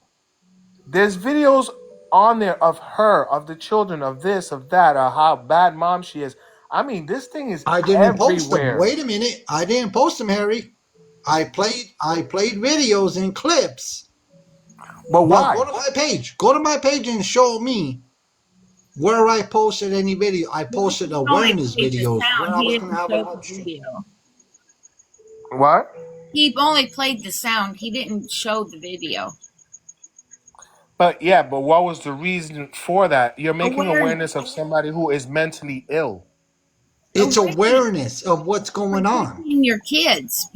There's videos on there of her, of the children, of this, of that, of how bad mom she is. I mean, this thing is I didn't post them. everywhere. Wait a minute, I didn't post them, Harry. I played videos and clips. But But why? go to my page. Go to my page and show me where I posted any video. I Well, posted he only awareness played the videos where sound. I He was going to didn't have a show the live stream. video. What? He only played the sound. He didn't show the video. But yeah, but what was the reason for that? You're making Awareness. awareness of somebody who is mentally ill. It's Awareness. awareness of what's going on. Protecting your kids.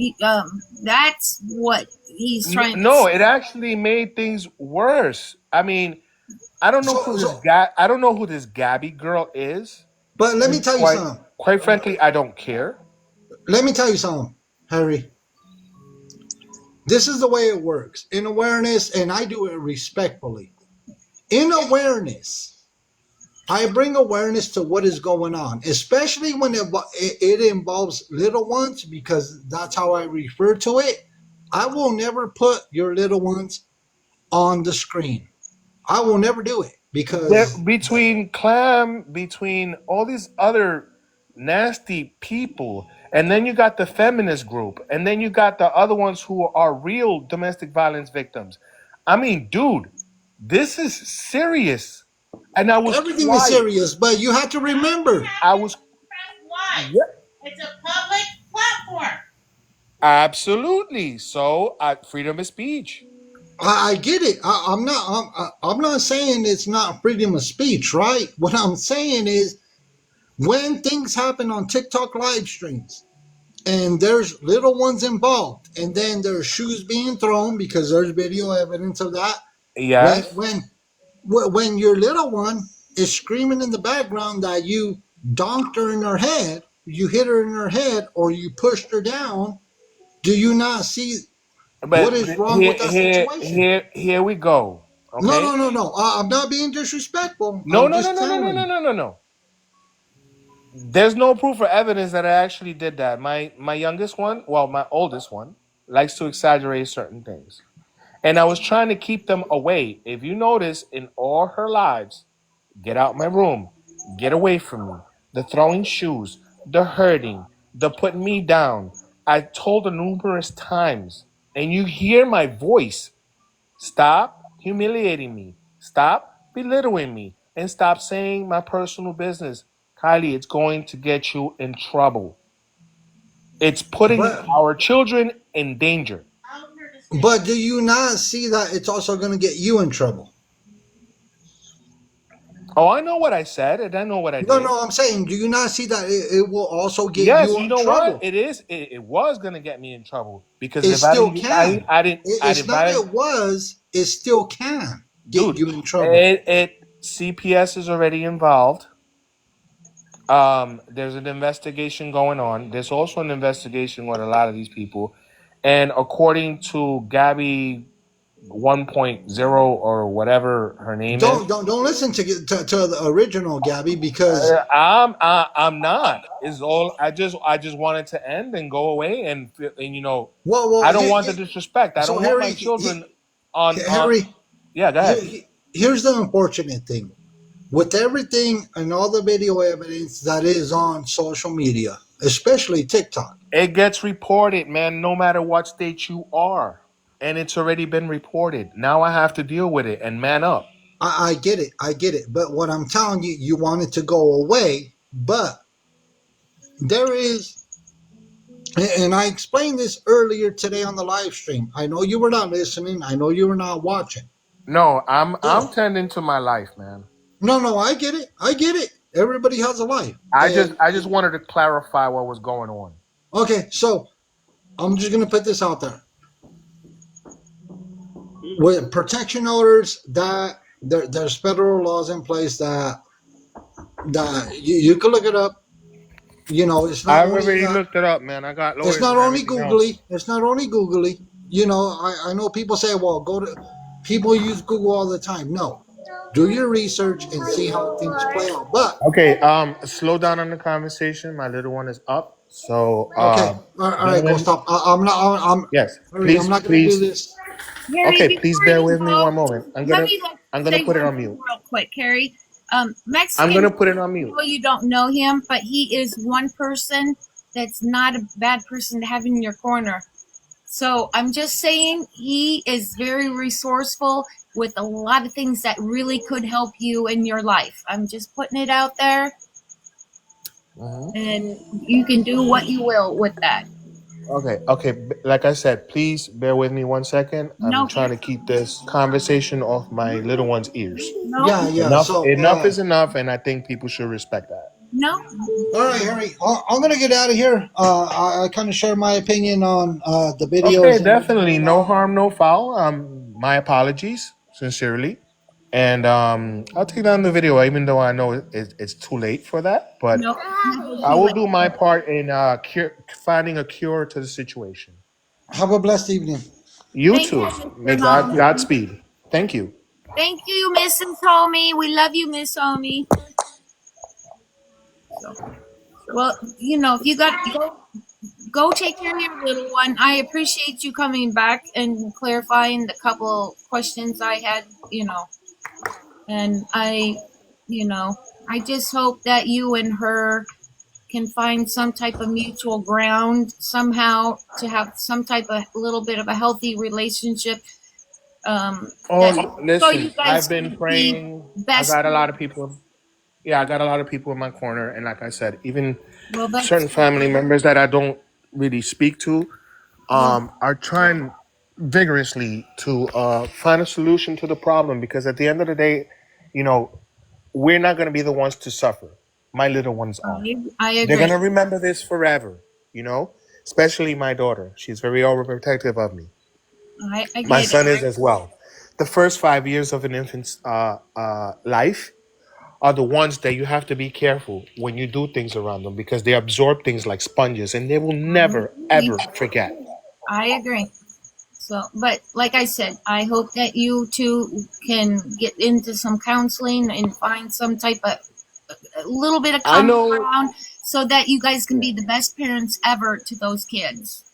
That's what he's trying to No, say. it actually made things worse. I mean, So, I don't know who this Gabby girl is, but let me and tell you something. quite frankly, I don't care. Let me tell you something, Harry. This is the way it works. In awareness, and I do it respectfully. In awareness, I bring awareness to what is going on, especially when it involves little ones, because that's how I refer to it. I will never put your little ones on the screen. I will never do it because Between Clam, between all these other nasty people, and then you got the feminist group, and then you got the other ones who are real domestic violence victims. I mean, dude, this is serious. And I was everything is quiet. serious. But you have to remember, I was Yeah, It's a public platform. absolutely. So, freedom of speech. I get it. I'm not saying it's not freedom of speech, right? What I'm saying is when things happen on TikTok live streams and there's little ones involved, and then there's shoes being thrown because there's video evidence of that. When Yes. when when your little one is screaming in the background that you donked her in her head, you hit her in her head, or you pushed her down, do you not see what But is wrong with that situation? here we go. No, Okay. no, no, no. I'm not being disrespectful. No, I'm no, no, just no, no, no, telling no, you. no, no, no. There's no proof or evidence that I actually did that. My youngest one, well, my oldest one, likes to exaggerate certain things. And I was trying to keep them away. If you notice, in all her lives, get out my room, get away from me. The throwing shoes, the hurting, the putting me down. I told her numerous times, and you hear my voice. Stop humiliating me. Stop belittling me. And stop saying my personal business. Kylie, it's going to get you in trouble. It's putting But our children in danger. but do you not see that it's also going to get you in trouble? Oh, I know what I said, and I know what I No, did. no, I'm saying, do you not see that it will also get Yes, you you in know what? trouble? It is. It was gonna get me in trouble because It if I still didn't, can. I It's didn't not buy it, it was, it still can get dude. you in trouble. CPS is already involved. There's an investigation going on. There's also an investigation with a lot of these people, and according to Gabby 1.0 or whatever her name is, Don't listen to the original Gabby because I'm not. Is all. I just want it to end and go away, and I well don't want the disrespect. I so don't want Harry my children on. Harry Yeah, go ahead. here's the unfortunate thing with everything and all the video evidence that is on social media, especially TikTok. It gets reported, man. No matter what state you are, and it's already been reported. Now I have to deal with it and man up. I get it. But what I'm telling you, you want it to go away, but there is, and I explained this earlier today on the live stream. I know you were not listening. I know you were not watching. No, I'm Oh, tending to my life, man. no, I get it. I get it. Everybody has a life. And I just wanted to clarify what was going on. okay, so I'm just gonna put this out there. With protection orders, that there's federal laws in place that you can look it up. You know, I've already looked it up, man. I got it's lawyers not and only everything else. googly. It's not only googly. You know, I know people say, well, go to. People use Google all the time. No, do your research and see how things play out. But Okay, slow down on the conversation. My little one is up, so okay, all right, go gentlemen, stop. I'm not. yes, Hurry. I'm please, not gonna do please. this. Harry, Okay, please before bear you with me one go, moment. let me I'm gonna say put it one on thing mute. real quick, Harry. I'm gonna Mexicans, put it on I mute. know you don't know him, but he is one person that's not a bad person to have in your corner. So I'm just saying he is very resourceful with a lot of things that really could help you in your life. I'm just putting it out there, Hmm. and you can do what you will with that. Okay, okay. Like I said, please bear with me one second. I'm No, trying to keep this conversation off my little one's ears. no, Yeah. So, Enough is enough, and I think people should respect that. no. all right, Harry. I'm gonna get out of here. I kind of share my opinion on the Okay, videos definitely. and No harm, no foul. My apologies, sincerely. And I'll take down the video, even though I know it's too late for that. But No, never I too will late. do my part in finding a cure to the situation. have a blessed evening. You Thank too. you, May Mr. God Holmes. Godspeed. Thank you. Thank you, Mrs. Homie. We love you, Miss Homie. So, well, if you got go take care of your little one. I appreciate you coming back and clarifying the couple questions I had. And you know, I just hope that you and her can find some type of mutual ground somehow to have some type of little bit of a healthy relationship. That so Listen, you guys I've been can be praying. I best got a lot friends. of people. Yeah, I got a lot of people in my corner, and like I said, even Well, that's certain family members that I don't really speak to, well, are trying vigorously to find a solution to the problem. Because at the end of the day, you know, we're not going to be the ones to suffer. My little ones are. I They're going agree. to remember this forever. You know, especially my daughter. She's very overprotective of me. I My get it. son is as well. The first 5 years of an infant's life are the ones that you have to be careful when you do things around them, because they absorb things like sponges and they will I never agree. ever forget. I agree. So, but like I said, I hope that you two can get into some counseling and find some type of a little bit of I common know. ground so that you guys can Yeah, be the best parents ever to those kids.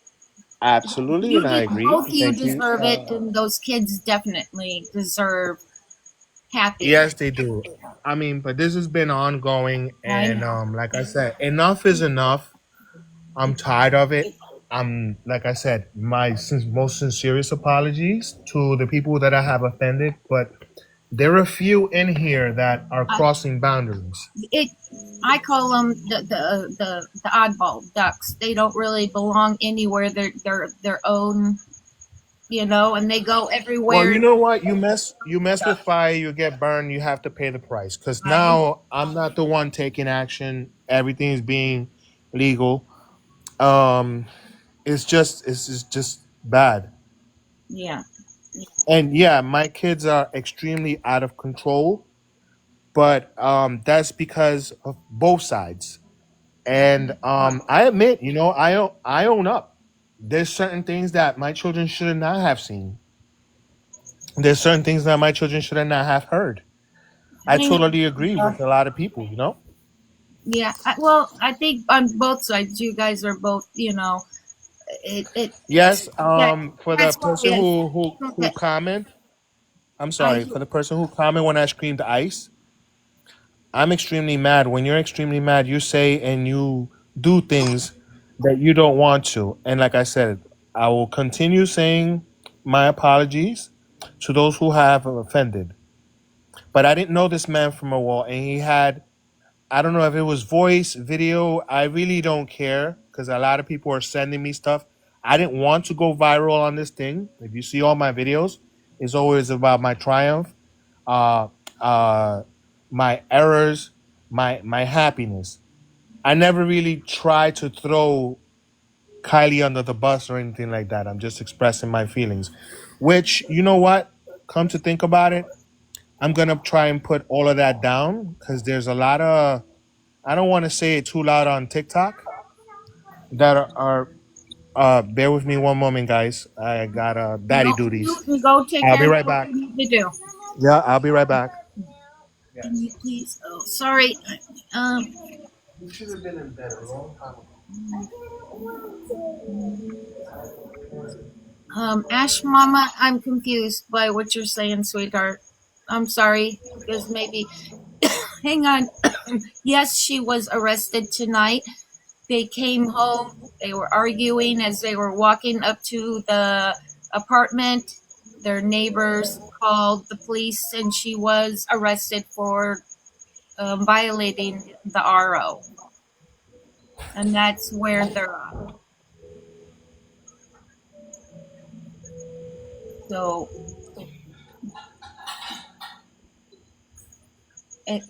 absolutely, and I agree. Both you Thank you. deserve it, and those kids definitely deserve happy. Yes, they do. I mean, but this has been ongoing, I and know. like I said, enough is enough. I'm tired of it. I'm like I said, my most sincerest apologies to the people that I have offended, but there are a few in here that are I, crossing boundaries. it. I call them the oddball ducks. They don't really belong anywhere. They're their own, and they go Well, everywhere. you know what? You mess with fire, you get burned. You have to pay the price. Because I now I'm not the one taking action. Everything is being legal. Um, it's just bad. Yeah. And yeah, my kids are extremely out of control, but that's because of both sides. And I admit, I own up. There's certain things that my children should not have seen. There's certain things that my children should not have heard. I Hang totally agree on. with a lot of people. Yeah. Well, I think on both sides, you guys are both. It. Yes, Yeah. for the That's why person who that comment, I'm I. sorry, for the person who comment when I screamed ice, I'm extremely mad. When you're extremely mad, you say and you do things that you don't want to. And like I said, I will continue saying my apologies to those who have offended. But I didn't know this man from a wall, and he had, I don't know if it was voice, video. I really don't care because a lot of people are sending me stuff. I didn't want to go viral on this thing. If you see all my videos, It's always about my triumph, uh, uh, my errors, my happiness. I never really try to throw Kylie under the bus or anything like that. I'm just expressing my feelings. Which, you know what? Come to think about it, I'm gonna try and put all of that down because there's a lot of, I don't want to say it too loud on TikTok that bear with me one moment, guys. I got daddy No, duties. you can go take I'll be care of right what back. you need to do. Yeah, I'll be right back. Can you Yes. please? Oh, sorry. Um, You should have been in bed a long time ago. Ash Mama, I'm confused by what you're saying, sweetheart. I'm sorry, because maybe, hang on. Yes, she was arrested tonight. They came home. They were arguing as they were walking up to the apartment. Their neighbors called the police, and she was arrested for violating the RO. And that's where they're at. So, it,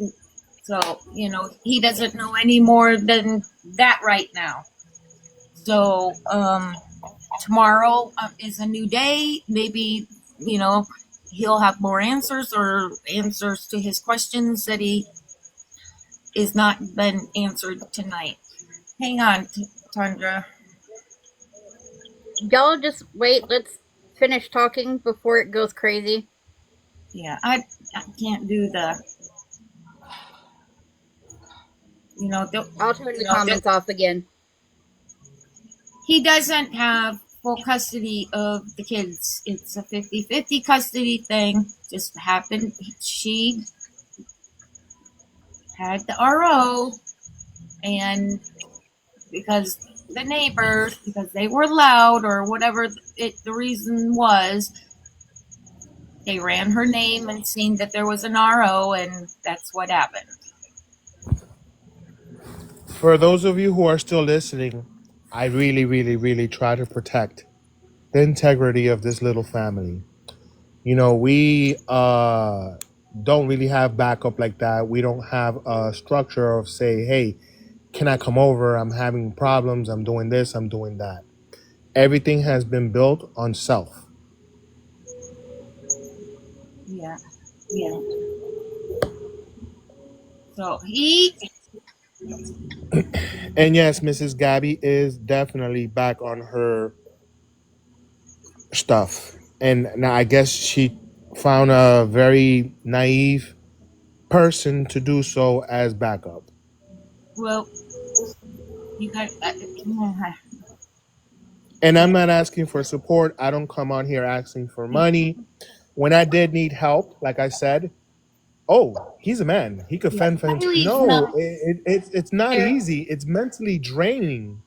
he doesn't know any more than that right now. So, tomorrow is a new day. Maybe, he'll have more answers or answers to his questions that he is not been answered tonight. Hang on, Tundra. Y'all just wait. Let's finish talking before it goes crazy. Yeah, I can't do the, you know, the, I'll turn the comments off again. he doesn't have full custody of the kids. It's a 50-50 custody thing. Just happened. She had the RO, and because the neighbors, because they were loud or whatever the reason was, they ran her name and seen that there was an RO, and that's what happened. For those of you who are still listening, I really, really, really try to protect the integrity of this little family. We don't really have backup like that. We don't have a structure of say, hey, can I come over? I'm having problems. I'm doing this. I'm doing that. Everything has been built on self. Yeah, yeah. So he, And yes, Mrs. Gabby is definitely back on her stuff. And now I guess she found a very naive person to do so as backup. well, you got. And I'm not asking for support. I don't come on here asking for money. When I did need help, like I said, oh, he's a man. He could Yeah, fend for himself. Kylie's No, not it's not there. easy. It's mentally draining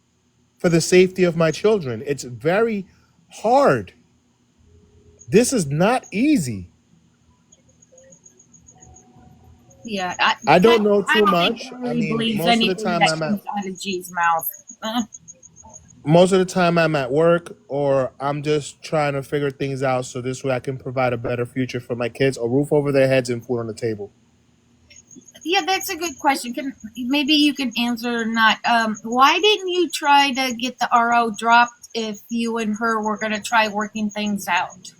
for the safety of my children. It's very hard. This is not easy. Yeah, I don't know I too don't think much. I Kylie mean, believes anything that comes out of G's mouth. most of the time I'm at work or I'm just trying to figure things out so this way I can provide a better future for my kids, a roof over their heads and food on the table. Yeah, that's a good question. Can maybe you can answer or not? Why didn't you try to get the RO dropped if you and her were going to try working things out?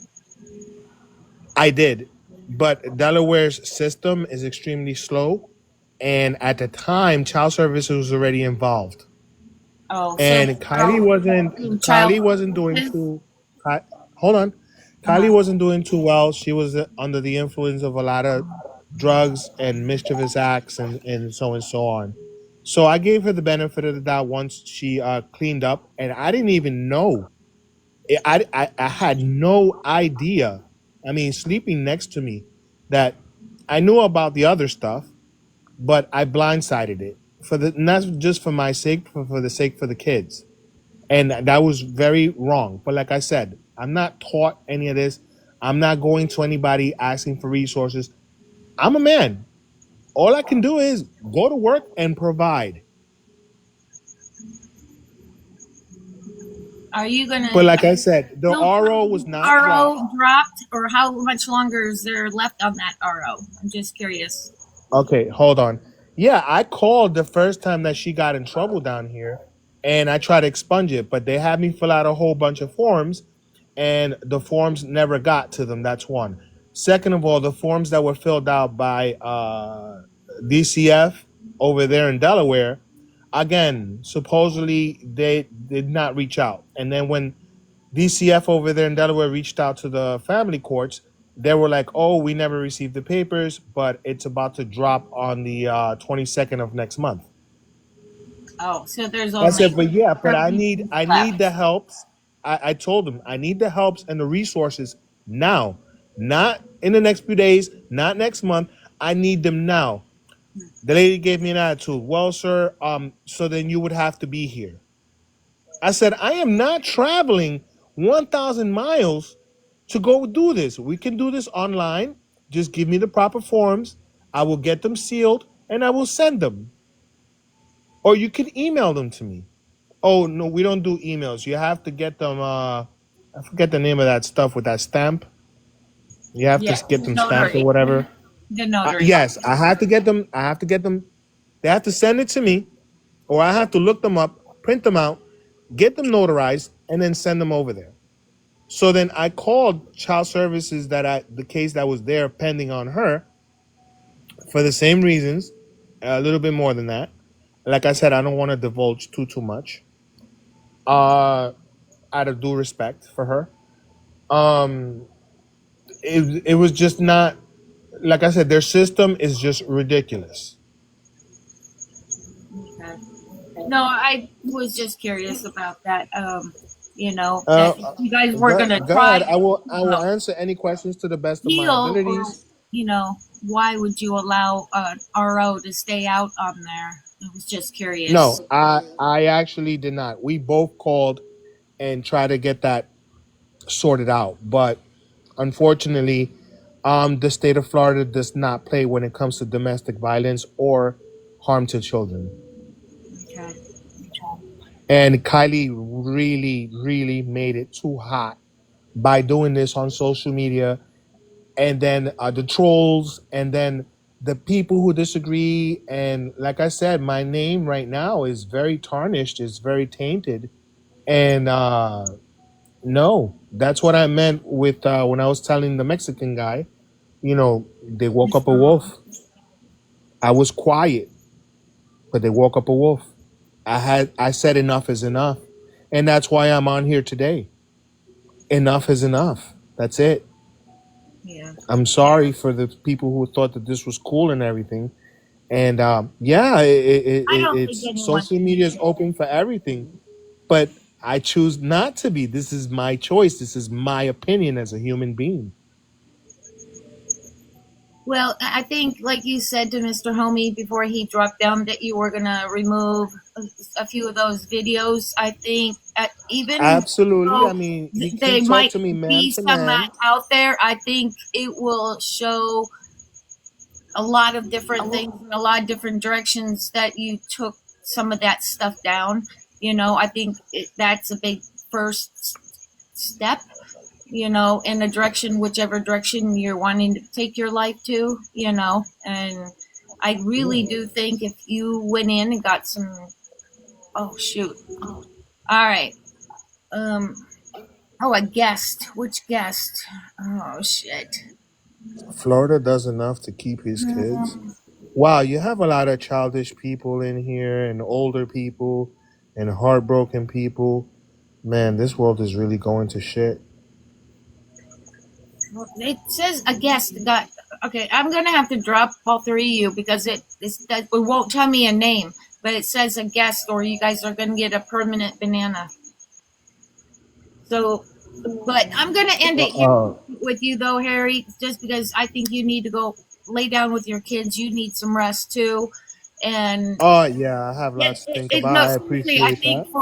I did, but Delaware's system is extremely slow, and at the time, child services was already involved, Oh, so and Kylie child wasn't doing services? too. Hold on, Uh-huh. Kylie wasn't doing too well. She was under the influence of a lot of drugs and mischievous acts, and so on. So I gave her the benefit of the doubt once she cleaned up, and I didn't even know. I had no idea. I mean, sleeping next to me, that I knew about the other stuff, but I blindsided it for the not just for my sake, but for the sake for the kids, and that was very wrong. But like I said, I'm not taught any of this. I'm not going to anybody asking for resources. I'm a man. All I can do is go to work and provide. Are you gonna But like I said, the still RO was not dropped. RO dropped, or how much longer is there left on that RO? I'm just curious. Okay, hold on. Yeah, I called the first time that she got in trouble down here, and I tried to expunge it, but they had me fill out a whole bunch of forms, and the forms never got to them. That's one. Second of all, the forms that were filled out by DCF over there in Delaware, again, supposedly they did not reach out. And then when DCF over there in Delaware reached out to the family courts, they were like, "Oh, we never received the papers, but it's about to drop on the 22nd of next month." Oh, so there's I said, only "But yeah, but 30 I need the left. helps." I told them I need the helps and the resources now, not in the next few days, not next month. I need them now. The lady gave me an attitude. Well, sir, so then you would have to be here. I said, I am not traveling 1,000 miles to go do this. We can do this online. Just give me the proper forms. I will get them sealed and I will send them. Or you can email them to me. Oh, no, we don't do emails. You have to get them. I forget the name of that stuff with that stamp. You have Yeah, to get the them stamped or notary. whatever. The notary. Yes, I have to get them. I have to get them. They have to send it to me, or I have to look them up, print them out, get them notarized, and then send them over there. So then I called child services the case that was there pending on her for the same reasons, a little bit more than that. Like I said, I don't want to divulge too much. Out of due respect for her. Um, it was just not, like I said, their system is just ridiculous. Okay. No, I was just curious about that. Uh, That if you guys were gonna go try ahead. to, I will answer any questions to the best of my heal, or abilities. why would you allow RO to stay out on there? I was just No, curious. I actually did not. We both called and tried to get that sorted out, but unfortunately, the state of Florida does not play when it comes to domestic violence or harm to children. Okay. And Kylie really, really made it too hot by doing this on social media, and then the trolls, and then the people who disagree. And like I said, my name right now is very tarnished, is very tainted. And no, that's what I meant with when I was telling the Mexican guy, they woke up a wolf. I was quiet, but they woke up a wolf. I said enough is enough. And that's why I'm on here today. Enough is enough. That's it. Yeah. I'm sorry for the people who thought that this was cool and everything. And yeah, I don't think it's anyone social media is open for everything, but I choose not to be. This is my choice. This is my opinion as a human being. Well, I think, like you said to Mr. Homie before he dropped down, that you were going to remove a few of those videos. I think even Absolutely. I though mean, he can they talk might to me man be to some man. out there, I think it will show a lot of different things in a lot of different directions that you took some of that stuff down. I think that's a big first step, in a direction, whichever direction you're wanting to take your life to, and I really do think if you went in and got some, oh shoot. All right. Oh, a guest. Which guest? Oh shit. Florida does enough to keep his kids. Wow, you have a lot of childish people in here and older people and heartbroken people. Man, this world is really going to shit. It says a guest got. Okay, I'm gonna have to drop all three of you because it won't tell me a name, but it says a guest, or you guys are gonna get a permanent banana. So, but I'm gonna end it here Uh, with you though, Harry, just because I think you need to go lay down with your kids. You need some rest too, and oh, yeah, I have lots to think no, about. I seriously, I appreciate think that.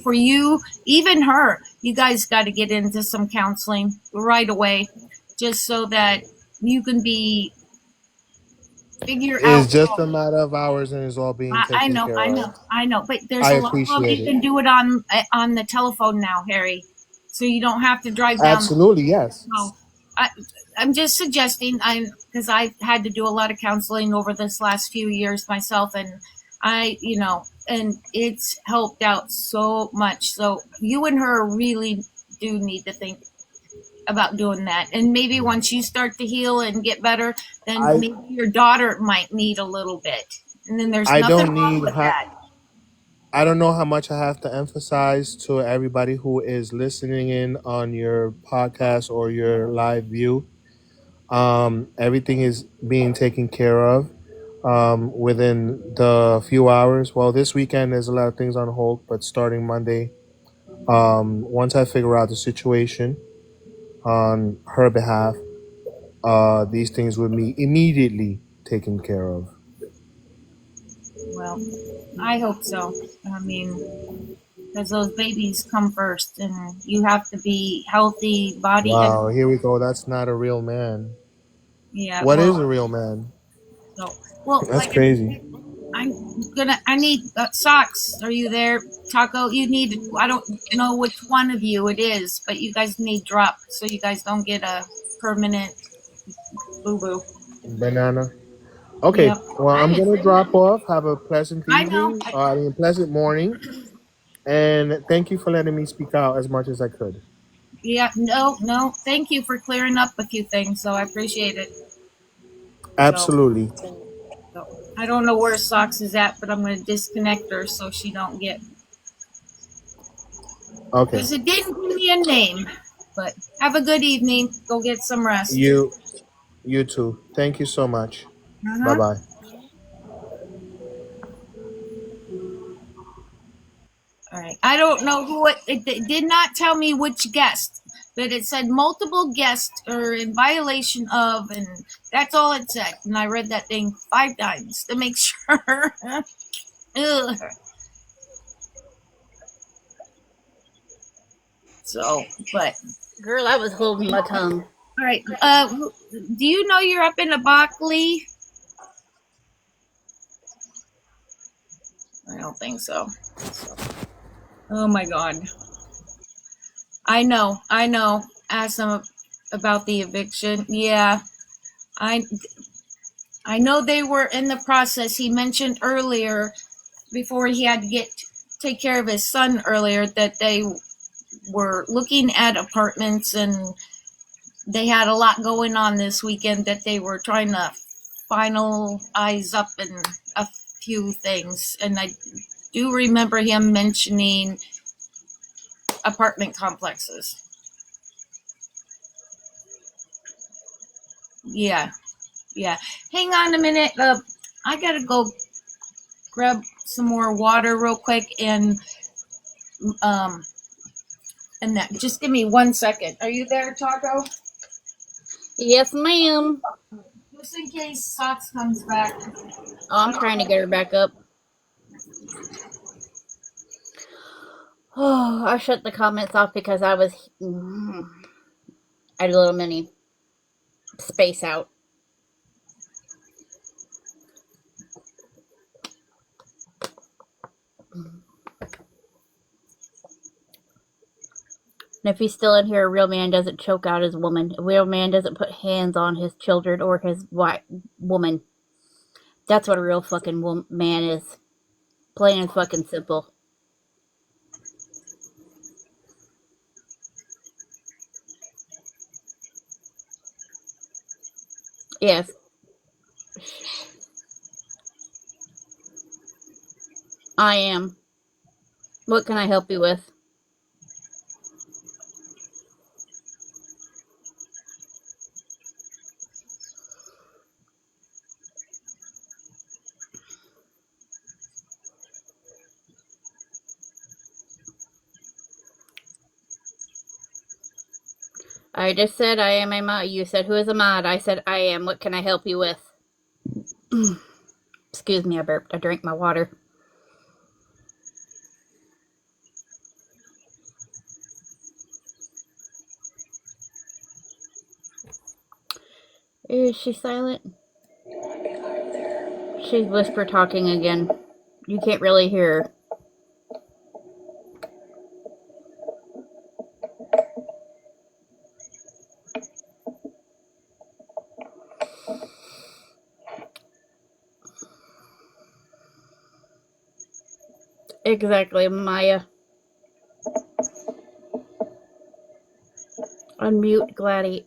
for you, even her, you guys got to get into some counseling right away, just so that you can be figure out. It's just a matter of hours, and it's all being I taken know, care I of. know, I know. But there's I a lot of appreciate you it. can do it on the telephone now, Harry. So you don't have to drive down. Absolutely, yes. No, I, I'm just suggesting. Because I've had to do a lot of counseling over this last few years myself, and and it's helped out so much. So you and her really do need to think about doing that. And maybe once you start to heal and get better, then I maybe your daughter might need a little bit. And then there's I nothing don't wrong need with that. I don't know how much I have to emphasize to everybody who is listening in on your podcast or your live view. Everything is being taken care of within the few hours. Well, this weekend there's a lot of things on hold, but starting Monday, once I figure out the situation on her behalf, these things will be immediately taken care of. Well, I hope so. I mean, because those babies come first, and you have to be healthy body and Wow, here we go. That's not a real man. yeah. What is a Well, real man? so well, That's like crazy. I need socks. Are you there, Taco? You need. I don't know which one of you it is, but you guys need drop so you guys don't get a permanent boo boo. Banana. Okay, Yep. well, I'm gonna drop off. Have a pleasant I know. evening. Pleasant morning, and thank you for letting me speak out as much as I could. Yeah. No. No. Thank you for clearing up a few things. So I appreciate it. So. Absolutely. So I don't know where Socks is at, but I'm going to disconnect her so she don't get Okay. because it didn't give me a name. But have a good evening. Go get some rest. You, you too. Thank you so much. Bye Uh-huh. bye. All right. I don't know who it did not tell me which guest, but it said multiple guests are in violation of, and that's all it said. And I read that thing 5 times to make sure. Ugh. So, but Girl, I was holding my tongue. all right. Do you know you're up in the Bockley? I don't think so. Oh my God. I know. I know. Ask them about the eviction. Yeah. I I know they were in the process. He mentioned earlier before he had to take care of his son earlier that they were looking at apartments and they had a lot going on this weekend that they were trying to finalize up in a few things. And I do remember him mentioning apartment complexes. Yeah, yeah. Hang on a minute. I gotta go grab some more water real quick um and that. Just give me 1 second. Are you there, Taco? Yes, ma'am. Just in case Socks comes back. Oh, I'm trying to get her back up. Oh, I shut the comments off because I was I had a little mini space out. And if he's still in here, a real man doesn't choke out his woman. A real man doesn't put hands on his children or his woman. That's what a real fucking man is. Plain and fucking simple. Yes, I am. What can I help you with? I just said I am a mod. You said who is a mod? I said I am. What can I help you with? Excuse me, I burped. I drank my water. Is she silent? She's whisper talking again. You can't really hear her. Exactly, Maya. Unmute Gladdy.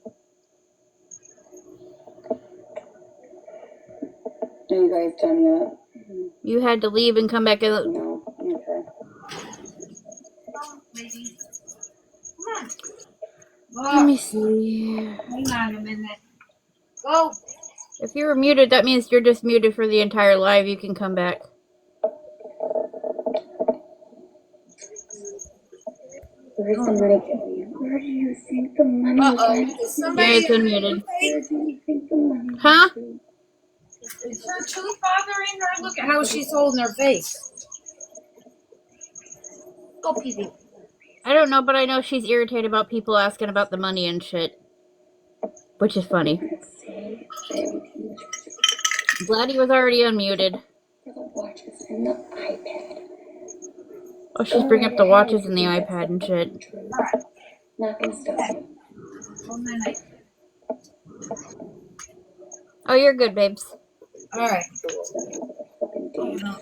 Are you guys done yet? You had to leave and come back in. No. Okay. Lady. Let me see. Hang on a minute. Go. If you were muted, that means you're just muted for the entire live. You can come back. Where's the money, Kelly? Where do you think the money is? Yeah, it's unmuted. Where do you think the money is? Huh? Is her tooth bothering her? Look at how she's holding her face. Go, Peavy. I don't know, but I know she's irritated about people asking about the money and shit. Which is funny. Gladdy was already unmuted. For the watches and the iPad. Oh, she's bringing up the watches and the iPad and shit. Not gonna stop you. Oh, you're good, babes. Alright.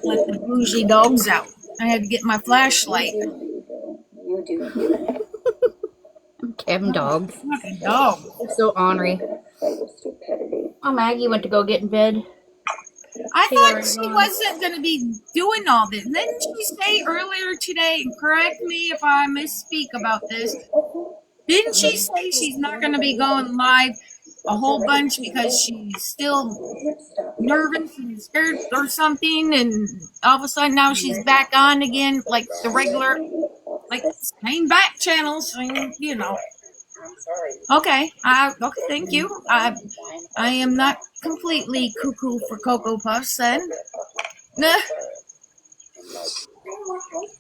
Let the bougie dogs out. I had to get my flashlight. You do. Damn dogs. Fucking dog. They're so ornery. Oh, Maggie went to go get in bed. I She's thought already she gone. wasn't going to be doing all this. Didn't she say earlier today, and correct me if I misspeak about this, didn't she say she's not going to be going live a whole bunch because she's still nervous and scared or something, and all of a sudden now she's back on again, like the regular, like same back channels, and, you know. Okay, okay, thank you. I am not completely cuckoo for Cocoa Puffs then. Nah.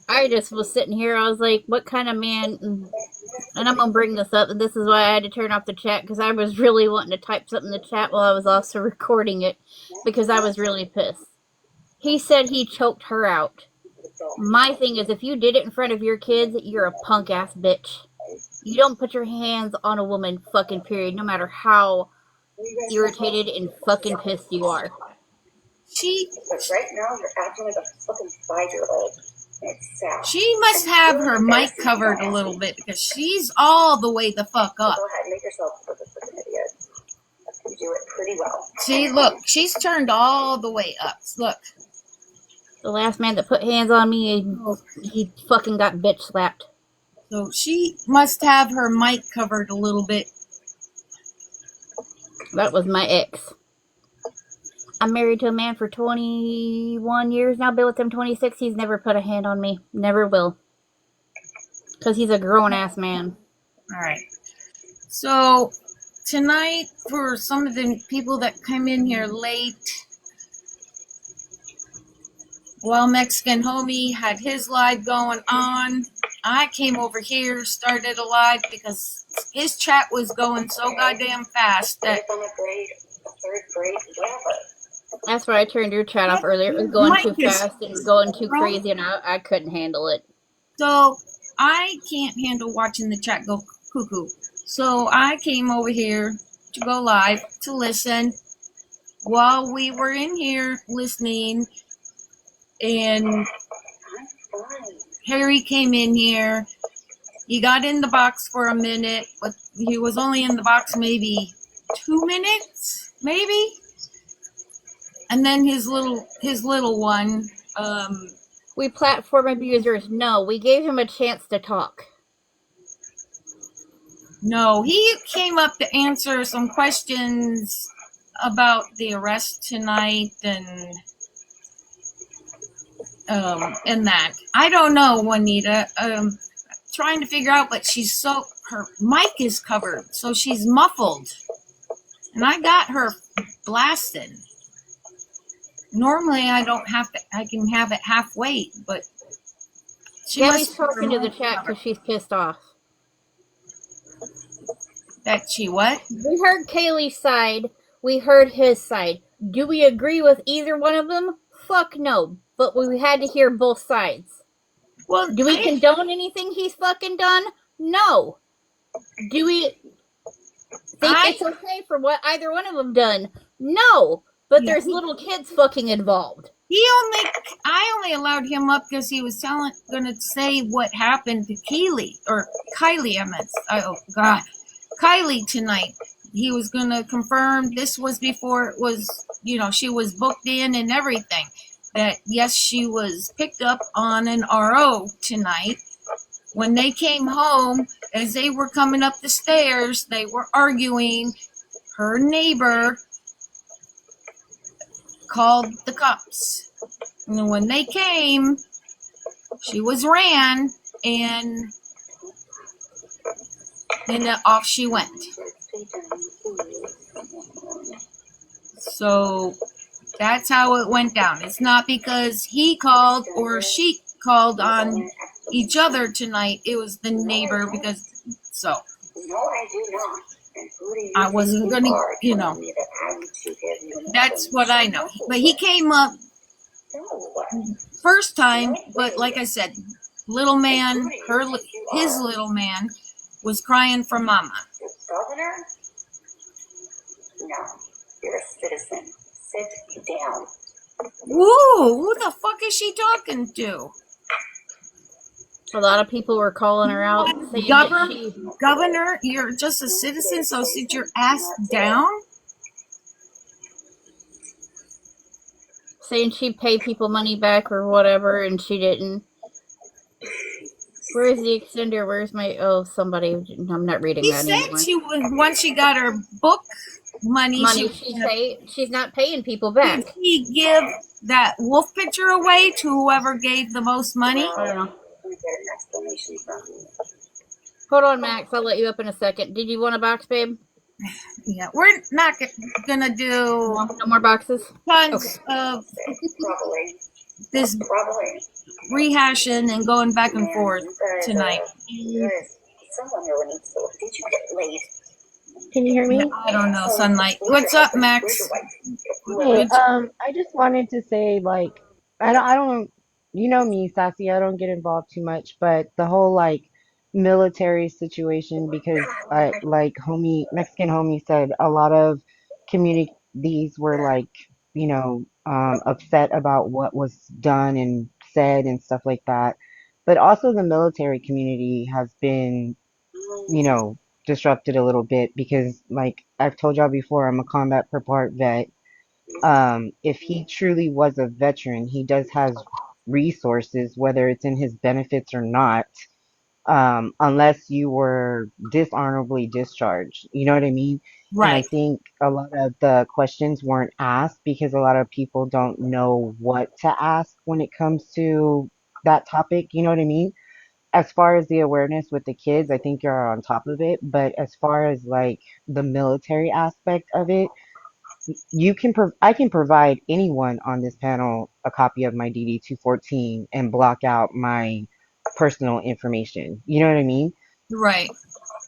I just was sitting here. I was like, what kind of man? And I'm going to bring this up. And this is why I had to turn off the chat. Because I was really wanting to type something in the chat while I was also recording it. Because I was really pissed. He said he choked her out. My thing is, if you did it in front of your kids, you're a punk ass bitch. You don't put your hands on a woman, fucking period, no matter how irritated and fucking pissed you are. Right now, you're acting like a fucking 5-year-old. It's sad. She must have her mic covered a little bit because she's all the way the fuck up. Go ahead, make yourself look like an idiot. You do it pretty well. See, look, she's turned all the way up. Look. The last man that put hands on me, he fucking got bitch slapped. So she must have her mic covered a little bit. That was my ex. I'm married to a man for 21 years now. Been with him 26. He's never put a hand on me. Never will. Because he's a grown-ass man. All right. So tonight, for some of the people that come in here late, while Mexican Homie had his live going on, I came over here, started a live because his chat was going so goddamn fast that From a grade, a third grade, whatever. That's why I turned your chat off earlier. It was going Mike too is fast. It was going too wrong. crazy, and I couldn't handle it. So I can't handle watching the chat go cuckoo. So I came over here to go live to listen while we were in here listening, and Harry came in here. He got in the box for a minute, but he was only in the box maybe 2 minutes, maybe. And then his little one. We platform abusers. No, we gave him a chance to talk. No, he came up to answer some questions about the arrest tonight and that. I don't know, Juanita. Trying to figure out, but her mic is covered, so she's muffled. And I got her blasted. Normally I can have it halfway, but she Gabby's must have her talking to the mic chat covered. because she's pissed off. That she what? We heard Kaylee's side. We heard his side. Do we agree with either one of them? Fuck no. But we had to hear both sides. Well, Do we condone anything he's fucking done? No. Do we think it's okay for what either one of them done? No. But Yeah. there's little kids fucking involved. I only allowed him up because he was gonna say what happened to Kylie. Oh God, Kylie tonight. He was gonna confirm this was before it was, she was booked in and everything. That yes, she was picked up on an RO tonight. When they came home, as they were coming up the stairs, they were arguing. Her neighbor called the cops. And when they came, she ran, and then off she went. So that's how it went down. It's not because he called or she called on each other tonight. It was the neighbor so. No, I do not. I wasn't gonna, that's what I know. But he came up first time, but like I said, little man, his little man was crying for mama. Governor? No, you're a citizen. Sit down. Whoa, who the fuck is she talking to? A lot of people were calling her out, saying Governor, you're just a citizen, so sit your ass down? saying she'd pay people money back or whatever, and she didn't. Where's the extender? Where's my... Oh, somebody... I'm not reading that anymore. He said once she got her book money she's not paying people back. Did he give that wolf picture away to whoever gave the most money? I don't know. Hold on, Max. I'll let you up in a second. Did you want a box, babe? Yeah, we're not gonna do no more boxes. Tons of this rehashing and going back and forth tonight. Someone really needs to. Did you get laid? Can you hear me? I don't know, Sunlight. What's up, Max? Hey, I just wanted to say, like, I don't, you know me, Sassy, I don't get involved too much, but the whole, like, military situation, because like Mexican homie said, a lot of communities were like, upset about what was done and said and stuff like that. But also the military community has been, disrupted a little bit because, like I've told y'all before, I'm a combat part vet. If he truly was a veteran, he does has resources, whether it's in his benefits or not, unless you were dishonorably discharged. You know what I mean? Right. And I think a lot of the questions weren't asked because a lot of people don't know what to ask when it comes to that topic. You know what I mean? As far as the awareness with the kids, I think you're on top of it. But as far as like the military aspect of it, I can provide anyone on this panel a copy of my DD 214 and block out my personal information. You know what I mean? Right.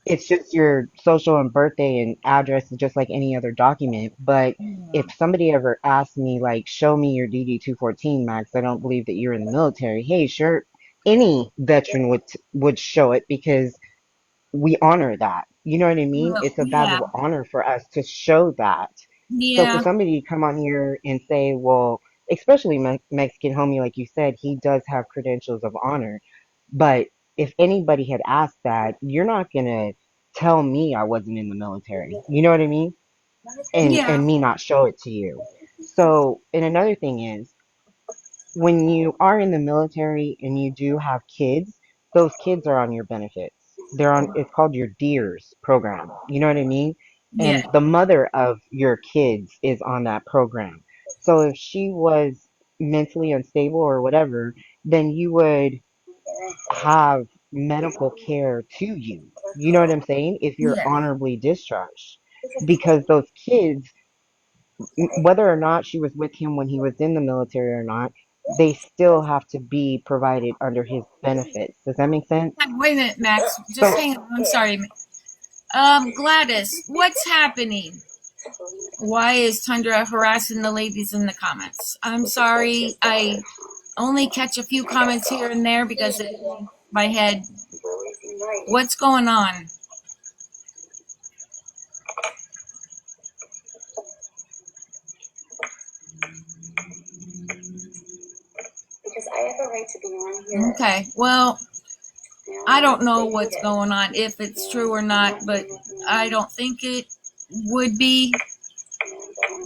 It's just your social and birthday and address, just like any other document. But if somebody ever asked me, like, show me your DD 214, Max, I don't believe that you're in the military. Hey, sure, any veteran would show it because we honor that. You know what I mean? Well, It's a badge of honor for us to show that. So for somebody to come on here and say, well, especially Mexican homie, like you said, he does have credentials of honor. But if anybody had asked that, you're not going to tell me I wasn't in the military. You know what I mean? And me not show it to you. So, and another thing is, when you are in the military and you do have kids, those kids are on your benefits. It's called your DEERS program. You know what I mean? And the mother of your kids is on that program. So if she was mentally unstable or whatever, then you would have medical care to you. You know what I'm saying? If you're honorably discharged. Because those kids, whether or not she was with him when he was in the military or not, they still have to be provided under his benefits. Does that make sense? Wait a minute, Max. Just hang on. I'm sorry. Gladys, what's happening? Why is Tundra harassing the ladies in the comments? I'm sorry, I only catch a few comments here and there because of my head. What's going on? Because I have a right to be on here. Okay, well, I don't know what's going on, if it's true or not, but I don't think it would be.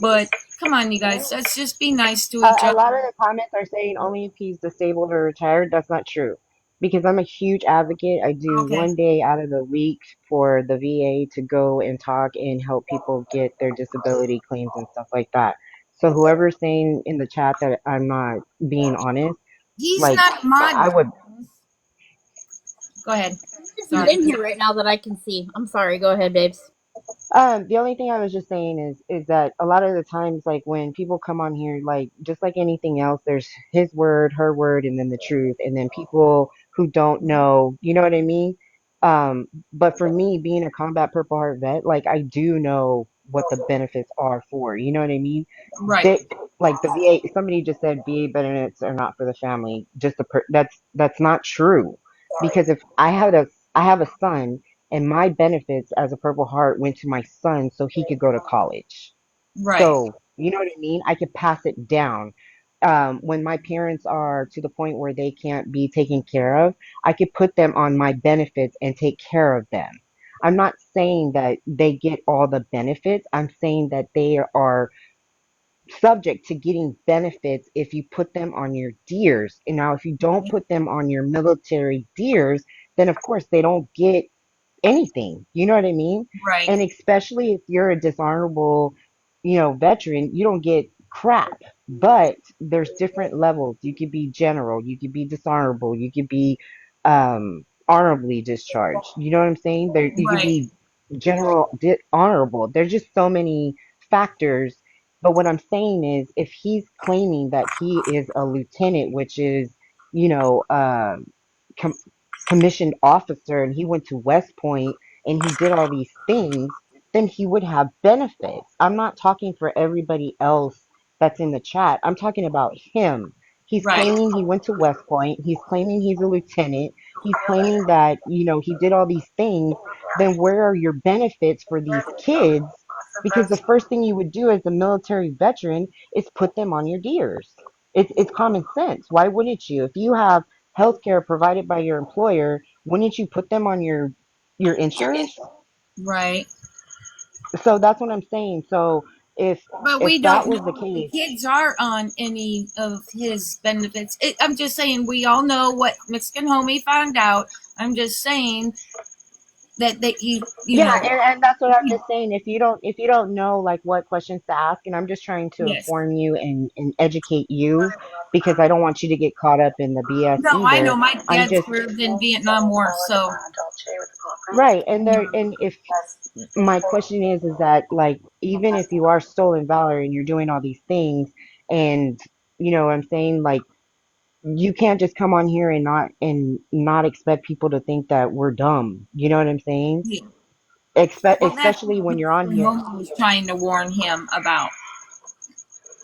But come on, you guys, let's just be nice to each A lot other. of the comments are saying only if he's disabled or retired. That's not true. Because I'm a huge advocate. I do Okay. one day out of the week for the VA to go and talk and help people get their disability claims and stuff like that. So whoever's saying in the chat that I'm not being honest, He's like not a mod. I would. Go ahead. This is Sorry. in here right now that I can see. I'm sorry. Go ahead, babes. The only thing I was just saying is that a lot of the times, like when people come on here, like just like anything else, there's his word, her word, and then the truth, and then people who don't know, you know what I mean? But for me, being a combat Purple Heart vet, like I do know what the benefits are for, you know what I mean? Right. They like the VA. Somebody just said VA benefits are not for the family. That's not true, because if I have a son and my benefits as a Purple Heart went to my son so he could go to college. Right. So, you know what I mean? I could pass it down. When my parents are to the point where they can't be taken care of, I could put them on my benefits and take care of them. I'm not saying that they get all the benefits. I'm saying that they are subject to getting benefits if you put them on your deers. And now, if you don't put them on your military deers, then of course they don't get anything. You know what I mean? Right. And especially if you're a dishonorable, veteran, you don't get crap. But there's different levels. You could be general, you could be dishonorable, you could be honorably discharged. You know what I'm saying? There you could Right. be general honorable. There's just so many factors. But what I'm saying is if he's claiming that he is a lieutenant, which is, you know, com- commissioned officer, and he went to West Point and he did all these things, then he would have benefits. I'm not talking for everybody else that's in the chat. I'm talking about him. He's Right. claiming he went to West Point. He's claiming he's a lieutenant. He's claiming that, he did all these things. Then where are your benefits for these kids? Because the first thing you would do as a military veteran is put them on your deers. It's common sense. Why wouldn't you? If you have healthcare provided by your employer, wouldn't you put them on your insurance? Right. So that's what I'm saying. So if But if we that don't was the know if the case, kids are on any of his benefits. I'm just saying we all know what Mexican homie found out. I'm just saying that you yeah, know. and that's what I'm just saying. If you don't know like what questions to ask, and I'm just trying to Yes. inform you and educate you because I don't want you to get caught up in the BS No, I know either. my I'm dad just served in Vietnam War, so right, and if my question is that like even if you are stolen valor and you're doing all these things, and what I'm saying, like you can't just come on here and not expect people to think that we're dumb. You know what I'm saying? yeah. Well, that's Especially when what you're on here. homie was trying to warn him about.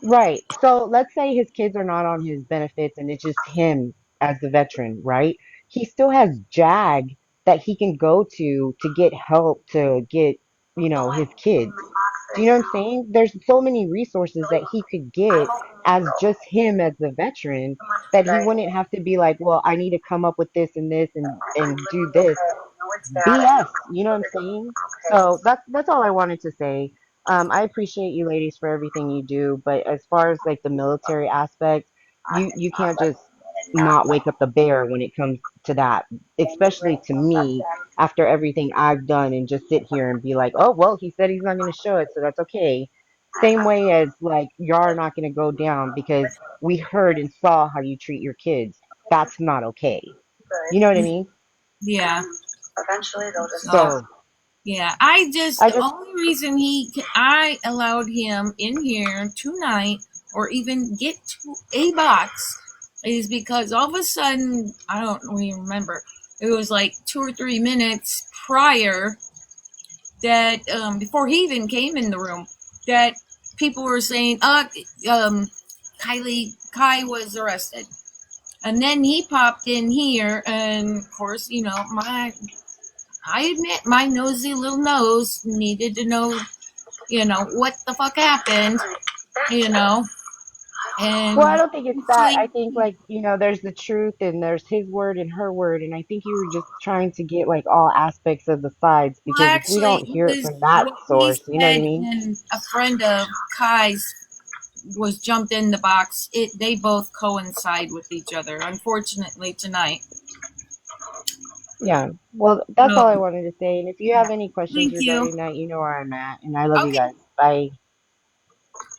Right. So let's say his kids are not on his benefits and it's just him as the veteran, right? He still has JAG that he can go to get help to get, his kids. Do you know what I'm saying? There's so many resources that he could get as just him as the veteran that he wouldn't have to be like, well, I need to come up with this and do this. BS. You know what I'm saying? So that's all I wanted to say. I appreciate you ladies for everything you do, but as far as like the military aspect, you can't just not wake up the bear when it comes to that, especially to me after everything I've done and just sit here and be like, oh well, he said he's not going to show it, so that's okay. Same way as like y'all are not going to go down because we heard and saw how you treat your kids. That's not okay. You know what I mean? Yeah. So So yeah, I the just only reason I allowed him in here tonight or even get to a box is because all of a sudden, I don't even remember, it was like 2 or 3 minutes prior that, before he even came in the room, that people were saying, Kai was arrested. And then he popped in here, and of course, you know, I admit my nosy little nose needed to know, you know, what the fuck happened, you know, and Well, I don't think it's that. hopefully, I think like, there's the truth and there's his word and her word. And I think you were just trying to get like all aspects of the sides well, because if we actually, don't it hear it was from that what he source, you know what I said, mean? and a friend of Kai's was jumped in the box. They both coincide with each other, unfortunately, tonight. Yeah. Well, that's all I Um, wanted to say. And if you have any questions thank you. regarding that, you know where I'm at. And I love you Okay, guys. Bye.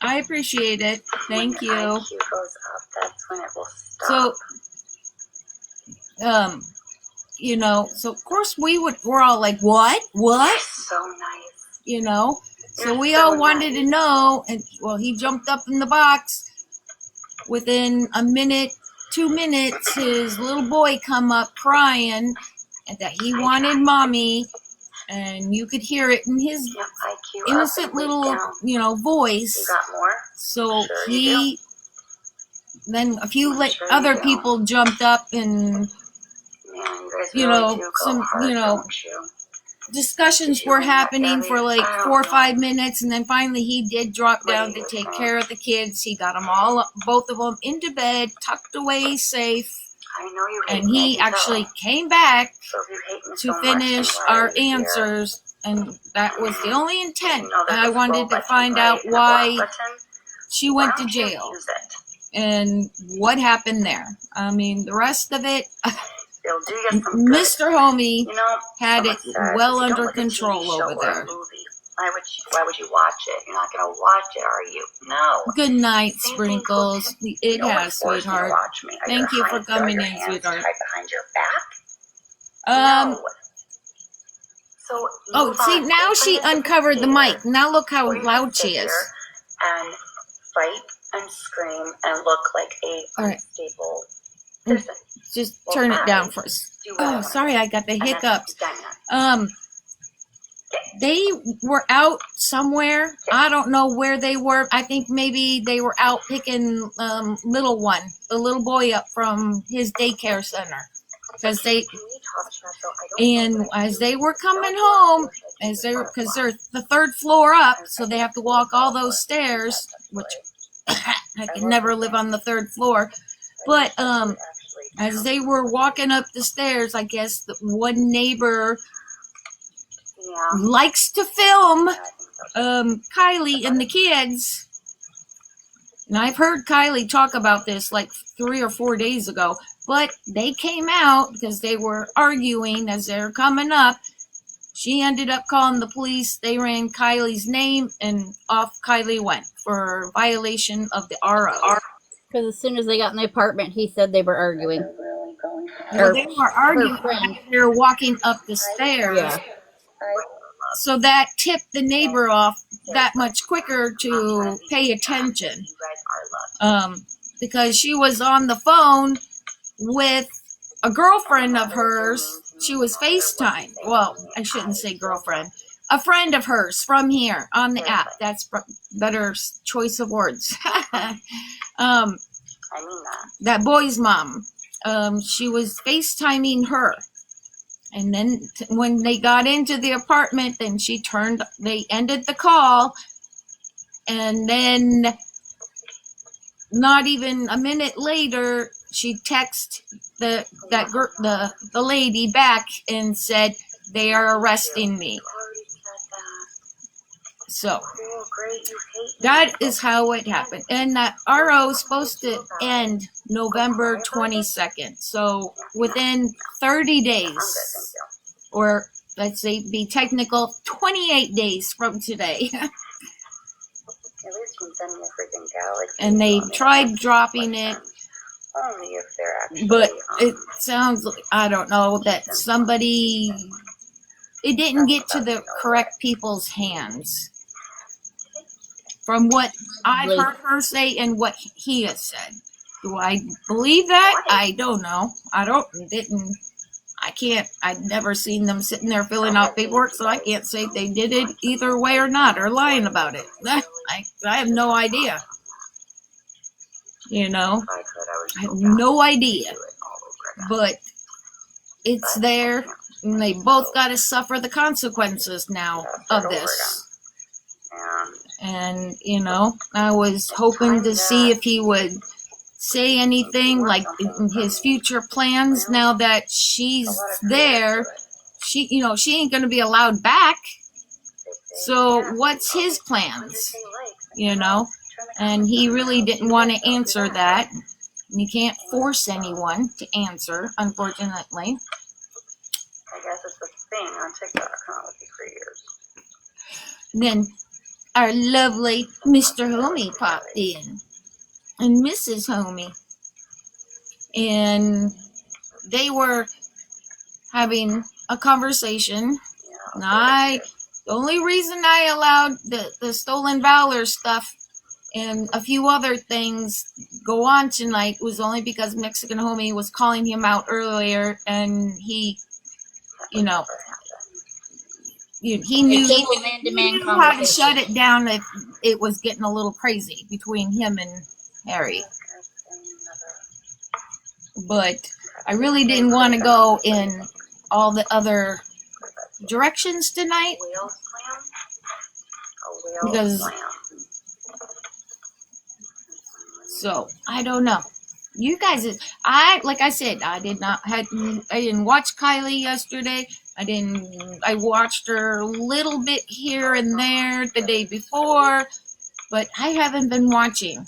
I appreciate it. Thank When your you. IQ goes up, that's when it will stop. So, you know, so of course we're all like, what? You're so nice. You know, so You're we so all wanted to nice. know, and well, he jumped up in the box. Within a minute, 2 minutes, his little boy come up crying and that he wanted mommy, and you could hear it in his Yep, IQ up innocent and weight little, down. you know, You voice. got more? So Sure you do. then a few I'm sure you other do. people jumped up, and Man, you guys you really know, do go some, hard, you know, don't you? discussions Did you were win that happening for Gabby? like I 4 or don't 5 know. minutes, and then finally he did drop What down do to you take think? care of the kids. He got them all, both of them, into bed, tucked away, safe, I know you hate and me, I he can actually tell. came back So if you hate me to so much, finish then why our are you here? answers, and that was the only Did intent. you know there's I a scroll wanted to button, find right, out and a block why button? she Why went to don't you jail use it? and what happened there. I mean, the rest of it, It'll do you some good. Mr. Homie You know, had someone it said, well if you don't under like a TV control show over or a there. movie, why would you watch it? You're not gonna watch it, are you? No. Good night, Same thing, Sprinkles. Coach. It No one has, forced you to sweetheart. watch me. Are you Thank you gonna for hide with all coming your in, hands sweetheart. tied behind your back? Um, No. So oh, move see, on. now Open she the uncovered the container, mic. Now look how or you can loud sit she is. here and fight and scream and look like a All right. unstable person. Just Well, turn it down I first. do what I Oh, want. sorry, I got the And that's hiccups. done now. They were out somewhere. I don't know where they were. I think maybe they were out picking little one, the little boy up from his daycare center, because they. Can we talk about though? I don't know And what I as do. they were coming Don't home, feel like as they were, because butterfly. they're the third floor up, so they have to walk all those stairs, which I could never live on the third floor. But as they were walking up the stairs, I guess the one neighbor Yeah. likes to film Yeah, I think so. Kylie and the kids. And I've heard Kylie talk about this like 3 or 4 days ago, but they came out because they were arguing as they were coming up. She ended up calling the police. They ran Kylie's name, and off Kylie went for violation of the RO. Because as soon as they got in the apartment, he said they were arguing. Well, they were arguing Her friend. as they were walking up the stairs. Yeah. So that tipped the neighbor off that much quicker to pay attention. Because she was on the phone with a girlfriend of hers. She was FaceTime. Well, I shouldn't say girlfriend. A friend of hers from here on the app. That's better choice of words. I mean that. That boy's mom. She was FaceTiming her. And then when they got into the apartment, then they ended the call. And then not even a minute later, she texted the lady back and said, they are arresting me. So that is how it happened. And that RO is supposed to end November 22nd. So within 30 days, or let's say be technical, 28 days from today. At least you can send me a freaking galaxy. And they tried dropping it. Only if they're actually, But it sounds like, I don't know, that somebody, it didn't get to the correct people's hands. From what I've heard her say and what he has said. Do I believe that? I don't know. I I'd never seen them sitting there filling out paperwork, so I can't say if they did it either way or not, or lying about it. I have no idea. You know, I have no idea. But it's there, and they both got to suffer the consequences now of this. And, you know, I was hoping to see if he would say anything like in his future plans now that she's there. She ain't going to be allowed back. So what's his plans? You know, and he really didn't want to answer that. And you can't force anyone to answer, unfortunately. I guess it's a thing on TikTok, huh, with you for years. Then our lovely Mr. Homie popped in, and Mrs. Homie, and they were having a conversation. And the only reason I allowed the Stolen Valor stuff and a few other things go on tonight was only because Mexican Homie was calling him out earlier, and he, you know, he knew how to shut it down if it was getting a little crazy between him and Harry. But I really didn't want to go in all the other directions tonight because, so I don't know. You guys, like I said, I didn't watch Kylie yesterday. I watched her a little bit here and there the day before, but I haven't been watching.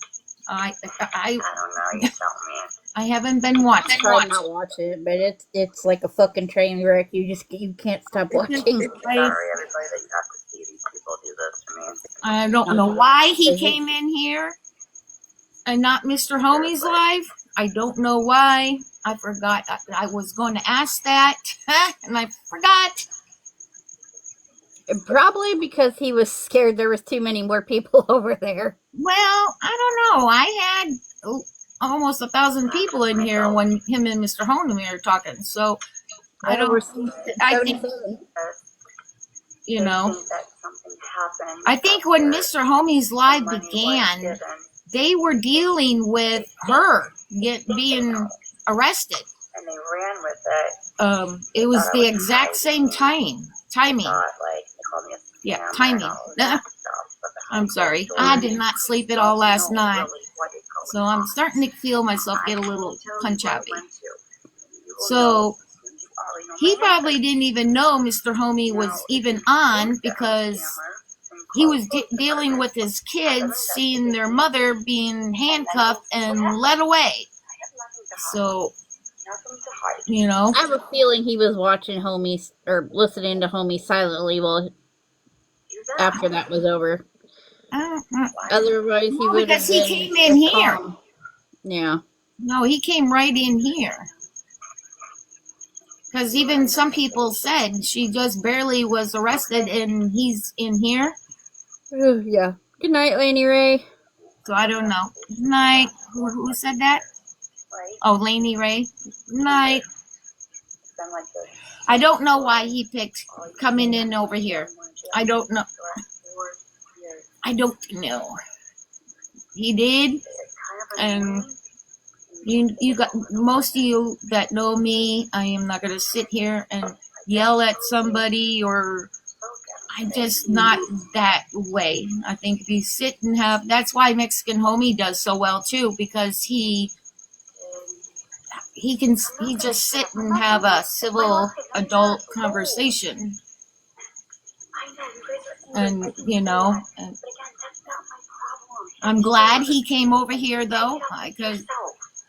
I don't know, you tell me. I haven't been watching. Try not watch it, but it's like a fucking train wreck. You can't stop watching. Sorry, everybody, that you have to see these people do this to me. I don't know why he came in here and not Mr. Homie's live. I don't know why. I forgot. I was going to ask that, and I forgot. Probably because he was scared there was too many more people over there. Well, I don't know. I had almost 1,000 people in here when him and Mr. Homie were talking. So I think, you know, I think when Mr. Homie's live began, they were dealing with her being arrested. And they ran with it. It was the exact same timing. Yeah, timing. I'm sorry. I did not sleep at all last night. So I'm starting to feel myself get a little punch-happy. So he probably didn't even know Mr. Homie was even on because he was dealing with his kids, seeing their mother being handcuffed and led away. So, you know. I have a feeling he was watching Homie or listening to Homie silently after that was over. Otherwise, he would have been. Because he came in here. Yeah. No, he came right in here. Because even some people said she just barely was arrested and he's in here. Yeah. Good night, Lainey Ray. So I don't know. Good night. Who said that? Oh, Lainey Ray. Good night. I don't know why he picked coming in over here. I don't know. I don't know. He did. And you got most of you that know me, I am not going to sit here and yell at somebody, or I'm just not that way. I think if you sit and have, that's why Mexican Homie does so well too, because he just sit and have a civil adult conversation. And, you know, I'm glad he came over here though, because,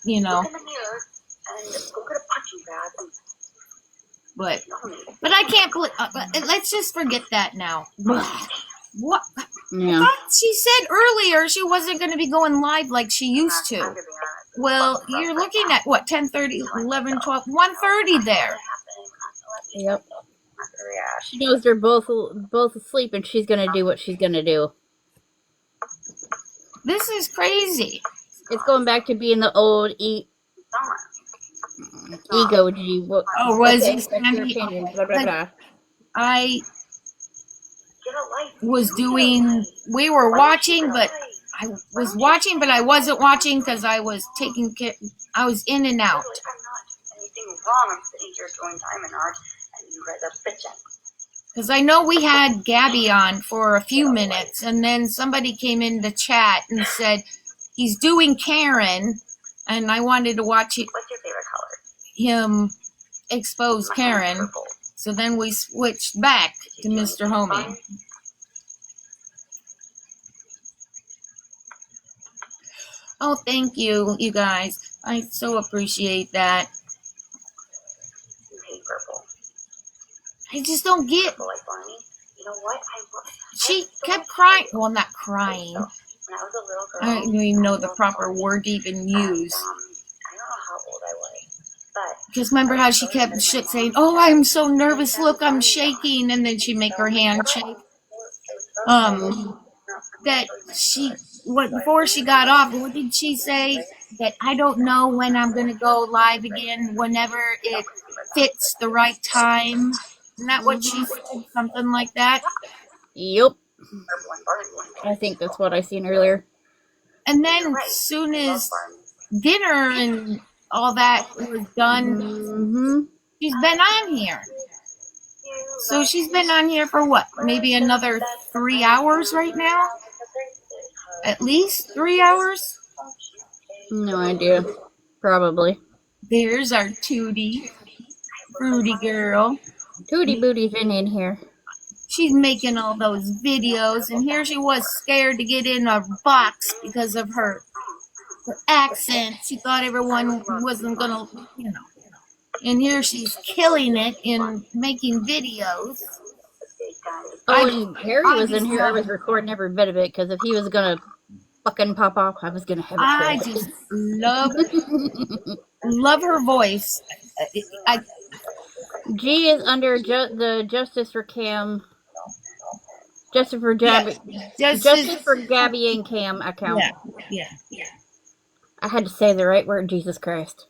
you know, but I can't believe, let's just forget that now. What? Yeah. She said earlier she wasn't going to be going live like she used to. Well, you're looking at what, 10:30, 11, 12, 1:30 there. Yep. She knows they're both asleep, and she's gonna do what she's gonna do. This is crazy. It's going back to being the old Ego, G. What, Oh, was okay, you that's your sending? opinion. Blah, blah, blah. I was doing. We were watching, but I was watching, but I wasn't watching because I was taking care. I was in and out. I'm not anything wrong. I'm sitting here doing diamond art, and you guys are bitching. Because I know we had Gabby on for a few minutes, and then somebody came in the chat and said he's doing Karen, and I wanted to watch it, What's your favorite color? him expose My Karen. purple. So then we switched back to Mr. Homie. Oh, thank you, you guys. I so appreciate that. You hate purple. I just don't get. Purple like Barney. You know what? She kept crying. Well, not crying. When I was a little girl, I don't even know the proper word to even use. I don't know how old I was, but Because remember how she kept saying, "Oh, I'm so nervous. Look, I'm shaking," and then she'd make her hand shake. That she, what, before she got off, what did she say? That I don't know when I'm gonna go live again. Whenever it fits the right time. Isn't that what she said? Something like that. Yep. purple and Barney one I think that's what I seen earlier. And then as soon as dinner and all that was done, she's been on here. So she's been on here for what? Maybe another 3 hours right now? At least 3 hours? No idea. Probably. There's our Tootie. Fruity girl. Tootie Booty's in here. She's making all those videos, and here she was scared to get in a box because of her accent. She thought everyone wasn't gonna, And here she's killing it in making videos. Oh, and Harry was in here. I was recording every bit of it because if he was gonna fucking pop off, I was gonna have it. I just love her voice. G is under the Justice for Cam. Justice for Gabby. Justice for Gabby and Cam account. Yeah. I had to say the right word, Jesus Christ.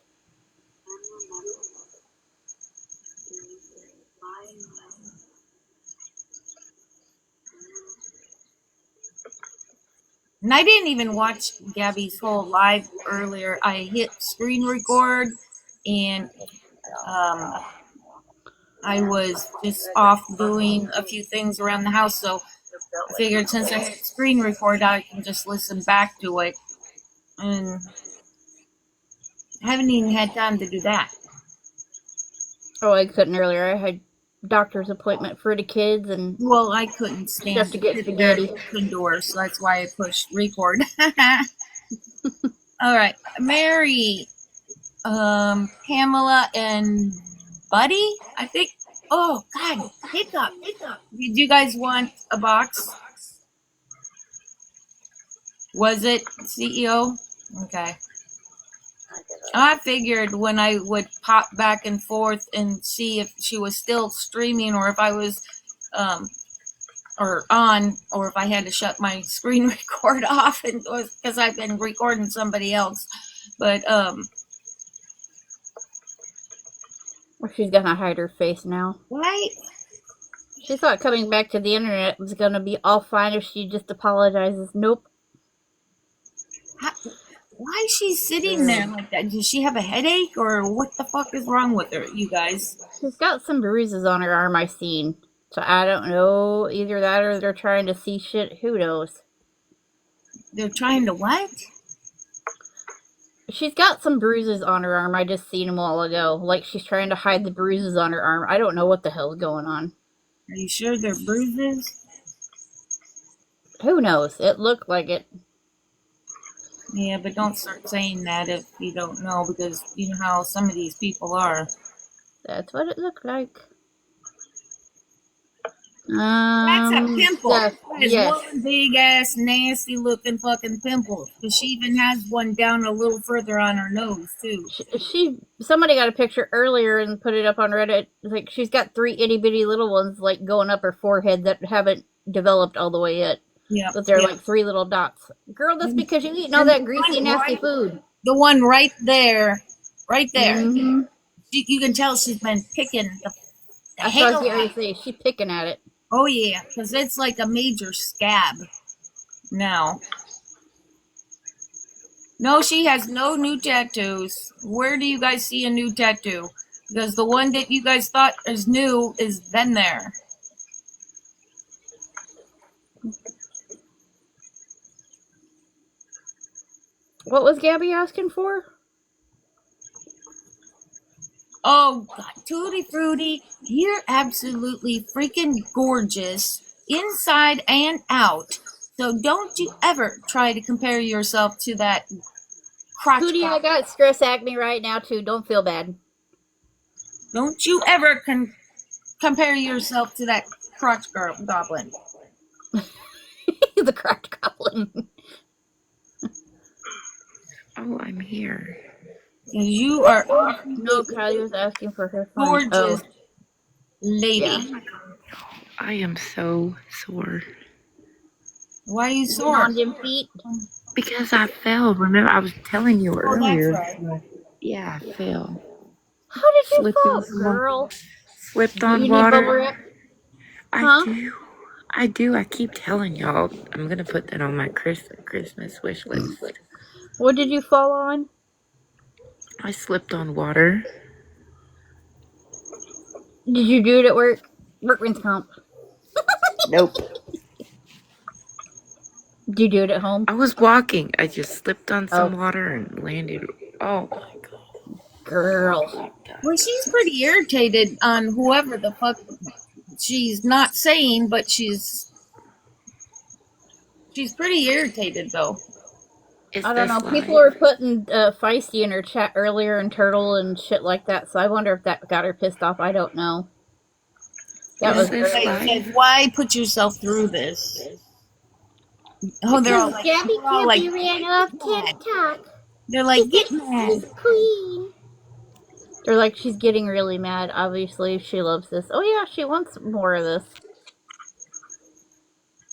And I didn't even watch Gabby's whole live earlier. I hit screen record, and I was just off doing a few things around the house, so I figured since I hit screen record, I can just listen back to it. And I haven't even had time to do that. Oh, I couldn't earlier. I had doctor's appointment for the kids, and well, I couldn't stand have to get spaghetti indoors, so that's why I pushed record. All right, Mary, Pamela, and Buddy, I think. Oh God, hiccup. Did you guys want a box? Was it CEO? Okay. I figured when I would pop back and forth and see if she was still streaming or if I was or on, or if I had to shut my screen record off, and because I've been recording somebody else. But she's gonna hide her face now. Right? She thought coming back to the internet was gonna be all fine if she just apologizes. Nope. Why is she sitting there like that? Does she have a headache, or what the fuck is wrong with her, you guys? She's got some bruises on her arm, I seen. So I don't know. Either that or they're trying to see shit. Who knows? They're trying to what? She's got some bruises on her arm. I just seen them a while ago. Like she's trying to hide the bruises on her arm. I don't know what the hell's going on. Are you sure they're bruises? Who knows? It looked like it. Yeah, but don't start saying that if you don't know, because you know how some of these people are. That's what it looked like. That's a pimple. That is yes. one big ass nasty looking fucking pimple. Because she even has one down a little further on her nose too. Somebody got a picture earlier and put it up on Reddit. Like she's got 3 itty bitty little ones like going up her forehead that haven't developed all the way yet. Yeah, but they're like 3 little dots. Girl, that's because you're eating all that greasy, nasty food. The one right there, right there. Mhm. You can tell she's been picking the That's what I was hell going out. to say. She's picking at it. Oh yeah, because it's like a major scab now. No, she has no new tattoos. Where do you guys see a new tattoo? Because the one that you guys thought is new is been there. What was Gabby asking for? Oh God, Tutti Frutti, you're absolutely freaking gorgeous inside and out. So don't you ever try to compare yourself to that crotch Hootie, I goblin. got stress acne right now, too. Don't feel bad. Don't you ever compare yourself to that crotch goblin. The cracked goblin. Oh, I'm here. You are No, Kylie was asking for her phone. gorgeous Oh, lady. yeah. I am so sore. Why are you Sitting sore? on them feet. Because I fell. Remember, I was telling you Oh, that's earlier. right. Yeah, I fell. How did you Slipped in fall, some girl? Slipped Do on you need bubble water. wrap? I Huh? do. I do. I keep telling y'all. I'm gonna put that on my Christmas wish list. What did you fall on? I slipped on water. Did you do it at work? Workman's comp. Nope. Did you do it at home? I was walking. I just slipped on some Oh, water and landed. Oh my god. girl. Well, she's pretty irritated on whoever the fuck she's not saying, but she's pretty irritated though. Is I don't know. this People live? were putting feisty in her chat earlier and turtle and shit like that, so I wonder if that got her pissed off. I don't know. That Is was this They earlier. said, live? "Why put yourself through this?" Oh, Because Gabby can't be ran off "Get mad." TikTok. They're She like, said "Get mad." she's queen. They're like, she's getting really mad. Obviously, she loves this. Oh yeah, she wants more of this.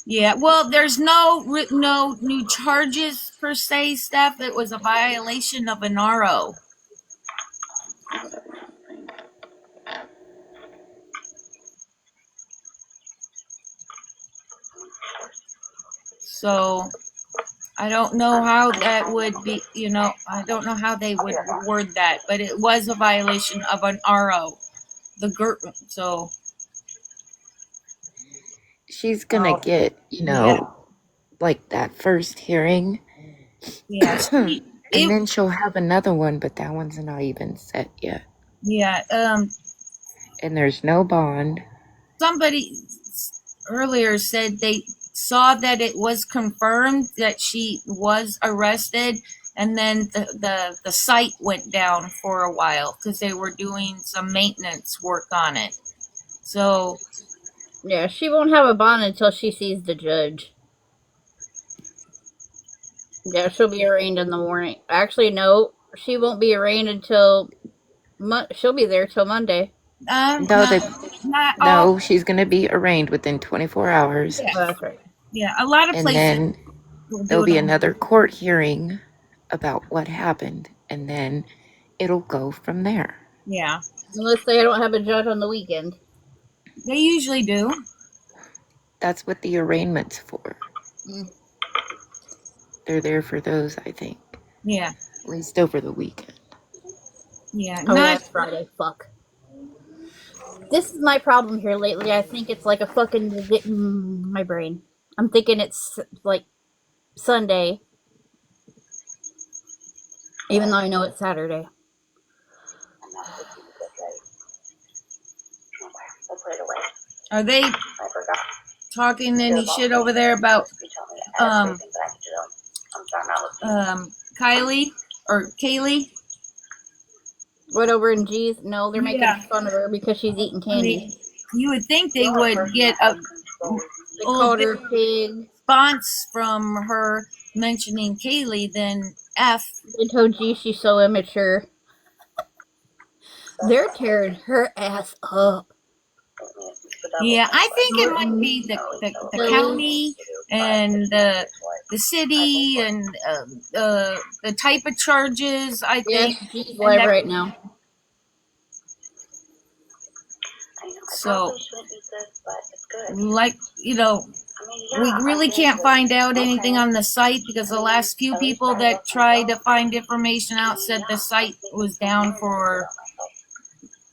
Yeah, well, there's no new charges per se. Steph, it was a violation of an RO. So I don't know how that would be. I don't know how they would word that, but it was a violation of an RO. So She's gonna get, yeah, like that first hearing. yeah, And then she'll have another one, but that one's not even set yet. yeah. And there's no bond. Somebody earlier said they saw that it was confirmed that she was arrested, and then the site went down for a while because they were doing some maintenance work on it. So Yeah, she won't have a bond until she sees the judge. Yeah, she'll be arraigned in the morning. Actually, no, she won't be arraigned until she'll be there till Monday. No, not all. she's gonna be arraigned within 24 hours. Yeah, Oh, that's right. yeah. A lot of And places then will do there'll it be on. another court hearing about what happened. And then it'll go from there. Yeah, Unless they don't have a judge on the weekend. they usually do. That's what the arraignment's for. Mm. They're there for those, I think. Yeah, At least over the weekend. yeah. Oh, yeah, Not it's Friday. Fuck. This is my problem here lately. I think it's like a fucking my brain. I'm thinking it's like Sunday, even though I know it's Saturday. are they talking any shit over there about Kylie or Kaylee? What over in G's? No, they're making Yeah. fun of her because she's eating I candy. mean, you would think they would get a They little called bit her a pig. response from her mentioning Kaylee than F. They told G she's so immature. They're tearing her ass up. Yeah, I think it might be the county and the city and the type of charges, I Yes, think. she's And live that, right now. I know I so, probably shouldn't eat this, but it's good. like, you know, I mean, we yeah, really I can't did. find out anything Okay. on the site because the last few At least people I that love tried to myself. find information out said the Yeah, site I was think down I feel for about myself.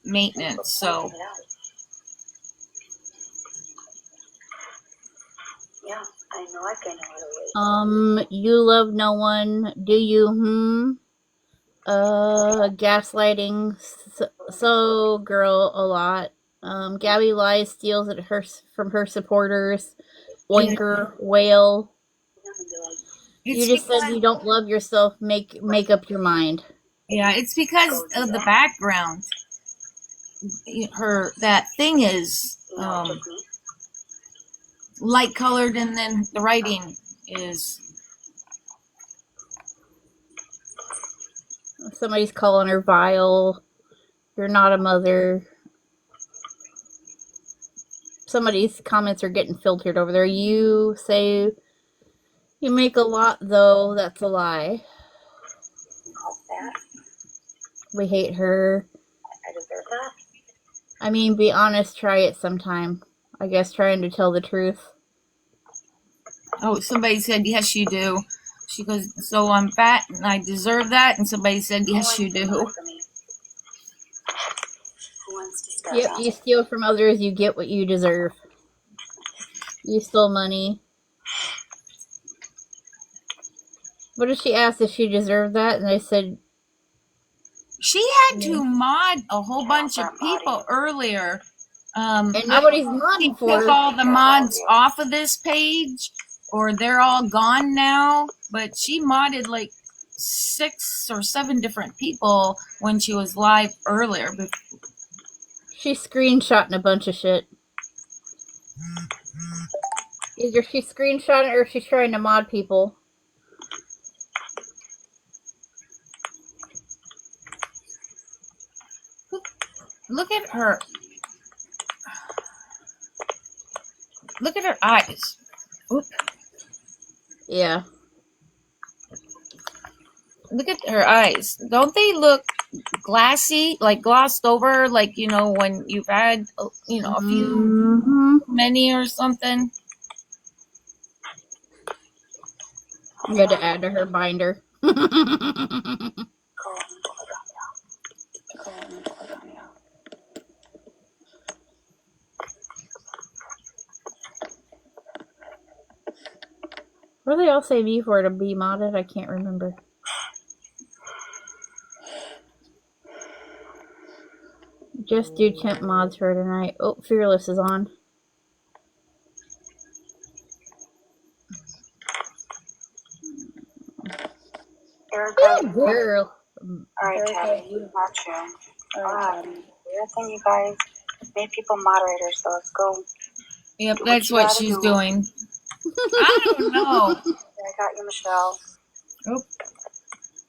maintenance. So, Yeah. Yeah, I know I've gained a lot of weight. You love no one, do you? Gaslighting so girl a lot. Gabby lies, steals it from her supporters. Oinker, whale. You it's just said because, you don't love yourself. Make up your mind. yeah, it's because of the background. That thing is light colored, and then the writing is. Somebody's calling her vile. You're not a mother. Somebody's comments are getting filtered over there. You say you make a lot, though. That's a lie. We hate her. I deserve that. I mean, be honest. Try it sometime. I guess trying to tell the truth. Oh, somebody said, yes, you do. She goes, so I'm fat and I deserve that. And somebody said, yes, you do. Who wants to start Yep, now? you steal from others, you get what you deserve. You stole money. What did she ask if she deserved that? And I said, She had to mod a whole bunch of people earlier. and I nobody's don't know if she modding for took her. all the mods off of this page or they're all gone now, but she modded like 6 or 7 different people when she was live earlier. She's screenshotting a bunch of shit. Either she's screenshotting or she's trying to mod people. Look at her. Look at her eyes. Oop. Yeah. Look at her eyes. Don't they look glassy, like glossed over, like, you know, when you've had, you know, a few many or something? You had to add to her binder. What do they all say me for to be modded? I can't remember. Just do temp mods for tonight. Oh, Fearless is on. Erica, Girl. alright, Tabby, not you. What happened? Weird thing, you guys made people moderators, so let's go. Yep, that's what she's doing. I don't know. I got you, Michelle. Oh,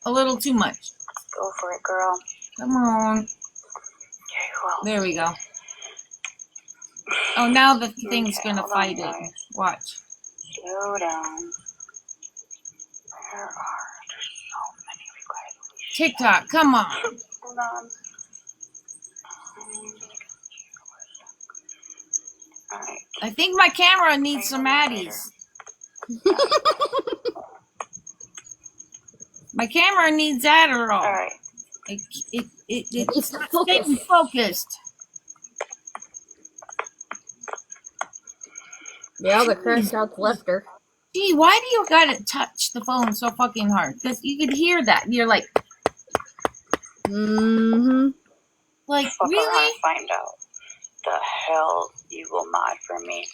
a little too much. Go for it, girl. Come on. Okay, well. There we go. Oh, now the thing's gonna fight it. Watch. Slow down. There are so many requests. TikTok, come on. Hold on. Alright. I think my camera needs some addies. My camera needs Adderall. Alright. It's not staying focused. Yeah, the crash outs left her. Gee, why do you gotta touch the phone so fucking hard? Because you could hear that. And you're like, like, Fuck really? around and find out. The hell you will mod for me.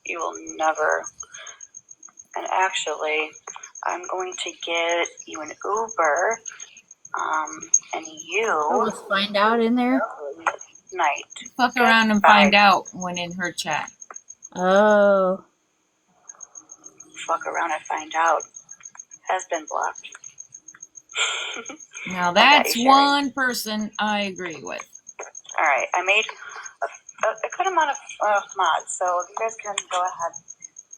You will never. And actually, I'm going to get you an Uber. And you. Let's find out in there. Night. Fuck around and find out when in her chat. Oh. Fuck around and find out. Has been blocked. Now that's one person I agree with. Alright, I made a good amount of mods, so you guys can go ahead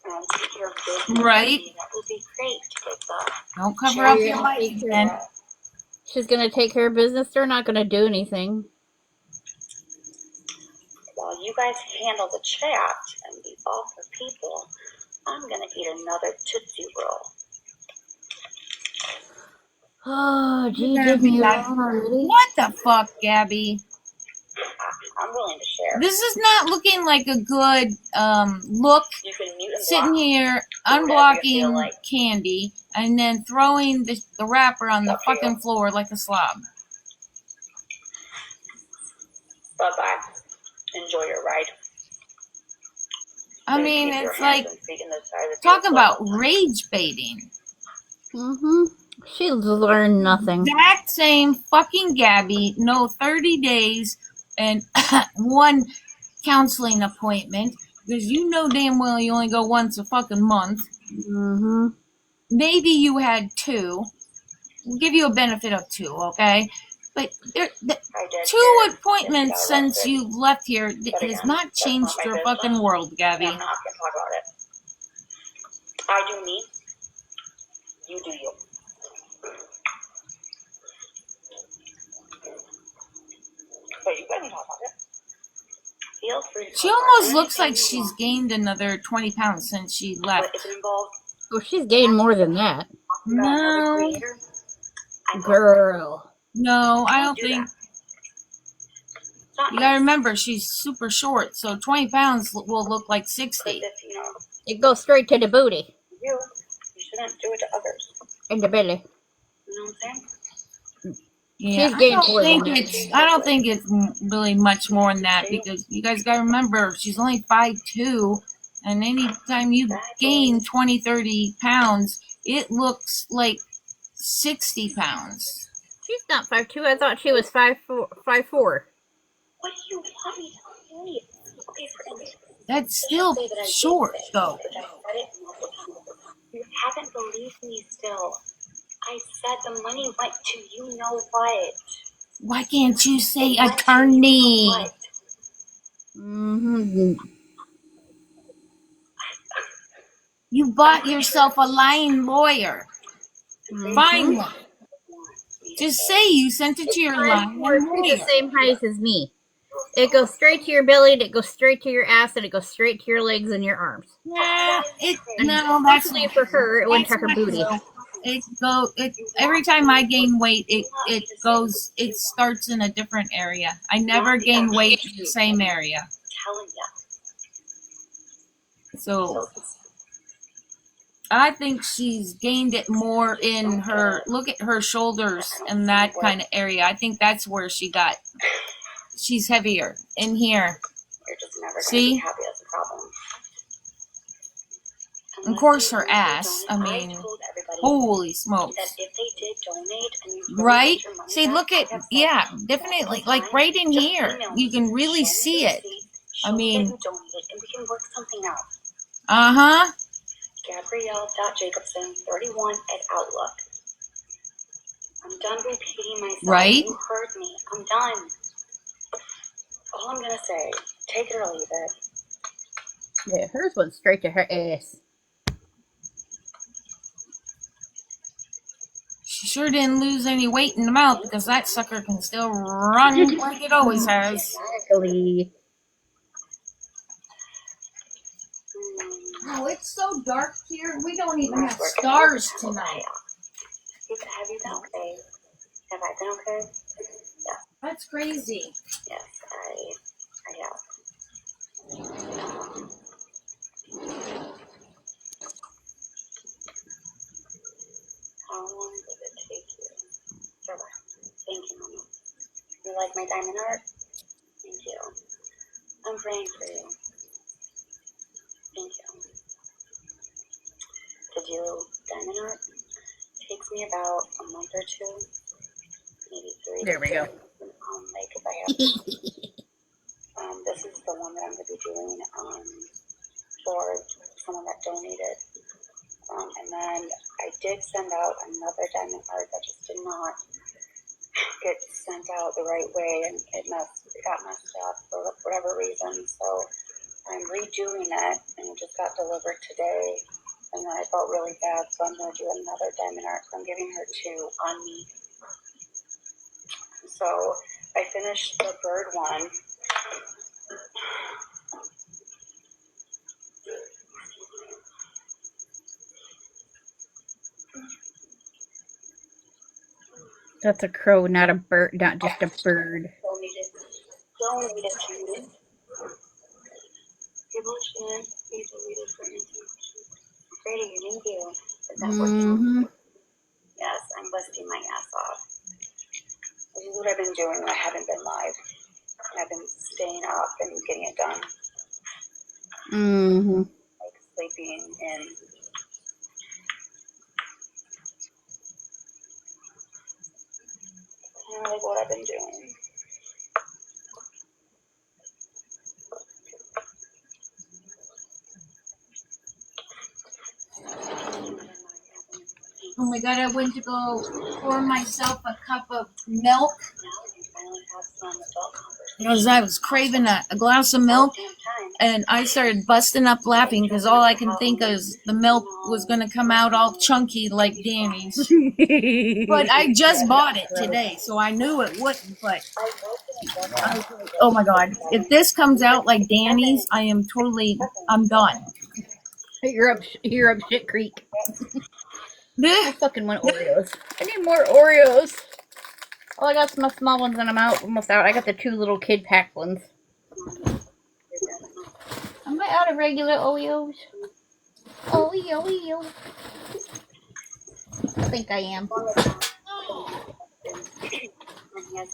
and your business. Right. That would be great to get the Don't cover Sure, up you're your gonna mic take care again. of that. She's gonna take care of business. They're not gonna do anything. while you guys handle the chat and the offer people, I'm gonna eat another Tootsie Roll. Oh, You're gee, gonna give me be a like, roll already. what the fuck, Gabby? I'm willing to share. This is not looking like a good look. You can mute and Sitting block. here, Do whatever you feel unblocking like. candy, and then throwing the wrapper on the Up to you. fucking floor like a slob. Bye-bye. Enjoy your ride. I Please mean, keep your it's hands like, and feet in the side of the talk vehicle. about rage baiting. Mm-hmm. She's learned nothing. Exact same fucking Gabby, no 30 days and one counseling appointment, because you know damn well you only go once a fucking month. Mm-hmm. Maybe you had two. We'll give you a benefit of two, okay? But I did two hear that appointments she got since arrested. you left here But has again, not that's changed not my your business, fucking world, Gabby. and I'm not gonna talk about it. I do me. You do you. But you can talk about it. Feel free to She talk almost about looks like anything you she's want. gained another 20 pounds since she But left. if it involves Oh, she's gained more than that. talking about another No, creator, I'm not. Girl. no, I Don't don't do think. that. It's not You gotta nice. remember, she's super short, so 20 pounds will look like Because 60. if It goes straight to the booty you shouldn't do it to others. and the belly. You know what I'm saying? Yeah, She's gained more than that. I don't think it's really much more than that, because you guys gotta remember, she's only 5'2", and anytime you gain 20, 30 pounds, it looks like 60 pounds. She's not 5'2". I thought she was 5'4". 5'4". What do you want me to say? Okay, for instance, That's let's still just say that I did short, say, though. which I said it multiple times. You haven't believed me still. I said the money went to you know what. Why can't you say It went to attorney? you know what. Mm-hmm. You bought yourself a lying lawyer. Mm-hmm. Find one. Just say you sent it to your lying 5'4". She's lawyer. the same height as me. It goes straight to your belly, and it goes straight to your ass, and it goes straight to your legs and your arms. Yeah, And no, that's luckily for her, it went to her not booty. true. Every time I gain weight, it starts in a different area. I never gain weight in the same area. Telling you. So I think she's gained it more in her, look at her shoulders and that kind of area. I think that's where she's heavier in here. You're just never going to See? be happy. That's a problem. Of course, her ass. I mean, holy smokes. That if they did donate and you Right? your money See, back, look at, I have said yeah, multiple definitely. times, Like right in just here, email you me. can really Show me see the it. receipt, I show me mean, that you donated, and we can work something out. uh-huh. Gabrielle.Jacobson31 at Outlook. I'm done repeating myself. Right? You heard me. I'm done. All I'm going to say, take it or leave it. Yeah, hers went straight to her ass. She sure didn't lose any weight in the mouth, because that sucker can still run like it always has. Exactly. Oh, it's so dark here. We don't even have stars tonight. Have you been okay? Have I been okay? Yeah. That's crazy. Yes, I have. How long does it take you? Sure. Thank you, Mama. You like my diamond art? Thank you. I'm praying for you. Thank you. To do diamond art takes me about a month or two, maybe 3. There we go. Like if I have to. This is the one that I'm going to be doing for someone that donated. And then I did send out another diamond art that just did not get sent out the right way, and it got messed up for whatever reason. So I'm redoing it, and it just got delivered today. And then I felt really bad, so I'm going to do another diamond art. So I'm giving her 2 on me. So I finished the bird one. That's a crow, not a bird, not just a bird. Donated to it. Devotion is deleted for information. Creating a new view. Is that working? Yes, I'm busting my ass off. This is what I've been doing when I haven't been live. I've been staying up and getting it done. Like sleeping in. Kind of like what I've been doing. Oh my god, I went to go pour myself a cup of milk because I was craving a glass of milk, and I started busting up laughing because all I can think is the milk was going to come out all chunky like Danny's. But I just bought it today, so I knew it wouldn't, but oh my god, if this comes out like Danny's, I'm done. You're up shit creek. I Blech. fucking want Oreos. I need more Oreos. Oh, I got some small ones and I'm almost out. I got the 2 little kid pack ones. Am I out of regular Oreos? Oreo. I think I am.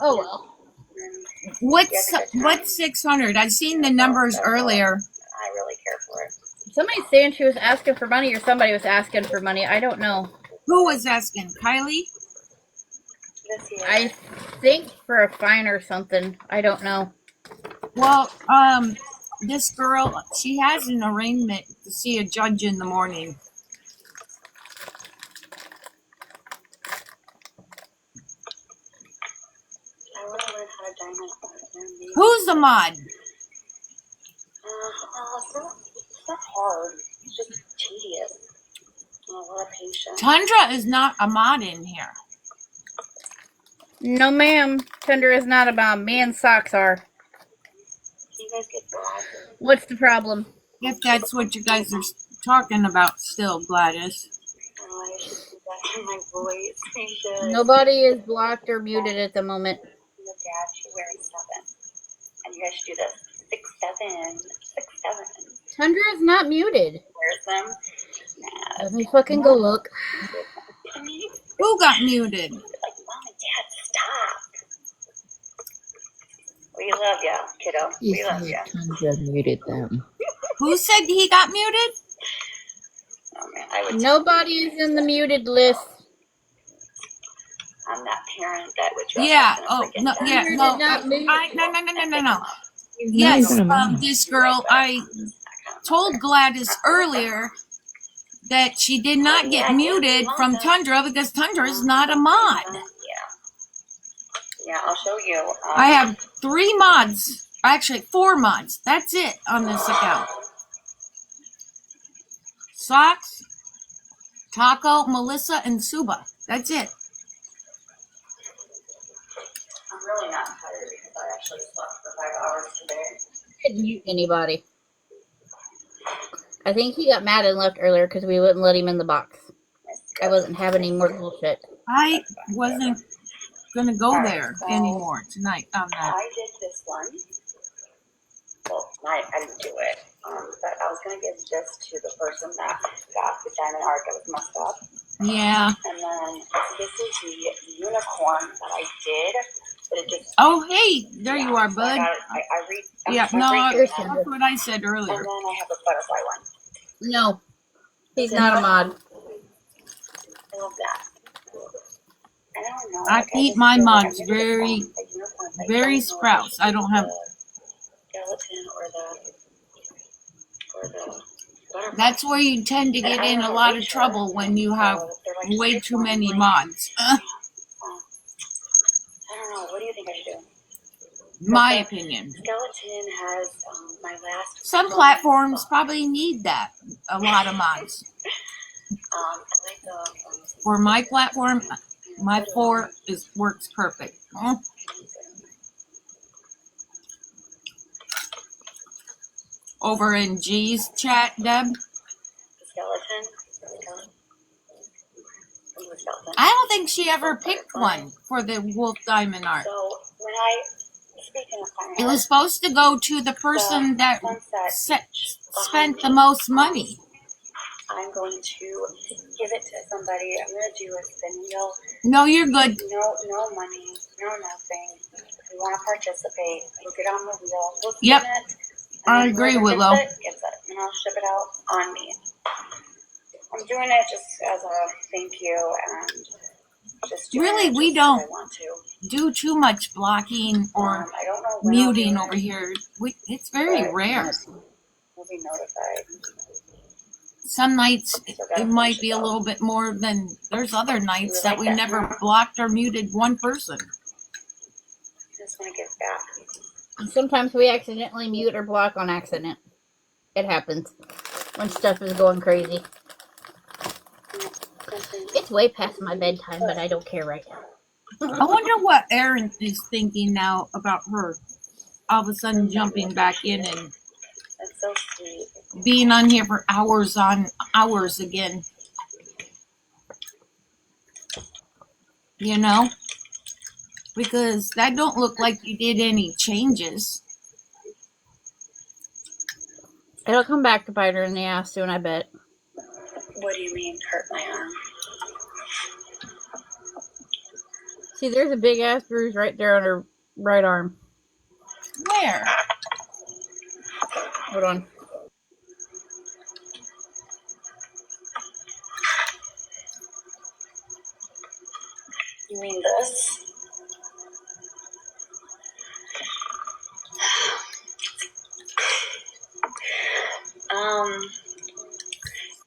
Oh well. What's 600? I've seen the numbers earlier. I really care for it. Somebody's saying she was asking for money, or somebody was asking for money. I don't know. Who was asking? Kylie? I think for a fine or something. I don't know. Well, this girl, she has an arraignment to see a judge in the morning. I want to learn how to diamond art. Who's the mod? It's not hard. It's just tedious. And a lot of patience. Tundra is not a mod in here. No, ma'am. Tender is not a bomb. Me and Socks are. Can you guys get black? What's the problem? If that's what you guys are talking about still, Gladys. Oh, I should do that in my voice. I should. Nobody is blocked or muted at the moment. Your dad should wear 7. And you guys should do this. 6, 7. 6, 7. Tundra is not muted. Where's them? Nah. Let me fucking go look. Who got muted? Like, Mom and Dad, stop. We love ya, kiddo. We love ya. Tundra muted them. Who said he got muted? Oh, man, I would. Nobody is in the muted list. I'm that parent that would dress Yeah. up in a Oh freaking no. diamond. Yeah. No. No. Yes. This girl. I told Gladys earlier that she did not get muted from Tundra because Tundra is not a mod. Yeah, I'll show you. I have 3 mods. Actually, 4 mods. That's it on this account. Socks, Taco, Melissa, and Suba. That's it. I'm really not tired because I actually slept for 5 hours today. I didn't mute anybody. I think he got mad and left earlier because we wouldn't let him in the box. I wasn't having any more bullshit. I wasn't gonna go there anymore tonight. I did this one. Well, I didn't do it. But I was gonna give this to the person that got the diamond art that was messed up. Yeah. And then this is the unicorn that I did, but it just. Oh, hey, there you are, So bud. I read. Yeah, no, read that's what I said and earlier. then I have a butterfly one. No, he's not a mod. I love that. I don't know. I keep just my feel like mods I'm gonna very, get the unicorn, like, very I don't know if sprouts. I don't have. the skeleton or the butterfly. That's where you tend to get in a lot of trouble when you have way too many mods. I don't know. What do you think I should do? My opinion. Skeleton has my last. Some platforms probably need that. A lot of mods. I like the. For my platform, my 4 works perfect. Over in G's chat, Deb. Skeleton. I don't think she ever picked one for the Wolf Diamond art. So when I speaking of fire, It was supposed to go to the person that spent the most money. I'm going to give it to somebody. I'm going to do a spin wheel. No, you're good. No money, no nothing. If you want to participate, we'll get on the wheel. We'll spin Yep. it. I agree, Willow. Gets it, and I'll ship it out on me. I'm doing it just as a thank you and just doing Really, it we just don't 'cause I want to. do too much blocking or I don't know when muting over here. It's very but rare. We'll be notified. Some nights it might be a little bit more than there's other nights that we never blocked or muted one person. I just want to give back. And sometimes we accidentally mute or block on accident. It happens when stuff is going crazy. It's way past my bedtime, but I don't care right now. I wonder what Erin is thinking now about her all of a sudden jumping back in and That's so sweet. being on here for hours on hours again. You know? Because that don't look like you did any changes. It'll come back to bite her in the ass soon, I bet. What do you mean, hurt my arm? See, there's a big ass bruise right there on her right arm. Where? Hold on. You mean this?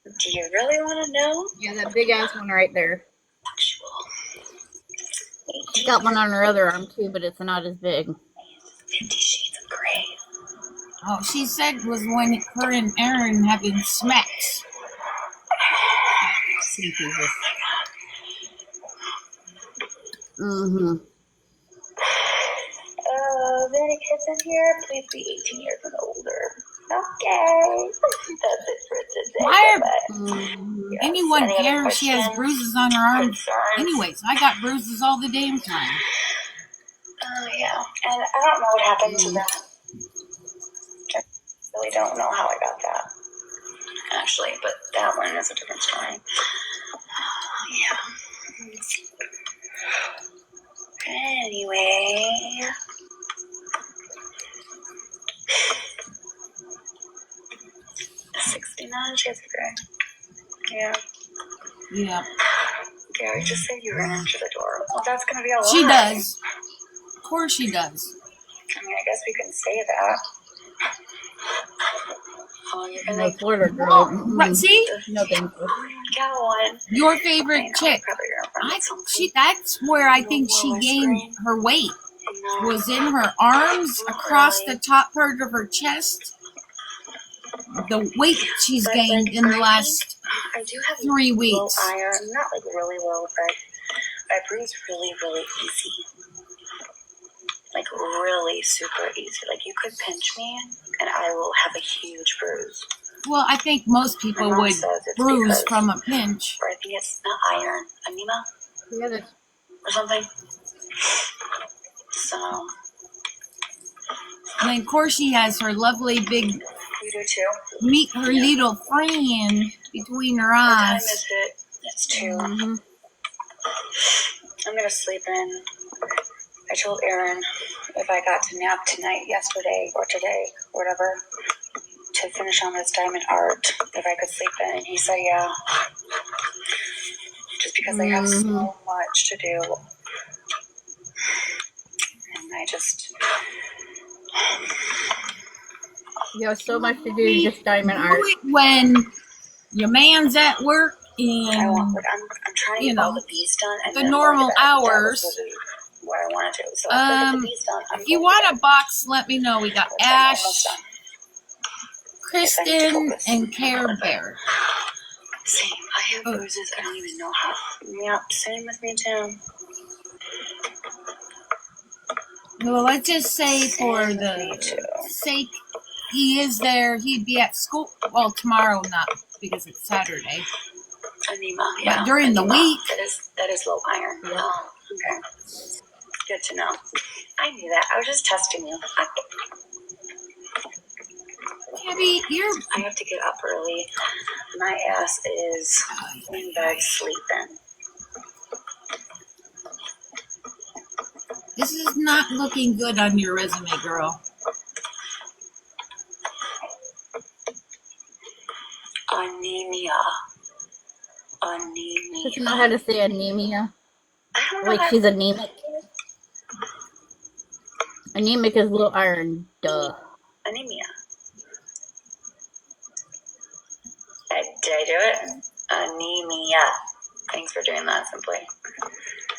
Do you really want to know? Yeah, that big ass one right there. Sexual. She's got one on her other arm too, but it's not as big. 50 Shades of Grey. Oh, she said was when her and Erin having smacks. See, Jesus. Mm-hmm. Are there any kids in here? Please be 18 years and older. Okay. That's it for today. Why are Yes. anyone Any other care if she has questions? bruises on her arms? Concerns? Anyways, I got bruises all the damn time. Oh, yeah. And I don't know what happened to that. I really don't know how I got that. Actually, but that one is a different story. Yeah. Anyway. $69 Shades of Grey. Yeah. Yeah. Gary just said you ran into the door. Well, that's going to be a lot. She does. Of course she does. I mean, I guess we can say that. Oh, you're No, going to Florida girl. Right, see? No, thank you. get one. Your favorite chick. That's where I think she gained her weight. Was in her arms, across the top part of her chest. The weight she's gained in the last I do have 3 low weeks. iron, not like really low, but I bruise really, really easy. Like really super easy. Like you could pinch me and I will have a huge bruise. Well, I think most people My mom would says it's bruise because- from a pinch. Or I think it's not iron, anemia The other. or something. So And then, of course, she has her lovely big you do too. meet her little friend between her What time eyes. is it? It's 2. Mm-hmm. I'm gonna sleep in. I told Aaron if I got to nap tonight, yesterday, or today, or whatever, to finish on this diamond art, if I could sleep in. And he said, yeah. Just because I have so much to do. And I just... You have so much to do, just diamond Do art. it when your man's at work I want, and like, I'm trying to you get all know, the bees done. And the then normal that was hours. literally where I wanted to. So after I get the bees done, If you want a box, let me know. We got Ash, Kristen, and Care Bear. Same. I have bruises. I don't even know how. Yep, same with me too. Well, let's just say for the sake he is there, he'd be at school. Well, tomorrow not because it's Saturday. Anema, yeah. But during the week. That is low iron. Yeah. Oh, okay. Good to know. I knew that. I was just testing you. Gabby, I have to get up early. My ass is in bed sleeping. This is not looking good on your resume, girl. Anemia. Doesn't know how to say anemia. I don't know Like she's anemic. Anemic is low iron. Duh. Anemia. Did I do it? Anemia. Thanks for doing that, Simply.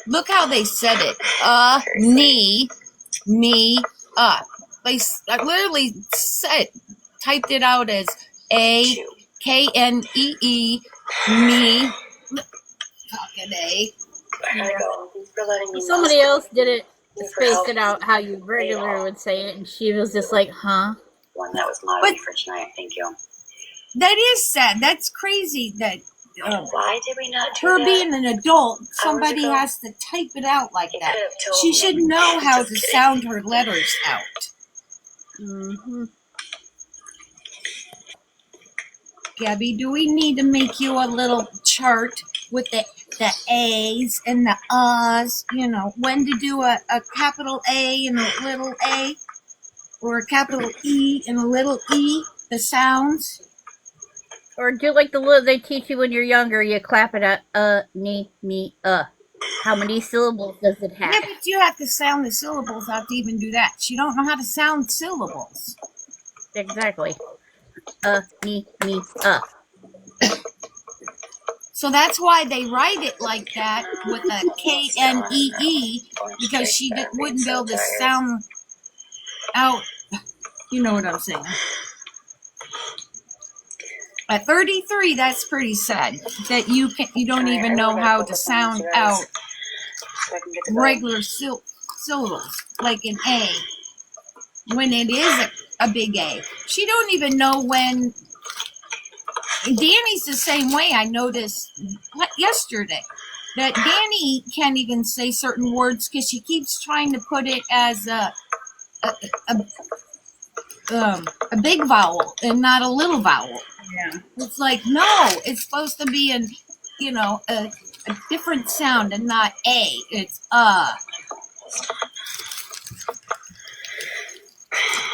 Look how they said it. Me, They literally typed it out as A-K-N-E-E, me. Fucking A. I gotta go. Thanks for letting me know. Somebody else did it, spaced it out how you regular would say it, and she was just like, huh? One that was modeled for tonight. Thank you. That is sad. That's crazy that why did we not do her that? being an adult, somebody has to type it out like that. She should know how to sound her letters out. Mm-hmm. Gabby, do we need to make you a little chart with the A's and the U's? You know, when to do a capital A and a little A, or a capital E and a little E, the sounds? Or do like the little they teach you when you're younger, you clap it at me, How many syllables does it have? Yeah, but you have to sound the syllables out to even do that. You don't know how to sound syllables. Exactly. Me. So that's why they write it like that with a K-N-E-E, because she wouldn't be able to sound out. You know what I'm saying. At 33, that's pretty sad that you don't even know how to sound out regular syllables like an A when it is a big A. She don't even know when. Danny's the same way. I noticed yesterday that Danny can't even say certain words because she keeps trying to put it as a big vowel and not a little vowel. Yeah. It's like, no, it's supposed to be a different sound and not A. It's I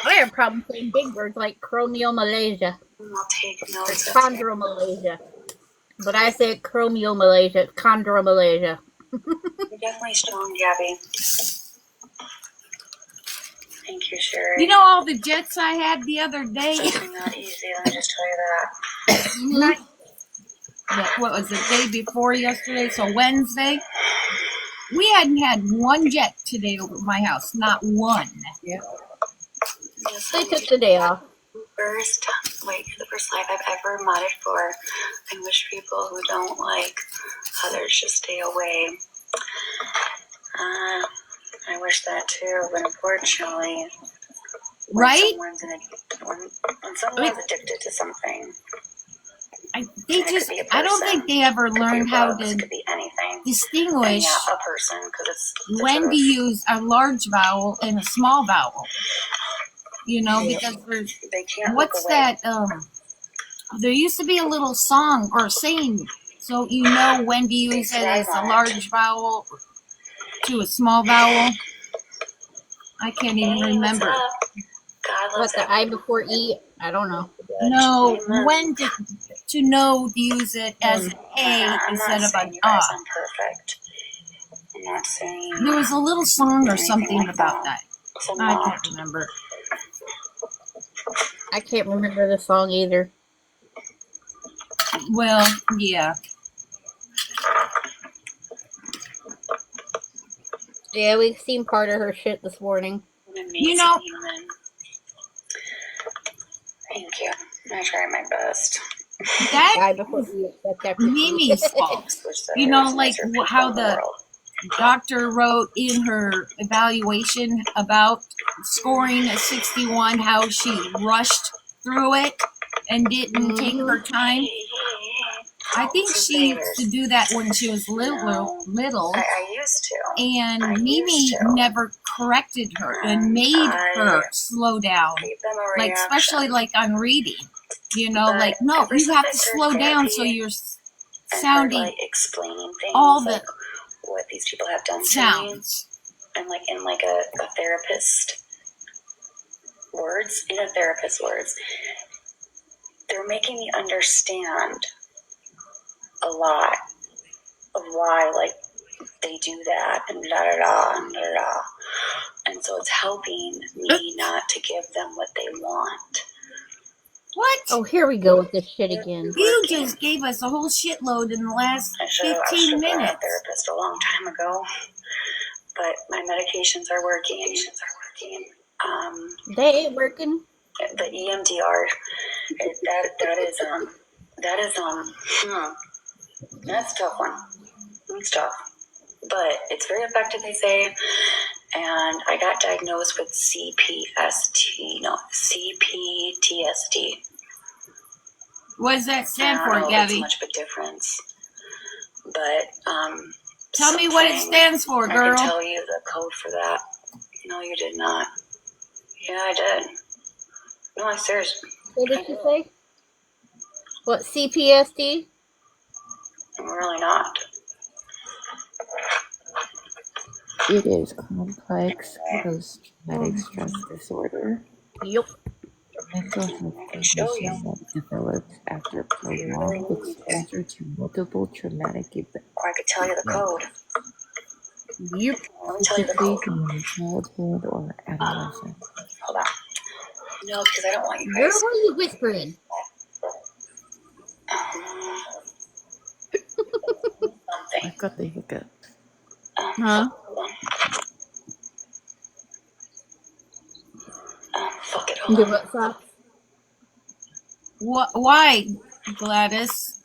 have a problem saying big words like Chromio Malaysia. I'll take notes. It's Chondro Malaysia. But I say Chromio Malaysia. It's Chondro Malaysia. You're definitely strong, Gabby. Thank you, Sherry. You know all the jets I had the other day? It's not easy, let me just tell you that. What was it, day before yesterday? So Wednesday? We hadn't had one jet today over my house. Not one. Yeah. They took the day off. The first live I've ever modded for. I wish people who don't like others should stay away. I wish that too, but unfortunately, right? When someone's addicted to something, I don't think they ever learned how to distinguish a person, because it's when to use a large vowel and a small vowel. You know, because they can't. What's that? There used to be a little song or saying, so you know when to use it as a large vowel to a small vowel. I can't even remember. What, the I before E? I don't know. No, when to know to use it as an A instead of an A. I'm perfect. I'm not saying. There was a little song or something about that. I can't remember. I can't remember the song either. Well, yeah. Yeah, we've seen part of her shit this morning. An amazing You know- human. Thank you. I try my best. That Die before we accept that Mimi's fault. Wish that You I know, was like nicer people how in the world. doctor wrote in her evaluation about scoring a 61, how she rushed through it and didn't take her time. I think she used to do that when she was little, I used to. and I Mimi used to. never corrected her and made her slow down. Gave them a Like, reaction. especially like on reading. You know, But like, no, ever you since have I to started slow down so therapy you're and sounding like explaining things, all the like what these people have done to me, sounds. and like in like a therapist words, they're making me understand a lot of why like they do that and da da da and da da. And so it's helping me not to give them what they want. What? Oh, here we go with this shit again. You just gave us a whole shitload in the last I 15 should have minutes. a therapist a long time ago, but my medications are working. They ain't working. The EMDR, that's a tough one. It's tough, but it's very effective, they say. And I got diagnosed with CPTSD. What does that stand I for, don't know if Gabby? it's much of a difference, but Tell me what it stands for, I girl. can tell you the code for that. No, you did not. Yeah, I did. No, I seriously. What did you say? What, CPSD? I'm really not. It is complex post-traumatic stress disorder. Yep. Mental health condition that develops after prolonged exposure to multiple traumatic events. Or I could tell you the code. Yep. Let me tell you the Typically code. during childhood or adolescence. Hold on. No, because I don't want you Girl, guys. what are you whispering? Something. I've got the hiccup. Huh? Hold on. Fuck it. Hold Do on. what, Fox? Why, Gladys?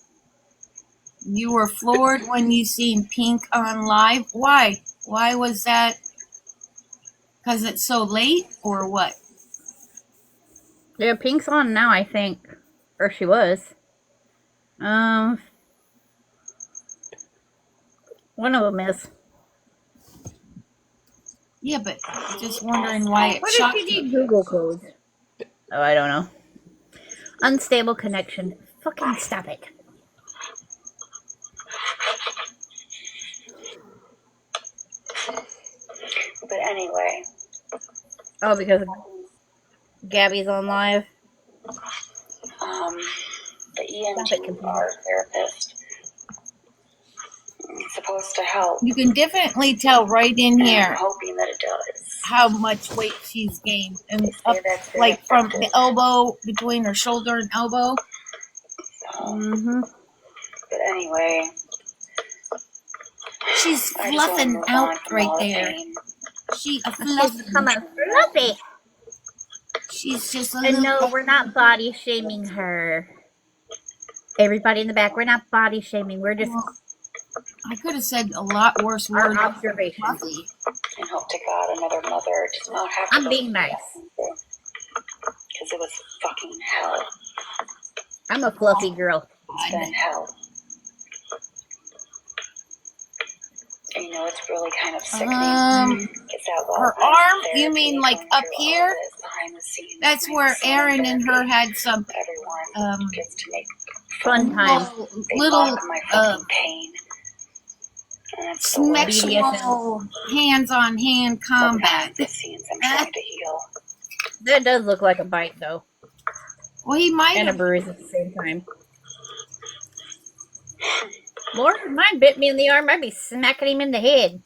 You were floored when you seen Pink on live? Why? Why was that? Because it's so late or what? Yeah, Pink's on now, I think. Or she was. One of them is. Yeah, but just wondering why it What shocked if you you. need Google codes? Oh, I don't know. Unstable connection. Fucking stop it. But anyway. Oh, because Gabby's on live? The EMDR therapist is supposed to help. You can definitely tell right in And here I'm hoping that it does. how much weight she's gained, and up, that's very like from effective. the elbow, between her shoulder and elbow. Mm-hmm. But anyway, She's I just wanna fluffing move out on from right all the there. pain. She's a She's fluffy. coming fluffy. She's just a And little. no, we're not body shaming her. Everybody in the back, we're not body shaming. We're just I could have said a lot worse our words. observations. Fluffy. And hope to God another mother does not have to I'm go being through nice. that. Because it was fucking hell. I'm a fluffy girl. It's been hell. And you know, it's really kind of sickening. It's that well, Her arm? You therapy mean like going up through all here? this behind the scenes, That's behind where the scenes Aaron and her therapy. had some Everyone gets to make Fun time. They little mock my fucking pain. And it's the worst. sexual hands-on-hand But combat. behind the scenes, I'm trying to heal. That does look like a bite, though. Well, he might And a have. bruise at the same time. Lord, if mine bit me in the arm, I'd be smacking him in the head.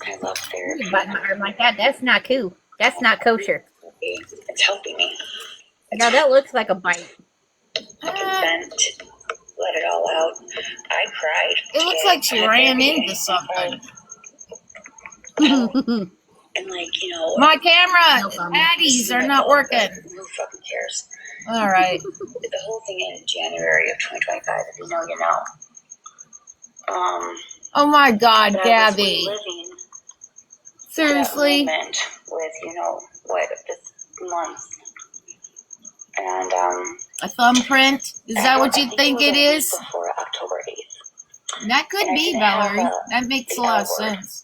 I love therapy. You bite my arm like that, that's not cool. That's not kosher. It's helping me. Now that looks like a bite. I can vent, let it all out. I cried. It looks today. like she I had ran therapy into today. I cried. something. And like, you know, My camera No comment. patties are not working. who fucking cares? All right. The whole thing in January of 2025, if you know, you know. Oh my God, But Gabby. I was reliving Seriously? that moment with, you know, what, this month. And, A thumbprint? Is that what you think it is? Before October 8th. That could be, Valerie. That makes a lot of sense.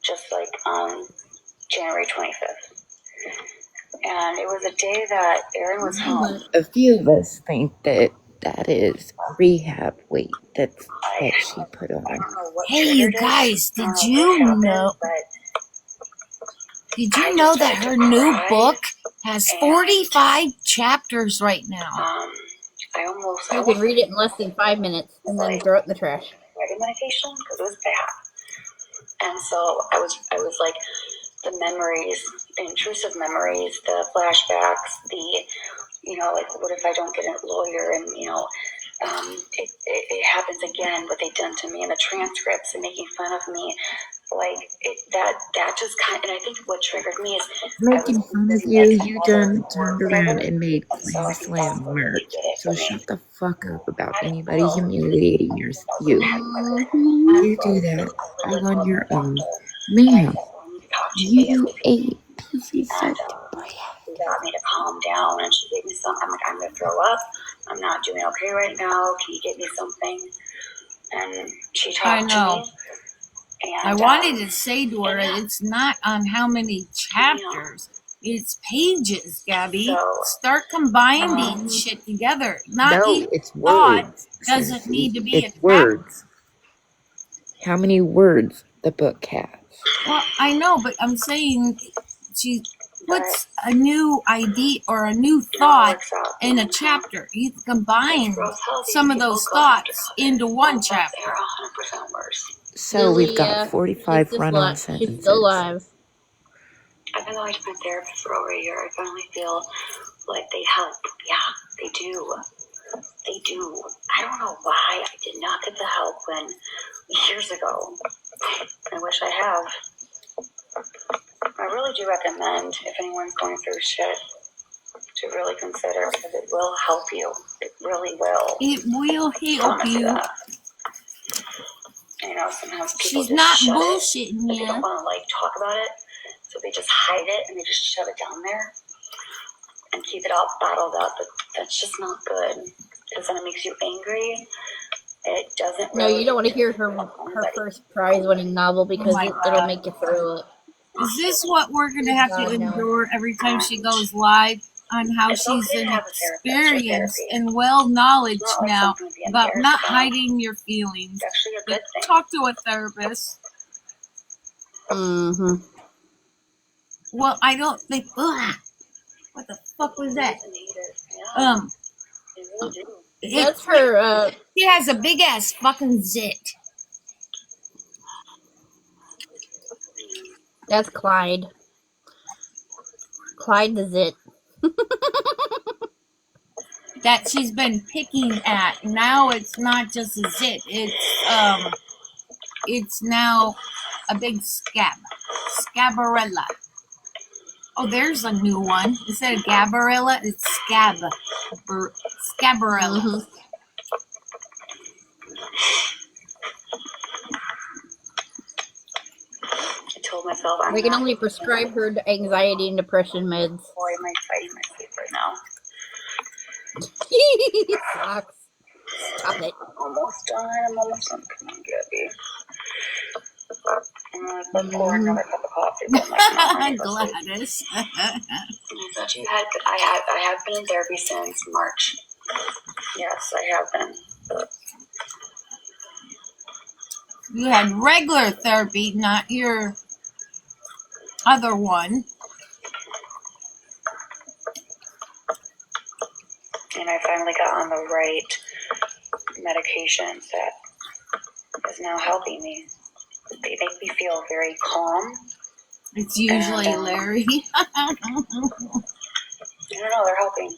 Just like on January 25th. And it was a day that Aaron was home. A few of us think that that is rehab weight that she put I on. don't know what Hey, you triggered it. guys, I don't did know what you happened, know? but Did you I know just that had to her new cry, book has and 45 chapters right now? I almost You can read it in less than 5 minutes and then throw it in the trash. anxiety medication because it was bad. And so I was like, the memories, the intrusive memories, the flashbacks, the, you know, like, what if I don't get a lawyer, and, you know, it happens again, what they done to me, and the transcripts and making fun of me, like, that just kind of, and I think what triggered me is Making fun of you, you done turned around and made Clam Slam merch. So shut the fuck up about anybody humiliating you. You do that all on your own. Ma'am, you ate pieces of bread. She got me to calm down, and she gave me some. I'm like, I'm gonna throw up. I'm not doing okay right now. Can you get me something? And she talked to me. And I wanted to say to her, it's not on how many chapters. It's pages, Gabby. So, Start combining shit together. Not No, each it's thought words. doesn't Sassy. need to be a It's words. How many words the book has? Well, I know, but I'm saying she puts a new idea or a new thought in a chapter. You can combine some of those thoughts into one chapter. they're 100% worse. So we've got Lilia, 45 she's run-on She's sentences. still alive. I've been going to my therapist for over a year. I finally feel like they help. Yeah, they do. They do. I don't know why I did not get the help when years ago. I wish I have. I really do recommend, if anyone's going through shit, to really consider, because it will help you. It really will. It will help you. That. You know, sometimes people She's just not shut bullshitting it. They you. don't want to like talk about it, so they just hide it and they just shove it down there and keep it all bottled up. But that's just not good, because then it makes you angry. It doesn't. No, really you don't want to hear her first prize-winning novel because it'll make you throw up. Is this what we're going to have to endure every time she goes live? On how she's an experienced and well knowledge now about not hiding your feelings. But talk to a therapist. Mm-hmm. Well, I don't think. Ugh, what the fuck was that? That's her. She has a big ass fucking zit. That's Clyde. Clyde the zit. That she's been picking at. Now it's not just a zit. It's now a big scab. Scabarella. Oh, there's a new one. Instead of Gabarella, it's Scab. Scabarella. Mm-hmm. I told myself We can only prescribe her anxiety and depression meds. Boy, am I fighting my sleep right now. Sucks. Stop it. Almost done. I'm almost done. Come on, Gabby. Let's pour another cup of coffee. But I'm like, Gladys. I thought you had. I have been in therapy since March. Yes, I have been. You had regular therapy, not your other one. And I finally got on the right medications that is now helping me. They make me feel very calm. It's usually Larry. I don't know, they're helping.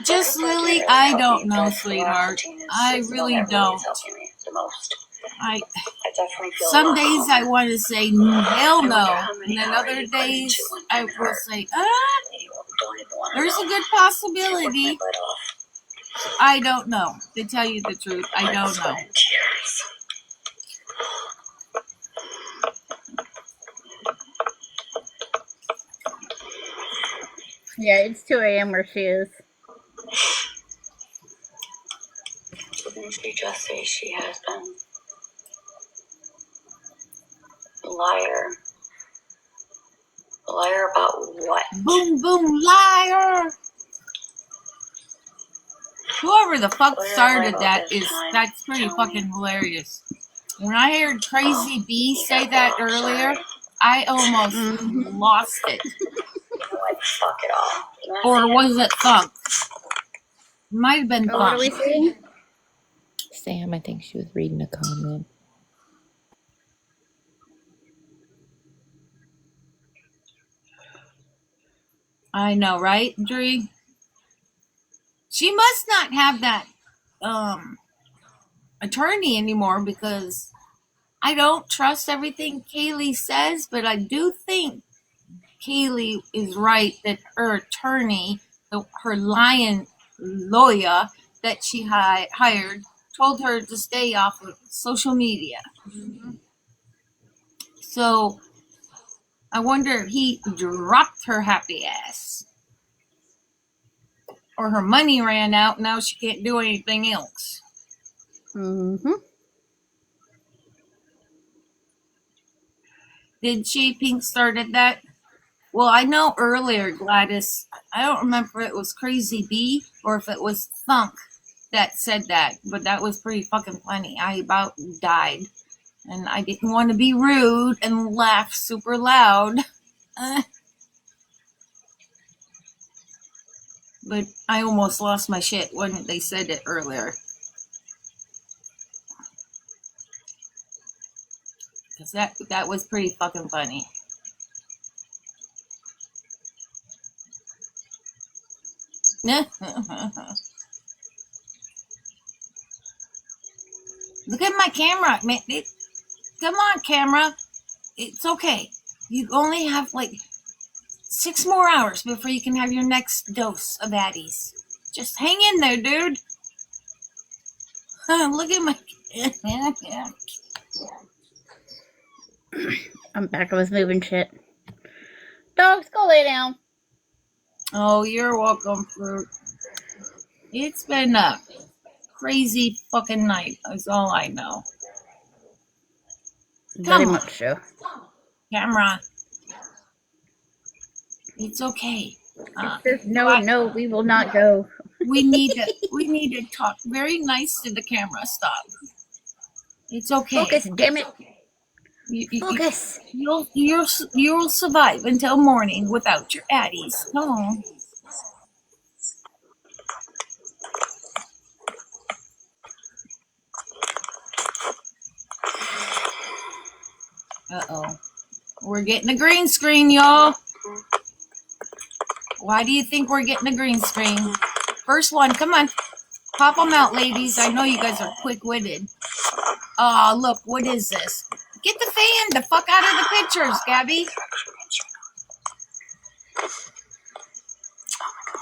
Just Lily, I don't know, sweetheart. I really don't. It's helping me the most. I definitely feel some a lot days I calmer. want to say hell I no, wonder how many and then hours other you put days into one I thing will or say, you don't even want to there's a know. good Can't work possibility. my butt off. I don't know. To tell you the truth, I Blood, don't sweat, know. and tears. Yeah, it's 2 a.m. where she is. Didn't she just say she has been a liar? A liar about what? Boom, boom, liar. Whoever the fuck What did I lie started about that this is, time? that's pretty Tell me. fucking hilarious. When I heard Crazy B You say got that wrong, earlier, sorry. I almost Mm-hmm. lost it. You know what? Fuck it all. You know what Or I'm was it Thunk? Might have been Oh, what are Thunk. we saying? Sam, I think she was reading a comment. I know, right, Dree? She must not have that attorney anymore, because I don't trust everything Kaylee says, but I do think Kaylee is right that her attorney, her lion lawyer that she hired, told her to stay off of social media. So I wonder if he dropped her happy ass. Or her money ran out, now she can't do anything else. Mm-hmm. Did she? Pink started that? Well, I know earlier, Gladys, I don't remember if it was Crazy B or if it was Thunk that said that, but that was pretty fucking funny. I about died. And I didn't want to be rude and laugh super loud. But I almost lost my shit when they said it earlier. Because that was pretty fucking funny. Look at my camera, man. Come on, camera. It's okay. You only have like 6 more hours before you can have your next dose of Addies. Just hang in there, dude. Look at my. I'm back. I was moving shit. Dogs, go lay down. Oh, you're welcome, Fruit. It's been a crazy fucking night. That's all I know. Very Come on, much so. camera. It's okay. It says no, we will not go. We need to talk very nice to the camera. Stop. It's okay. Focus, damn it. Focus. You'll survive until morning without your Addies. Come on. Uh-oh. We're getting a green screen, y'all. Why do you think we're getting a green screen? First one, come on. Pop them out, ladies. I know you guys are quick-witted. Oh, look, what is this? Get the fan the fuck out of the pictures, Gabby.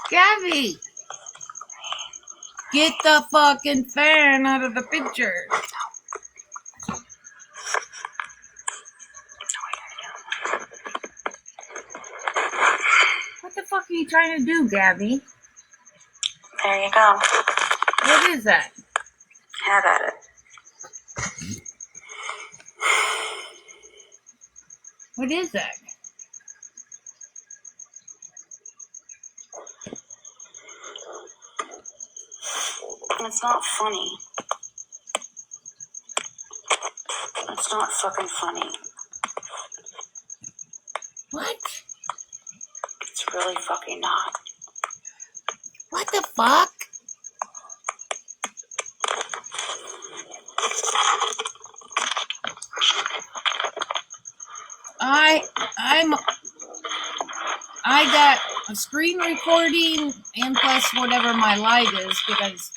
Gabby. Get the fucking fan out of the picture. What the fuck are you trying to do, Gabby? There you go. What is that? Have at it. What is that? It's not funny. It's not fucking funny. What? It's really fucking not. What the fuck? I got a screen recording and plus whatever my live is, because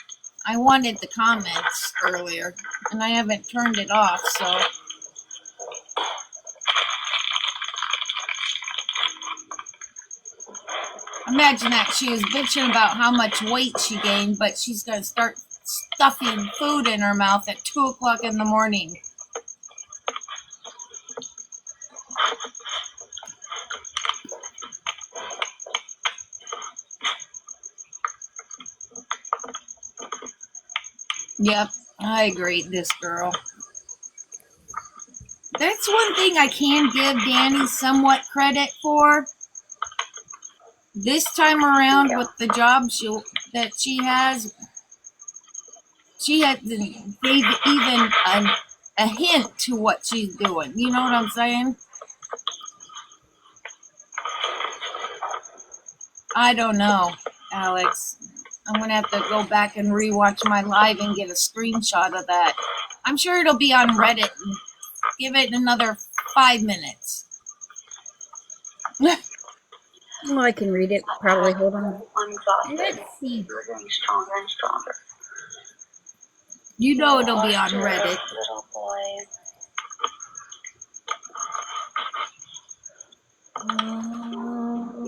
I wanted the comments earlier, and I haven't turned it off, so. Imagine that she was bitching about how much weight she gained, but she's going to start stuffing food in her mouth at 2 o'clock in the morning. Yep, I agree, this girl. That's one thing I can give Danny somewhat credit for. This time around with the job that she has, she gave even a hint to what she's doing. You know what I'm saying? I don't know, Alex. I'm going to have to go back and rewatch my live and get a screenshot of that. I'm sure it'll be on Reddit. And give it another 5 minutes. Well, I can read it. Probably. Hold on. I'm exhausted. Let's see. You're getting stronger and stronger. You know it'll be on Reddit. Little boy.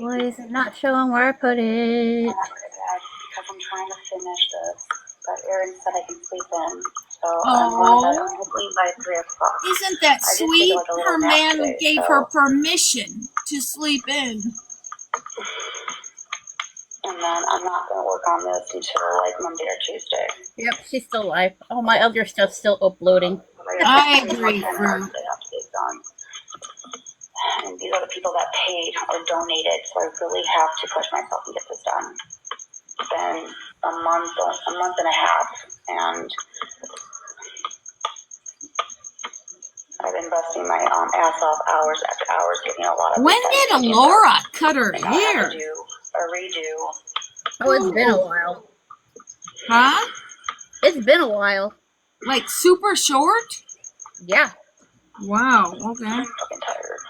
Why is it not showing where I put it? Because I'm trying to finish this. But Erin said I can sleep in. So I'm going to leave by 3 o'clock. Isn't that sweet? Her man gave her permission to sleep in. And then I'm not going to work on this until like Monday or Tuesday. Yep, she's still live. Oh, my other stuff's still uploading. I agree, Fruit. They have to get done. And these are the people that paid or donated, so I really have to push myself and get this done. It's been a month and a half, and I've been busting my ass off hours after hours, getting a lot of. When did Laura cut her hair? Do a redo. Oh, it's been a while. Huh? It's been a while. Like super short? Yeah. Wow. Okay. I'm fucking tired.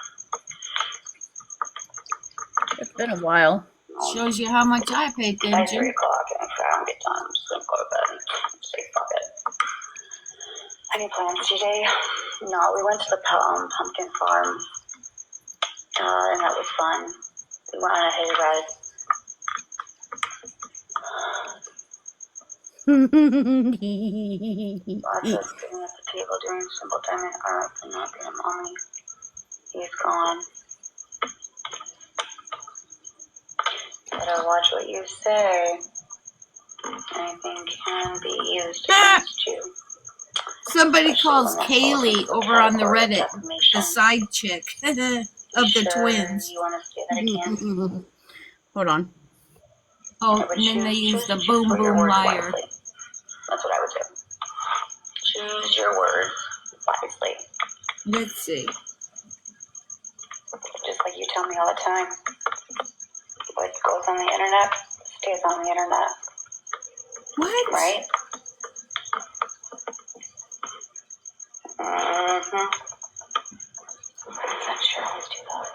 It's been a while. Shows you how much I pay By 3 attention. o'clock, and if I don't get done, I'm just gonna go to bed and say fuck it. Any plans today? No, we went to the pumpkin farm, and that was fun. We went on a hayride. Lots of sitting at the table doing simple time and art and not being a mommy. He's gone. Better watch what you say. Anything can be used against you. Somebody calls Kaylee over on the Reddit the side chick of the twins. You want to say that again? Hold on. Oh, and then they use the boom boom liar. That's what I would do. Choose your words wisely. Let's see. Just like you tell me all the time. What goes on the internet stays on the internet. What? Right? Mm-hmm. I'm sure I always do that.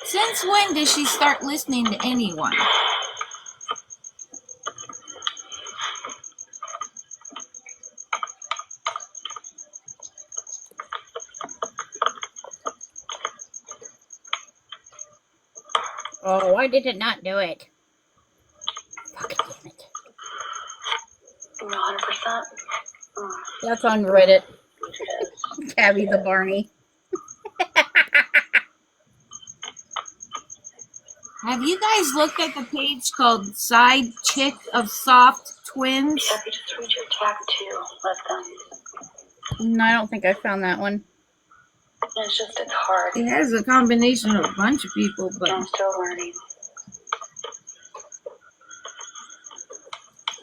Since when does she start listening to anyone? Oh, why did it not do it? Fucking damn it. 100%. That's on Reddit. Tabby the Barney. Have you guys looked at the page called Side Chick of Soft Twins? Happy to read your tag too. Let them. No, I don't think I found that one. It's just a card. It has a combination of a bunch of people, but I'm still learning.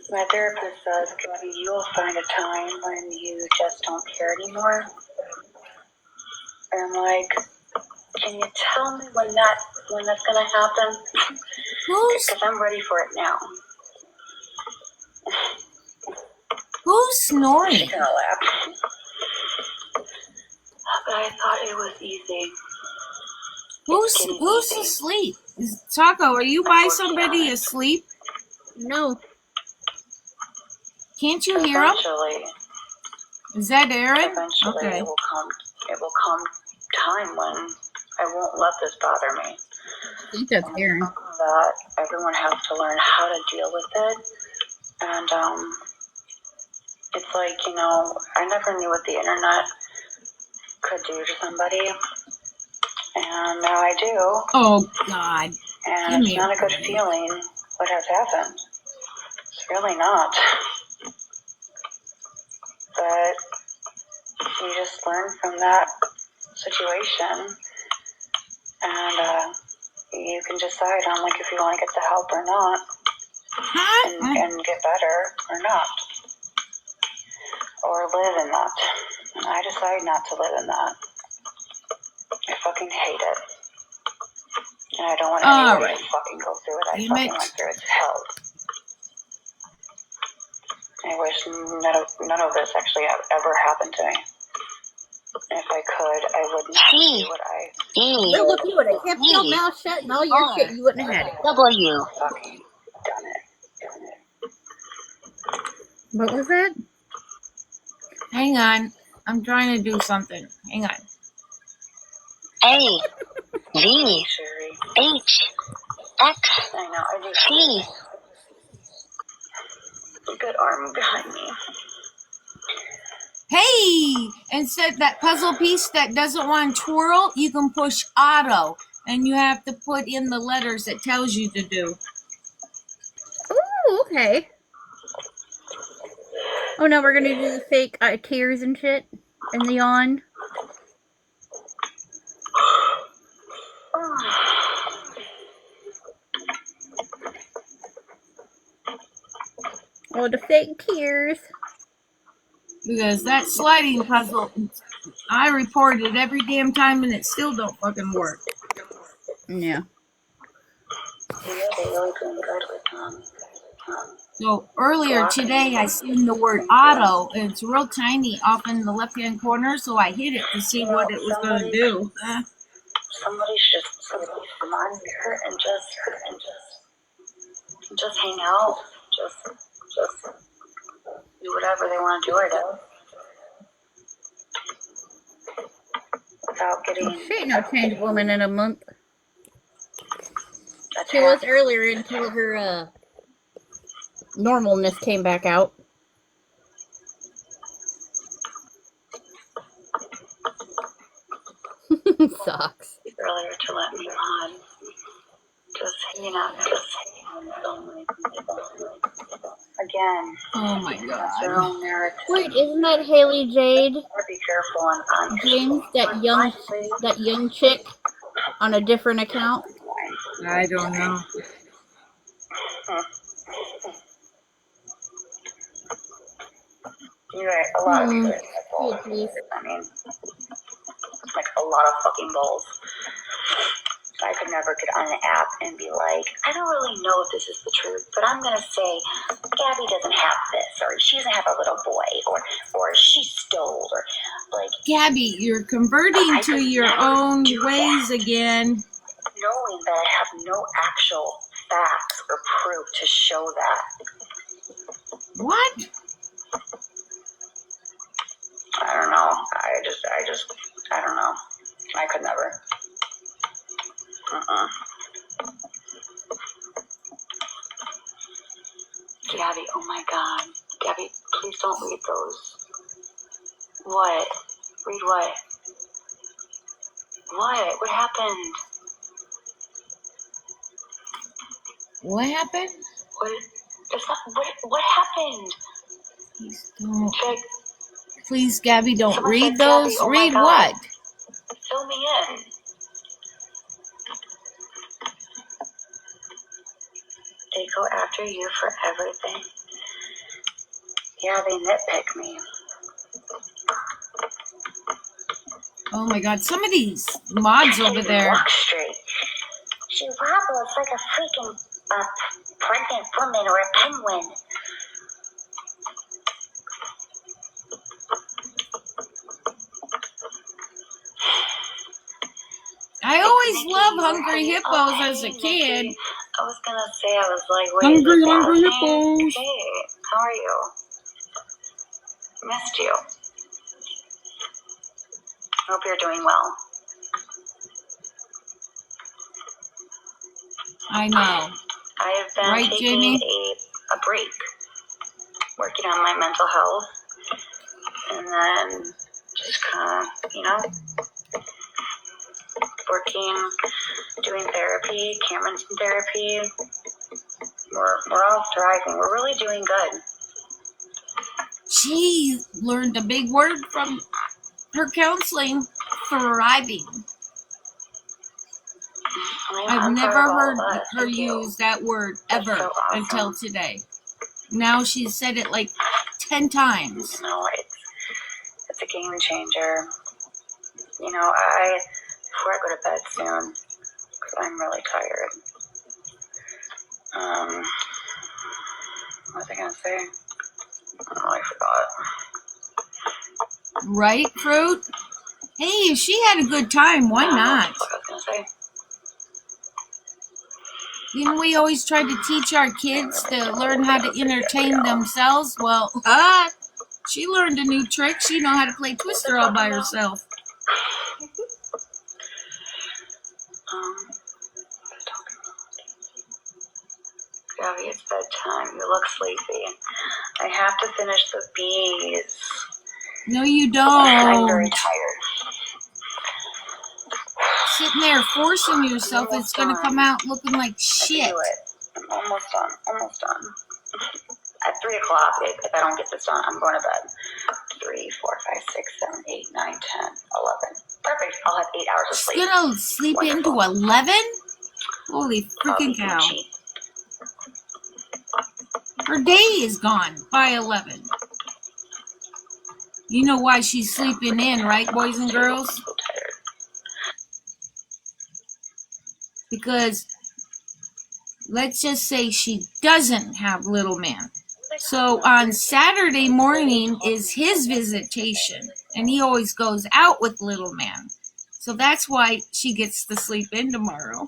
My therapist says, Gabby, you will find a time when you just don't care anymore. And I'm like, can you tell me when that's gonna happen? Because I'm ready for it now. Who's snoring? She's gonna laugh. But I thought it was easy. Who's asleep? Taco, are you by somebody asleep? No. Can't you hear him? Eventually, Is that Aaron? eventually Okay. it will come time when I won't let this bother me. I think that's Aaron. That everyone has to learn how to deal with it. And it's like, I never knew what the internet could do to somebody. And now I do. Oh, God. And it's not a good feeling what has happened. It's really not. But you just learn from that situation. And you can decide on, like, if you want to get the help or not. And get better or not. Or live in that. And I decide not to live in that. I fucking hate it. And I don't want anybody to fucking go through it. I fucking went through it. It's hell. I wish none of this actually ever happened to me. And if I could, I would not do what I Well, if you would have kept your mouth shut and all your shit, you wouldn't have had it. W. Fucking done it. What was that? Hang on. I'm trying to do something. Hang on. A. V. H. X. I know, I do. T. Good arm behind me. Hey! Instead that puzzle piece that doesn't want to twirl, you can push auto. And you have to put in the letters it tells you to do. Ooh, okay. Oh, now we're gonna do the fake tears and shit. And the yawn. Oh, the fake tears. Because that sliding puzzle, I report it every damn time and it still don't fucking work. Yeah. So earlier today I seen the word auto and it's real tiny off in the left hand corner, so I hit it to see what it was going to do. Somebody should come on here and just hang out. Just do whatever they want to do right now. Without getting. Well, she ain't no change woman in a month. Attacked. She was earlier until her normalness came back out. Sucks. Earlier to let me on. Just hanging out. Again. Oh my That's your god. own narrative. Wait, isn't that Haley Jade? Be careful on James, that young chick on a different account? I don't know. You're right, a lot of people are Oh, please. I mean, like a lot of fucking balls. I could never get on an app and be like, I don't really know if this is the truth, but I'm going to say Gabby doesn't have this, or she doesn't have a little boy, or she stole, or like... Gabby, you're converting to your own ways that, again. knowing that I have no actual facts or proof to show that. What? I don't know. I don't know. I could never. Gabby, oh my god. Gabby, please don't read those. What? Read what? What? What happened? What happened? What happened? Please don't. Please, Gabby, don't read those. Gabby, oh read what? what? Fill me in. They go after you for everything. Yeah, they nitpick me. Oh my god, some of these mods over there. Walk straight. She wobbles like a freaking pregnant woman or a penguin. I always loved Hungry Hippos as a kid. I was gonna say, I was like, wait, Hungry, is it hungry Daphne? hippos. Hey, how are you? Missed you. Hope you're doing well. I know. I have been Right, taking Jamie? a break, working on my mental health, and then just kind of, working, doing therapy. Cameron's in therapy. We're all thriving. We're really doing good. She learned a big word from her counseling, thriving. I've I'm never proud of all heard of us. her Thank you. use that word That's ever so awesome. until today. Now she's said it like 10 times. No, it's a game changer. Before I go to bed soon, because I'm really tired. What was I gonna say? Oh, I forgot. Right, Fruit? Hey, if she had a good time, why not? What I was gonna say. Didn't we always try to teach our kids to learn how to entertain themselves? Well, she learned a new trick. She know how to play Twister all by herself. Gabby, it's bedtime. You look sleepy. I have to finish the bees. No, you I'm very don't. tired. Sitting there forcing yourself, it's going to come out looking like I shit. can do it. I'm almost done. Almost done. At 3 o'clock, if I don't get this done, I'm going to bed. 3, 4, 5, 6, 7, 8, 9, 10, 11. Perfect. I'll have 8 hours of She's sleep. going to sleep into 11? Holy freaking cow. Her day is gone by 11. You know why she's sleeping in, right, boys and girls? I'm so tired. Because let's just say she doesn't have little man. So on Saturday morning is his visitation, and he always goes out with little man. So that's why she gets to sleep in tomorrow.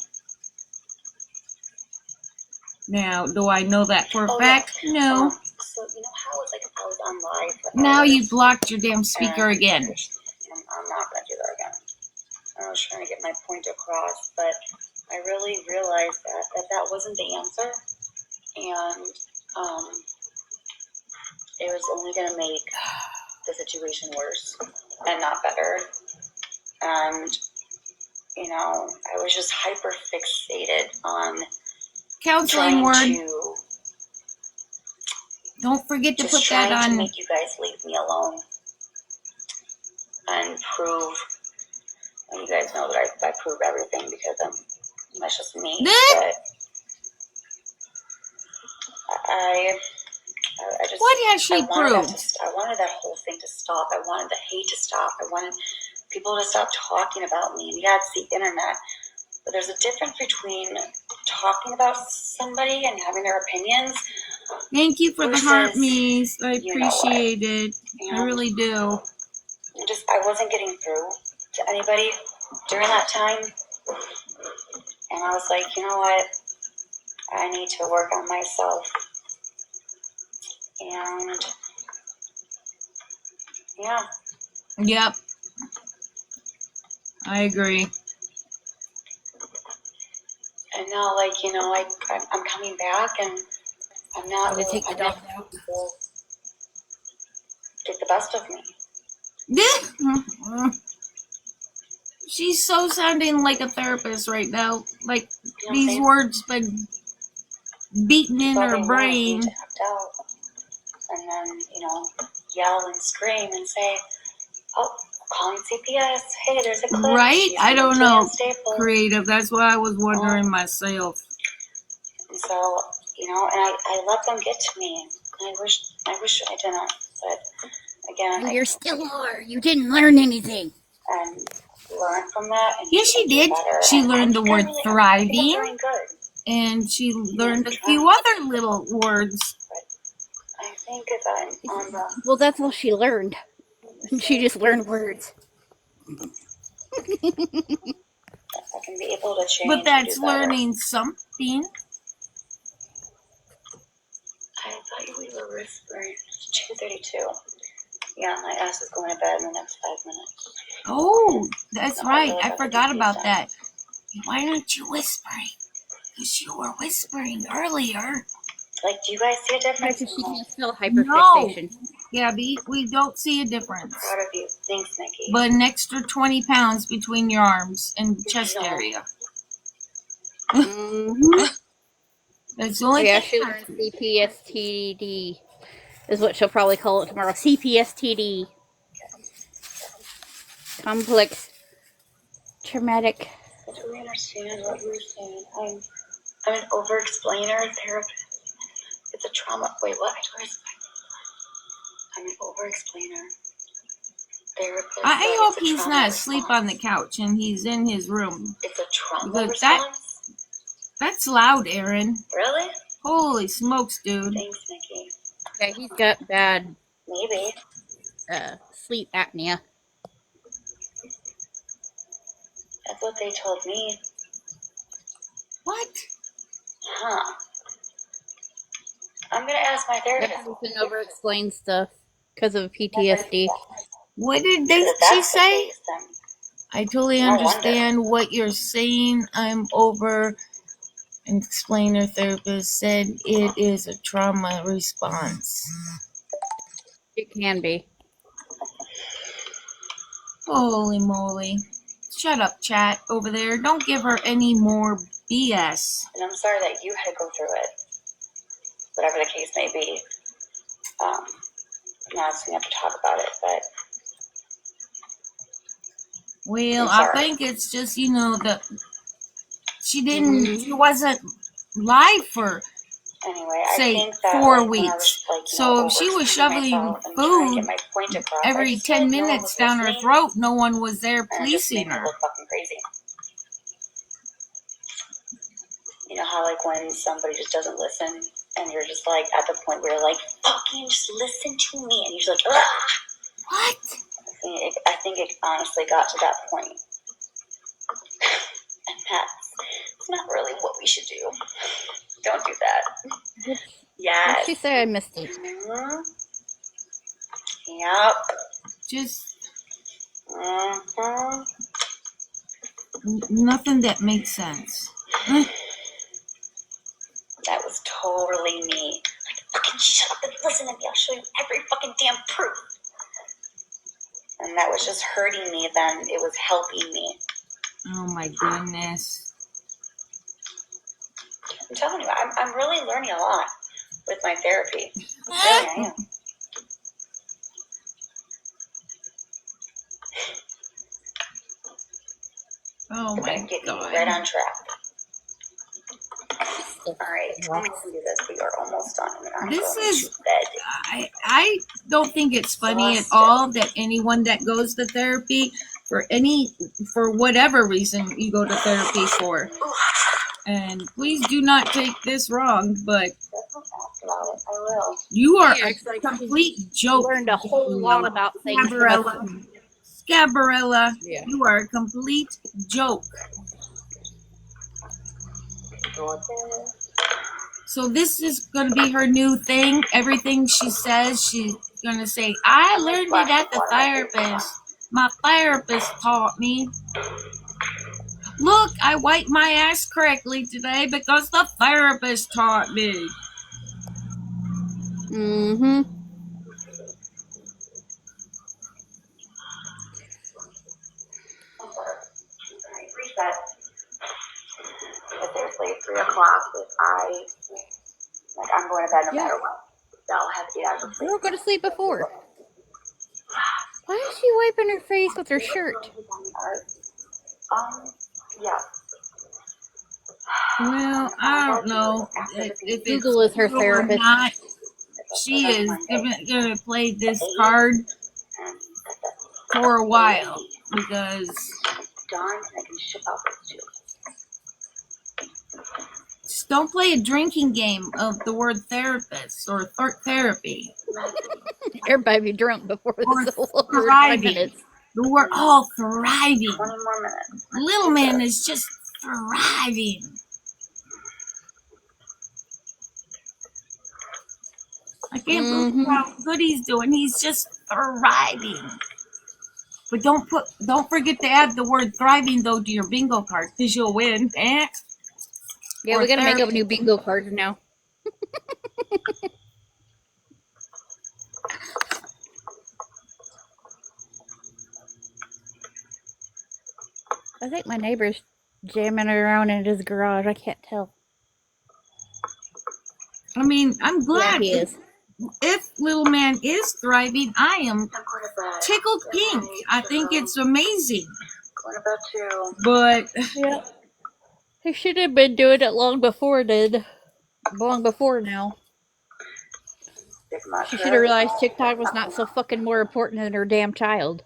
Now, do I know that for a fact? No. So, how it's like I was on live for Now hours, you blocked your damn speaker again. I'm not going to do that again. I was trying to get my point across, but I really realized that wasn't the answer. And it was only going to make the situation worse and not better. And, I was just hyper fixated on Counseling trying word. to Don't forget to just put that trying to on. make you guys leave me alone and prove. Well, you guys know that I prove everything because that's just me. But I just. What has she proved? I wanted that whole thing to stop. I wanted the hate to stop. I wanted people to stop talking about me. And yeah, it's the internet. But there's a difference between talking about somebody and having their opinions. Thank you for the heart, Mies. I appreciate it. I really do. I wasn't getting through to anybody during that time. And I was like, you know what? I need to work on myself. And yeah. Yep. I agree. And now, I'm coming back, and I'm not really. I'm not people get the best of me. She's so sounding like a therapist right now. Like these words been beaten in her brain. To act out, and then yell and scream and say, "Oh, calling CPS! Hey, there's a clip." Right? I don't know. Unstable. Creative. That's what I was wondering myself. And so, and I let them get to me. I wish I didn't. But again, And you still are. You didn't learn anything. And learn from that. And yes, she did. She learned the word thriving, and she learned a few other little words. But I think if I'm on the... Well, that's all she learned. She just learned words. I can be able to change. But that's learning something. we were whispering. 2:32. Yeah, my ass is going to bed in the next 5 minutes. Oh, that's No, right. really I got the forgot DPs about done. that. Why aren't you whispering? Because you were whispering earlier. Like, do you guys see a difference? Because she can't spell No, hyperfixation. Gabby, we don't see a difference. Proud of you. Thanks, Nikki. But an extra 20 pounds between your arms and chest No. area. Mm-hmm. That's the only Yeah, thing. she learned CPSTD is what she'll probably call it tomorrow. CPSTD. Complex traumatic. Do we understand what you're saying? I'm an over-explainer therapist. It's a trauma. Wait, what? I'm an over-explainer therapist. I hope he's not asleep on the couch and he's in his room. It's a trauma Because response? that's loud, Aaron. Really? Holy smokes, dude. Thanks, Nikki. Yeah, he's got bad Maybe. sleep apnea. That's what they told me. What? Huh. I'm gonna ask my therapist. You can over-explain stuff because of PTSD. What did If she that's the say? case, then I totally No understand what you're saying. I'm over. An explainer therapist said it is a trauma response. It can be. Holy moly. Shut up, chat over there. Don't give her any more BS. and I'm sorry that you had to go through it. Whatever the case may be. Now it's we have to talk about it, but Well, I'm I sorry. think it's just, that she wasn't live for, anyway, say, I think that 4 like, when I weeks. was, So if she was overextending shoveling myself and trying to food get my point across, I every just 10 felt no one minutes was down her listening, throat, no one was there and it just made policing me her. look fucking crazy. You know how like when somebody just doesn't listen, and you're just like at the point where you're like, fucking just listen to me, and you're just like, ugh. What? I think it honestly got to that point. And that's not really what we should do. Don't do that. What Yes. did she say? I missed it. Mm-hmm. Yep. Just Mm-hmm. nothing that makes sense. That was totally me. Like, fucking shut up and listen to me. I'll show you every fucking damn proof. And that was just hurting me then. It was helping me. Oh my goodness. I'm telling you, I'm really learning a lot with my therapy. Really, I am. Oh We're my gonna get you god. right on track. Alright, I'm gonna do this. We are almost done. And I'm This going is- to bed. I don't think it's funny at all that anyone that goes to therapy for whatever reason you go to therapy for. And please do not take this wrong, but Don't ask about it. I will. you are Yeah, a it's like complete she joke. learned a whole lot about things. Scabarella, Yeah. you are a complete joke. So this is going to be her new thing. Everything she says, she's going to say, I learned it at the therapist. My therapist taught me. Look, I wiped my ass correctly today because the therapist taught me. Mm-hmm. Reset. But seriously, 3 o'clock, I'm going to bed no matter what. I'll have to get out of the sleep. We'll go to sleep before. Why is she wiping her face with her shirt? Yeah. Well, I don't know if Google is her true or therapist. not. She is going to play this card for a while because Done, I can ship out those two. just don't play a drinking game of the word therapist or therapy. Everybody be drunk before Or this whole 5 thriving. minutes. We're all thriving. 20 more minutes. Little man is just thriving. I can't believe how good he's doing. He's just thriving. But don't forget to add the word thriving though to your bingo card because you'll win. Yeah, Or we gotta make up therapy. new bingo cards now. I think my neighbor's jamming around in his garage. I can't tell. I mean, I'm Yeah, glad he is. if little man is thriving. I am tickled pink. I think it's amazing. What about you? But Yeah. He should have been doing it long before now. Big She should have mattress. realized TikTok was not so fucking more important than her damn child.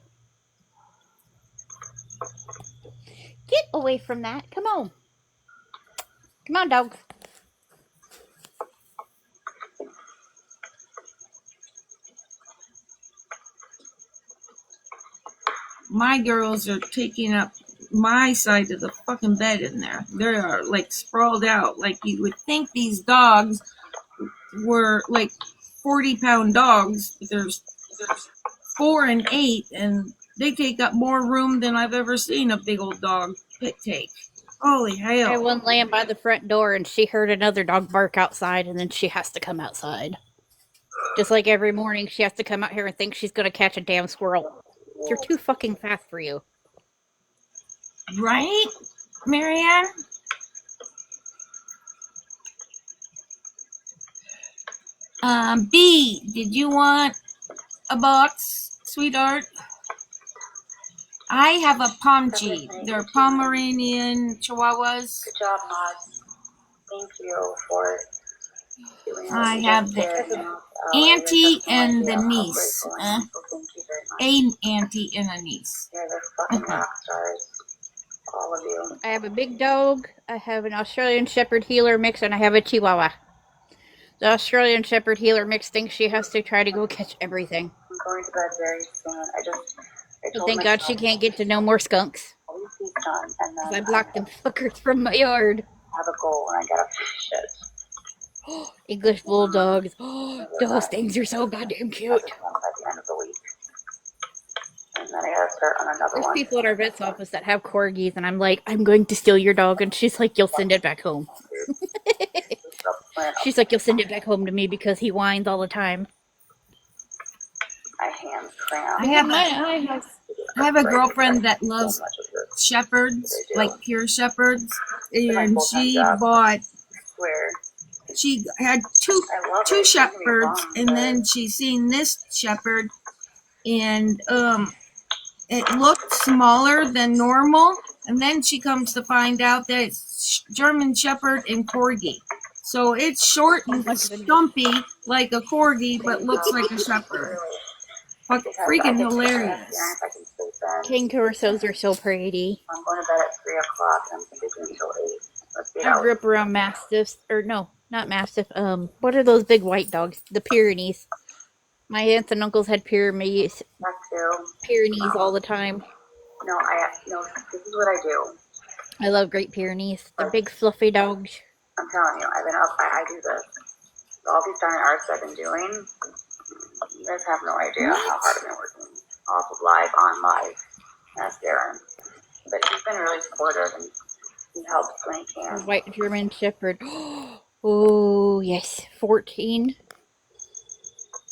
Get away from that. Come on. Come on, dog. my girls are taking up my side of the fucking bed in there. They are like sprawled out. Like you would think these dogs were like 40-pound dogs. But there's 4 and 8, and they take up more room than I've ever seen a big old dog take. Holy I had hell. one laying by the front door, and she heard another dog bark outside, and then she has to come outside. Just like every morning, she has to come out here and think she's gonna catch a damn squirrel. You're too fucking fast for you. Right, Marianne? B, did you want a box, sweetheart? I have a Pomchi. They're Pomeranian Chihuahuas. Good job, Maud. Thank you for doing what I you have just the did. auntie I have and no the idea how niece. grateful I am. So thank you very much. An auntie and a niece. You're the fucking rock stars. All of you. I have a big dog, I have an Australian Shepherd Heeler mix, and I have a Chihuahua. The Australian Shepherd Heeler mix thinks she has to try to go catch everything. I'm going to bed very soon. I So told thank God she can't get to no more skunks. always be done, and Because then I blocked them fuckers from my yard. have a goal, and I gotta finish it. English bulldogs. Those things are so goddamn cute. By the end of the week. And then I gotta start on another There's one. people at our vet's office that have corgis, and I'm like, I'm going to steal your dog, and she's like, you'll send it back home. She's like, you'll send it back home to me because he whines all the time. I hand cramp. I have a girlfriend that loves shepherds, like pure shepherds, and she had two shepherds, and then she seen this shepherd, and it looked smaller than normal, and then she comes to find out that it's German Shepherd and Corgi. So it's short and stumpy like a Corgi, but looks like a Shepherd. Freaking hilarious. King Corsos are so pretty. I'm going to bed at 3 o'clock, and I'm sleeping until 8. Let's get I out. grew up around Mastiffs, or no, not Mastiff. What are those big white dogs? The Pyrenees. My aunts and uncles had Pyrenees all the time. No, this is what I do. I love Great Pyrenees. They're big fluffy dogs. I'm telling you, I've been up, I do this. All these darn arts I've been doing, you guys have no idea how hard I've been working. Off of live, on live. That's Darren. But he's been really supportive, and he helps when he can. White German Shepherd. Oh, yes. 14.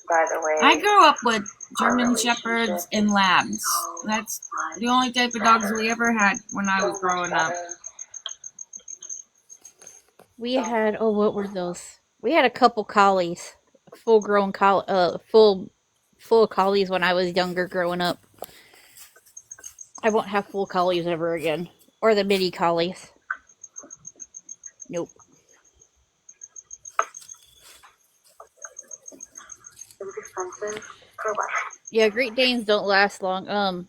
By the way, I grew up with German Shepherds and Labs. That's the only type of dogs we ever had when I was growing up. We had, what were those? We had a couple collies. Full collies when I was younger growing up. I won't have full collies ever again. Or the mini collies. Nope. Yeah, Great Danes don't last long.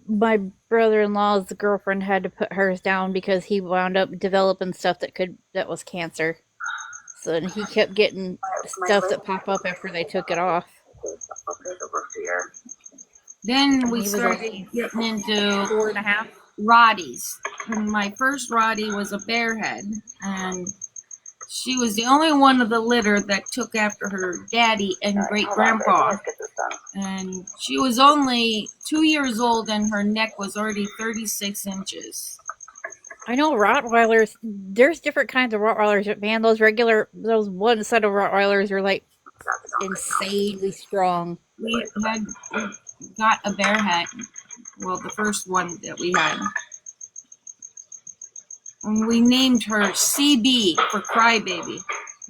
My brother-in-law's girlfriend had to put hers down because he wound up developing stuff that was cancer. So then he kept getting stuff that pop up after they took it off. Then we started getting into 4.5 Rotties. And my first Rottie was a bear head, and She was the only one of the litter that took after her daddy and Alright, great hold on, baby. grandpa. Let's get this done. And she was only 2 years old and her neck was already 36 inches. I know Rottweilers, there's different kinds of Rottweilers, but man, those one set of Rottweilers are like insanely strong. We got a bear hat. Well, the first one that we had. And we named her CB for Crybaby.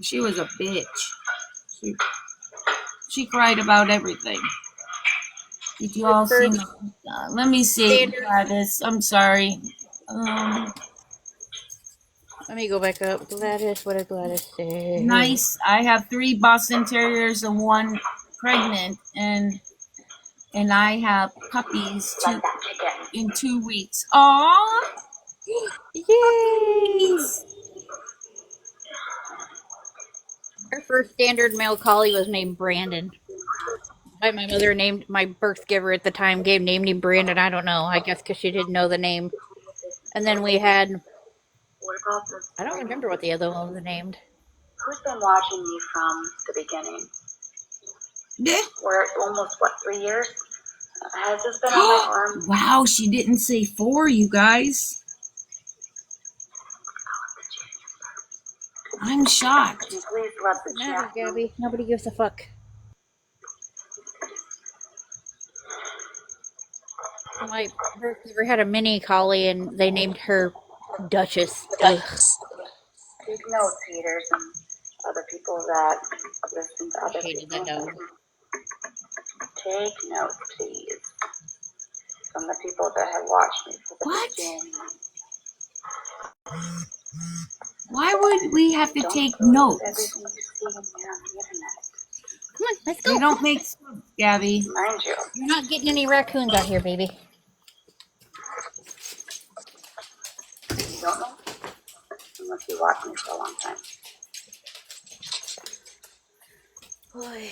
She was a bitch. She cried about everything. Did you all see my... let me see, Gladys. I'm sorry. Let me go back up. Gladys, what did Gladys say? Nice. I have 3 Boston Terriers and 1 pregnant, and I have puppies in 2 weeks. Aww! Yay! Our first standard male collie was named Brandon. My mother named my birth giver at the time named him Brandon. I don't know. I guess because she didn't know the name. And then we had, I don't remember what the other one was named. Who's been watching me from the beginning? Yeah. We're almost, 3 years? Has this been on my arm? Wow, she didn't say 4, you guys. I'm shocked. Please let the Never, chat Gabby. Nobody gives a fuck. My birth giver had a mini collie, and they named her Duchess. Ugh. Take notes, haters, and other people that listen to other Hated people. that dog. Take notes, please, from the people that have watched me for the beginning. Why would we have to take notes? Everything you see on the internet. Come on, let's go. They don't make sense, Gabby. Mind you. You're not getting any raccoons out here, baby. You don't know? Unless you watch me for a long time. Boy.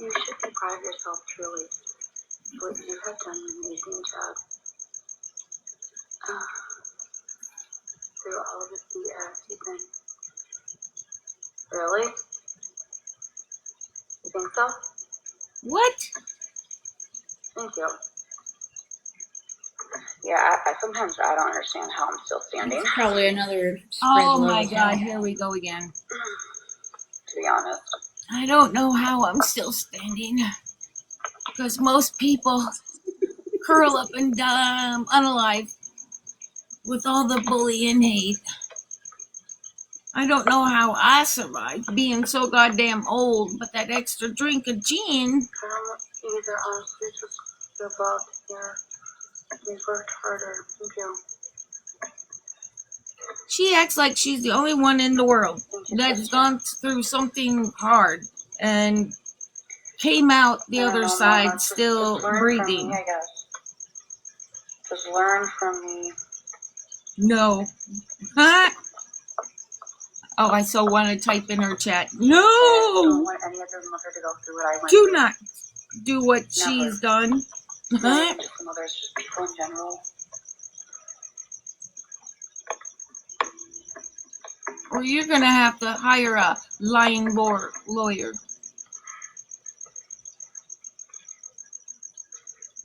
You should be proud of yourself, truly. What you have done an amazing job. Through all of the BS you've been. Really? You think so? What? Thank you. Yeah, sometimes I don't understand how I'm still standing. It's probably another. Oh my God, here we go again. To be honest. I don't know how I'm still standing. Because most people curl up and die unalive with all the bullying and hate. I don't know how I survived being so goddamn old, but that extra drink of gin. Either honestly just feel loved here. You've worked harder. Thank you. She acts like she's the only one in the world that's gone through something hard and came out the other side still breathing. Me, I guess. Just learn from me. No. Huh? Oh, I so want to type in her chat. No! I don't want any other mother to go through what I went Do through. not do what she's done. Huh? Just mothers, just people in general. Or you're going to have to hire a lying lawyer.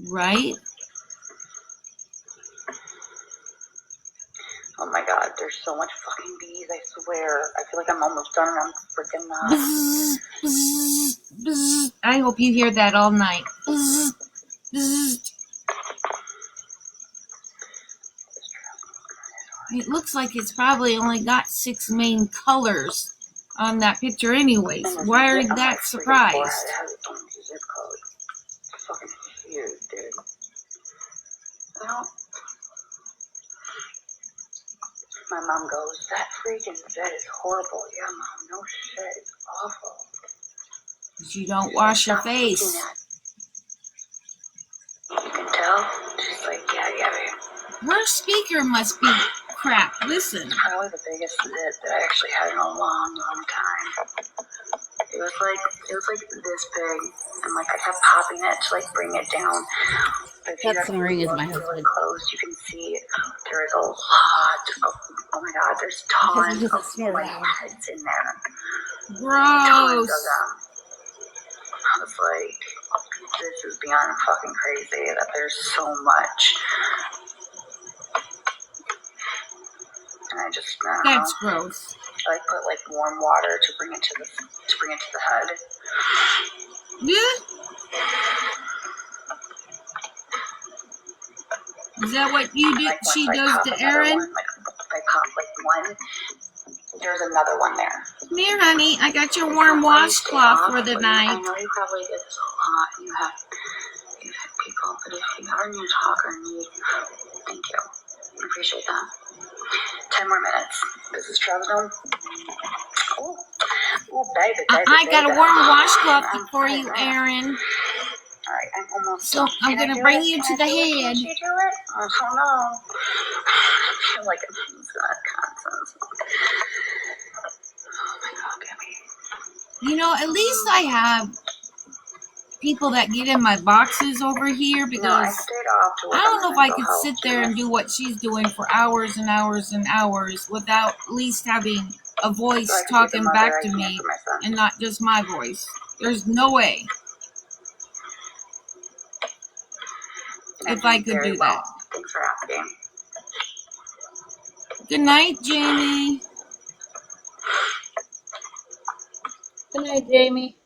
Right? Oh my God, there's so much fucking bees, I swear. I feel like I'm almost done and I'm freaking not. Bzz, bzz, bzz. I hope you hear that all night. Bzz, bzz. It looks like it's probably only got 6 main colors on that picture anyways. Why are you that surprised? It has its own zip code. It's fucking huge, dude. I don't... My mom goes, that freaking bed is horrible. Yeah, Mom, no shit. It's awful. Because you don't wash your face. You can tell? She's like, yeah, babe. Her speaker must be crap. Listen. It's probably the biggest zit that I actually had in a long, long time. It was like this big, and like I kept popping it to like bring it down. But if you That actually snoring is look my really husband. close, you can see there is a lot of, oh my god, there's Because he tons doesn't of snore white loud. heads in there. Tons of Gross. them. I was like, this is beyond fucking crazy that there's so much. And I just, I don't know. That's gross. I like put like warm water to bring it to the head. Yeah. Is that what you do? Like once She I does pop to another Aaron? one, like if I pop like one, there's another one there. Come here, honey. I got your It's warm not why you stay washcloth off, for the but I night. know you probably get this a lot. You've had people, but if you ever need to talk or need, thank you. I appreciate that. 10 more minutes. This is Trazodone. Ooh, baby, I got a baby. warm washcloth I'm for getting you, there. Aaron. All right, I'm almost So done. I'm Can I gonna do bring it? you Can to I the do it? head. Can she do it? I don't know. I feel like it's got conscience. Oh my god, Gabby. You know, at least I have people that get in my boxes over here No, I because stayed off to I work don't on know my if I mental could health sit too. there and do what she's doing for hours and hours and hours without at least having a voice So I can be the talking mother back I to can me for my son. and not just my voice. There's no way I'm if I doing could very do well. that. Thanks for asking. Good night, Jamie. Good night, Jamie.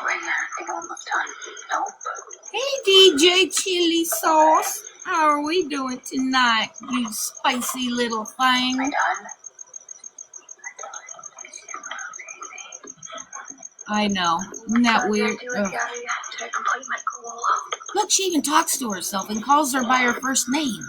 Wait, I think I'm almost done. Nope. Hey, DJ Chili Sauce. How are we doing tonight, you spicy little Am I thing? done? I know. Isn't that Did I weird? do it, Ugh. Gabby? Did I complete my goal? Look, she even talks to herself and calls her by her first name.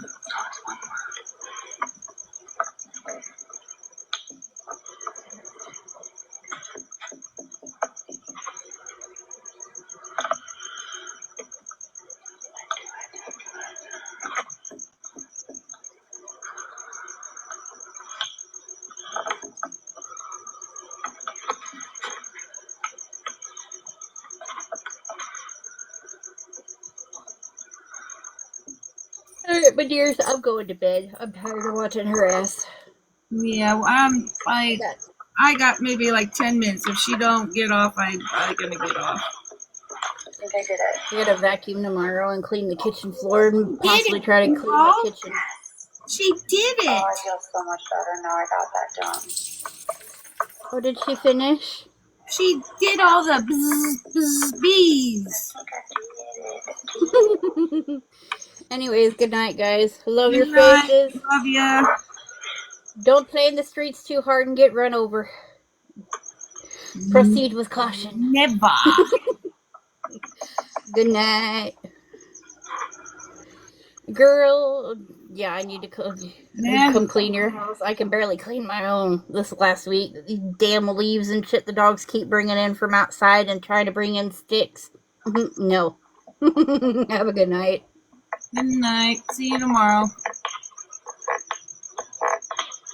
Alright, my dears, I'm going to bed. I'm tired of watching her ass. Yeah, well, I got maybe like 10 minutes. If she don't get off, I'm gonna get off. I think I did it. I gotta vacuum tomorrow and clean the kitchen floor and Did possibly it, try to clean my Paul? kitchen. She did Oh, it. I feel so much better now I got that done. Oh, did she finish? She did all the bzz, bzz, bees. Anyways, good night, guys. Love your Good night. faces. Love ya. Don't play in the streets too hard and get run over. Proceed with caution. Never. Good night. Girl, yeah, I need to come clean your house. I can barely clean my own this last week. These damn leaves and shit the dogs keep bringing in from outside and trying to bring in sticks. No. Have a good night. Good night. See you tomorrow.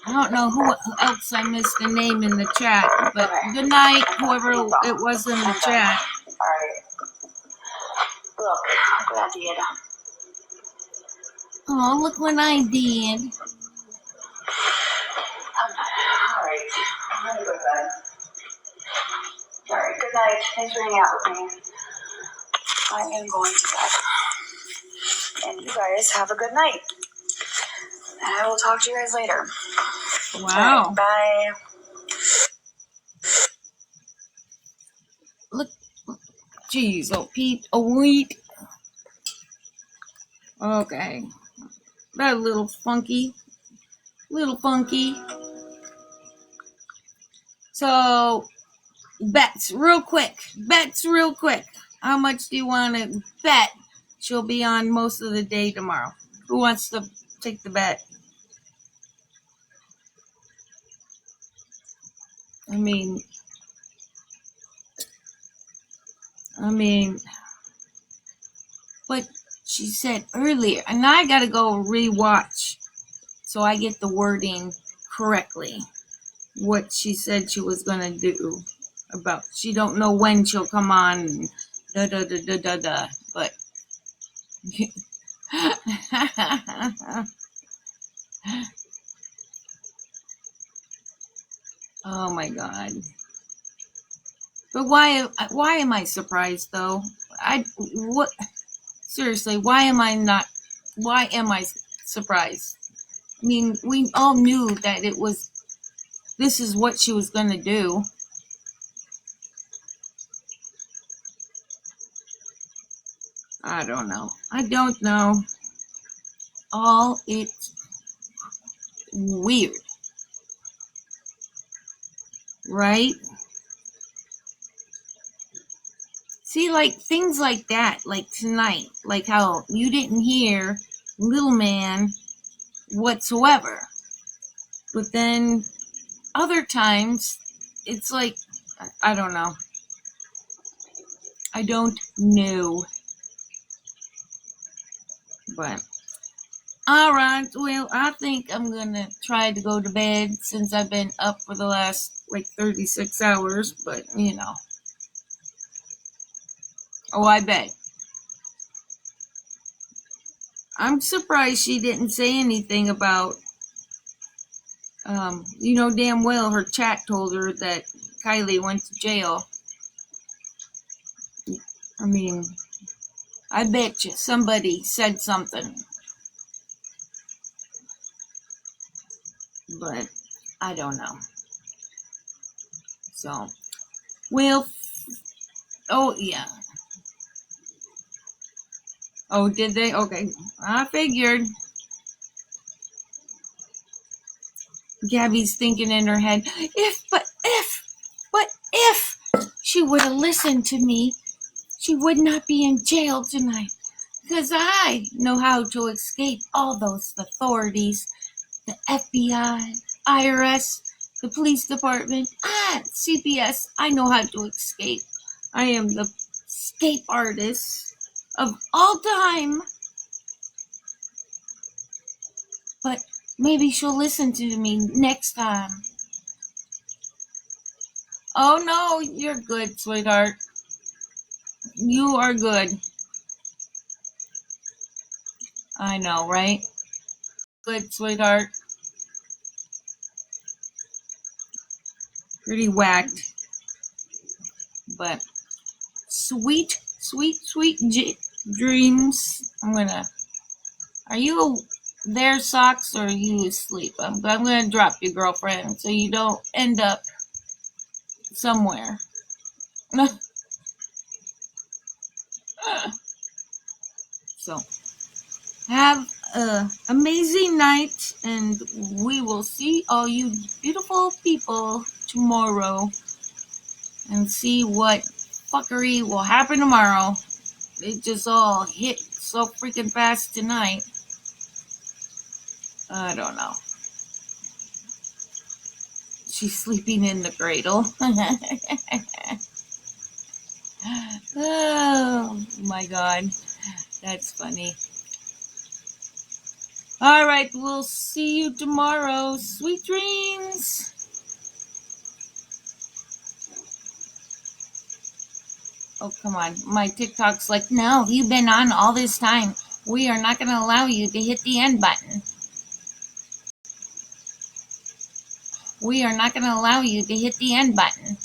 I don't know who else I missed the name in the chat, but good night, whoever it was in the chat. Alright. Look what I did. Oh, look what I did. Alright. I'm gonna go to bed. Alright, good night. Thanks for hanging out with me. I am going to bed. And you guys have a good night. And I will talk to you guys later. Wow. Alright, bye. Look. Jeez, oh, Pete. Oh, wheat. Okay. That a little funky. Little funky. So, bets real quick. How much do you want to bet she'll be on most of the day tomorrow? Who wants to take the bet? I mean, but she said earlier, and I gotta go rewatch so I get the wording correctly. What she said she was gonna do about she don't know when she'll come on. Da da da da da da. But oh my god. But why am I surprised though? What seriously, why am I surprised? I mean, we all knew that this is what she was going to do. I don't know. All it's weird, right? See, like things like that, like tonight, like how you didn't hear Little Man whatsoever. But then other times, it's like, I don't know. I don't know. But, alright, well, I think I'm gonna try to go to bed since I've been up for the last, like, 36 hours, but, you know. Oh, I bet. I'm surprised she didn't say anything about, damn well her chat told her that Kylie went to jail. I mean, I bet you somebody said something. But, I don't know. So, well, oh, yeah. Oh, did they? Okay. I figured. Gabby's thinking in her head, but if she would have listened to me, she would not be in jail tonight. Because I know how to escape all those authorities, the FBI, IRS, the police department, CPS. I know how to escape. I am the escape artist of all time. But maybe she'll listen to me next time. Oh no, you're good, sweetheart. You are good. I know, right? Good, sweetheart. Pretty whacked. But sweet dreams. Are you there, Socks, or are you asleep? I'm gonna drop you, girlfriend, so you don't end up somewhere. So, have an amazing night, and we will see all you beautiful people tomorrow and see what fuckery will happen tomorrow. It just all hit so freaking fast tonight. I don't know. She's sleeping in the cradle. Oh my god. That's funny. Alright, we'll see you tomorrow. Sweet dreams. Oh, come on. My TikTok's like, no, you've been on all this time. We are not going to allow you to hit the end button. We are not going to allow you to hit the end button.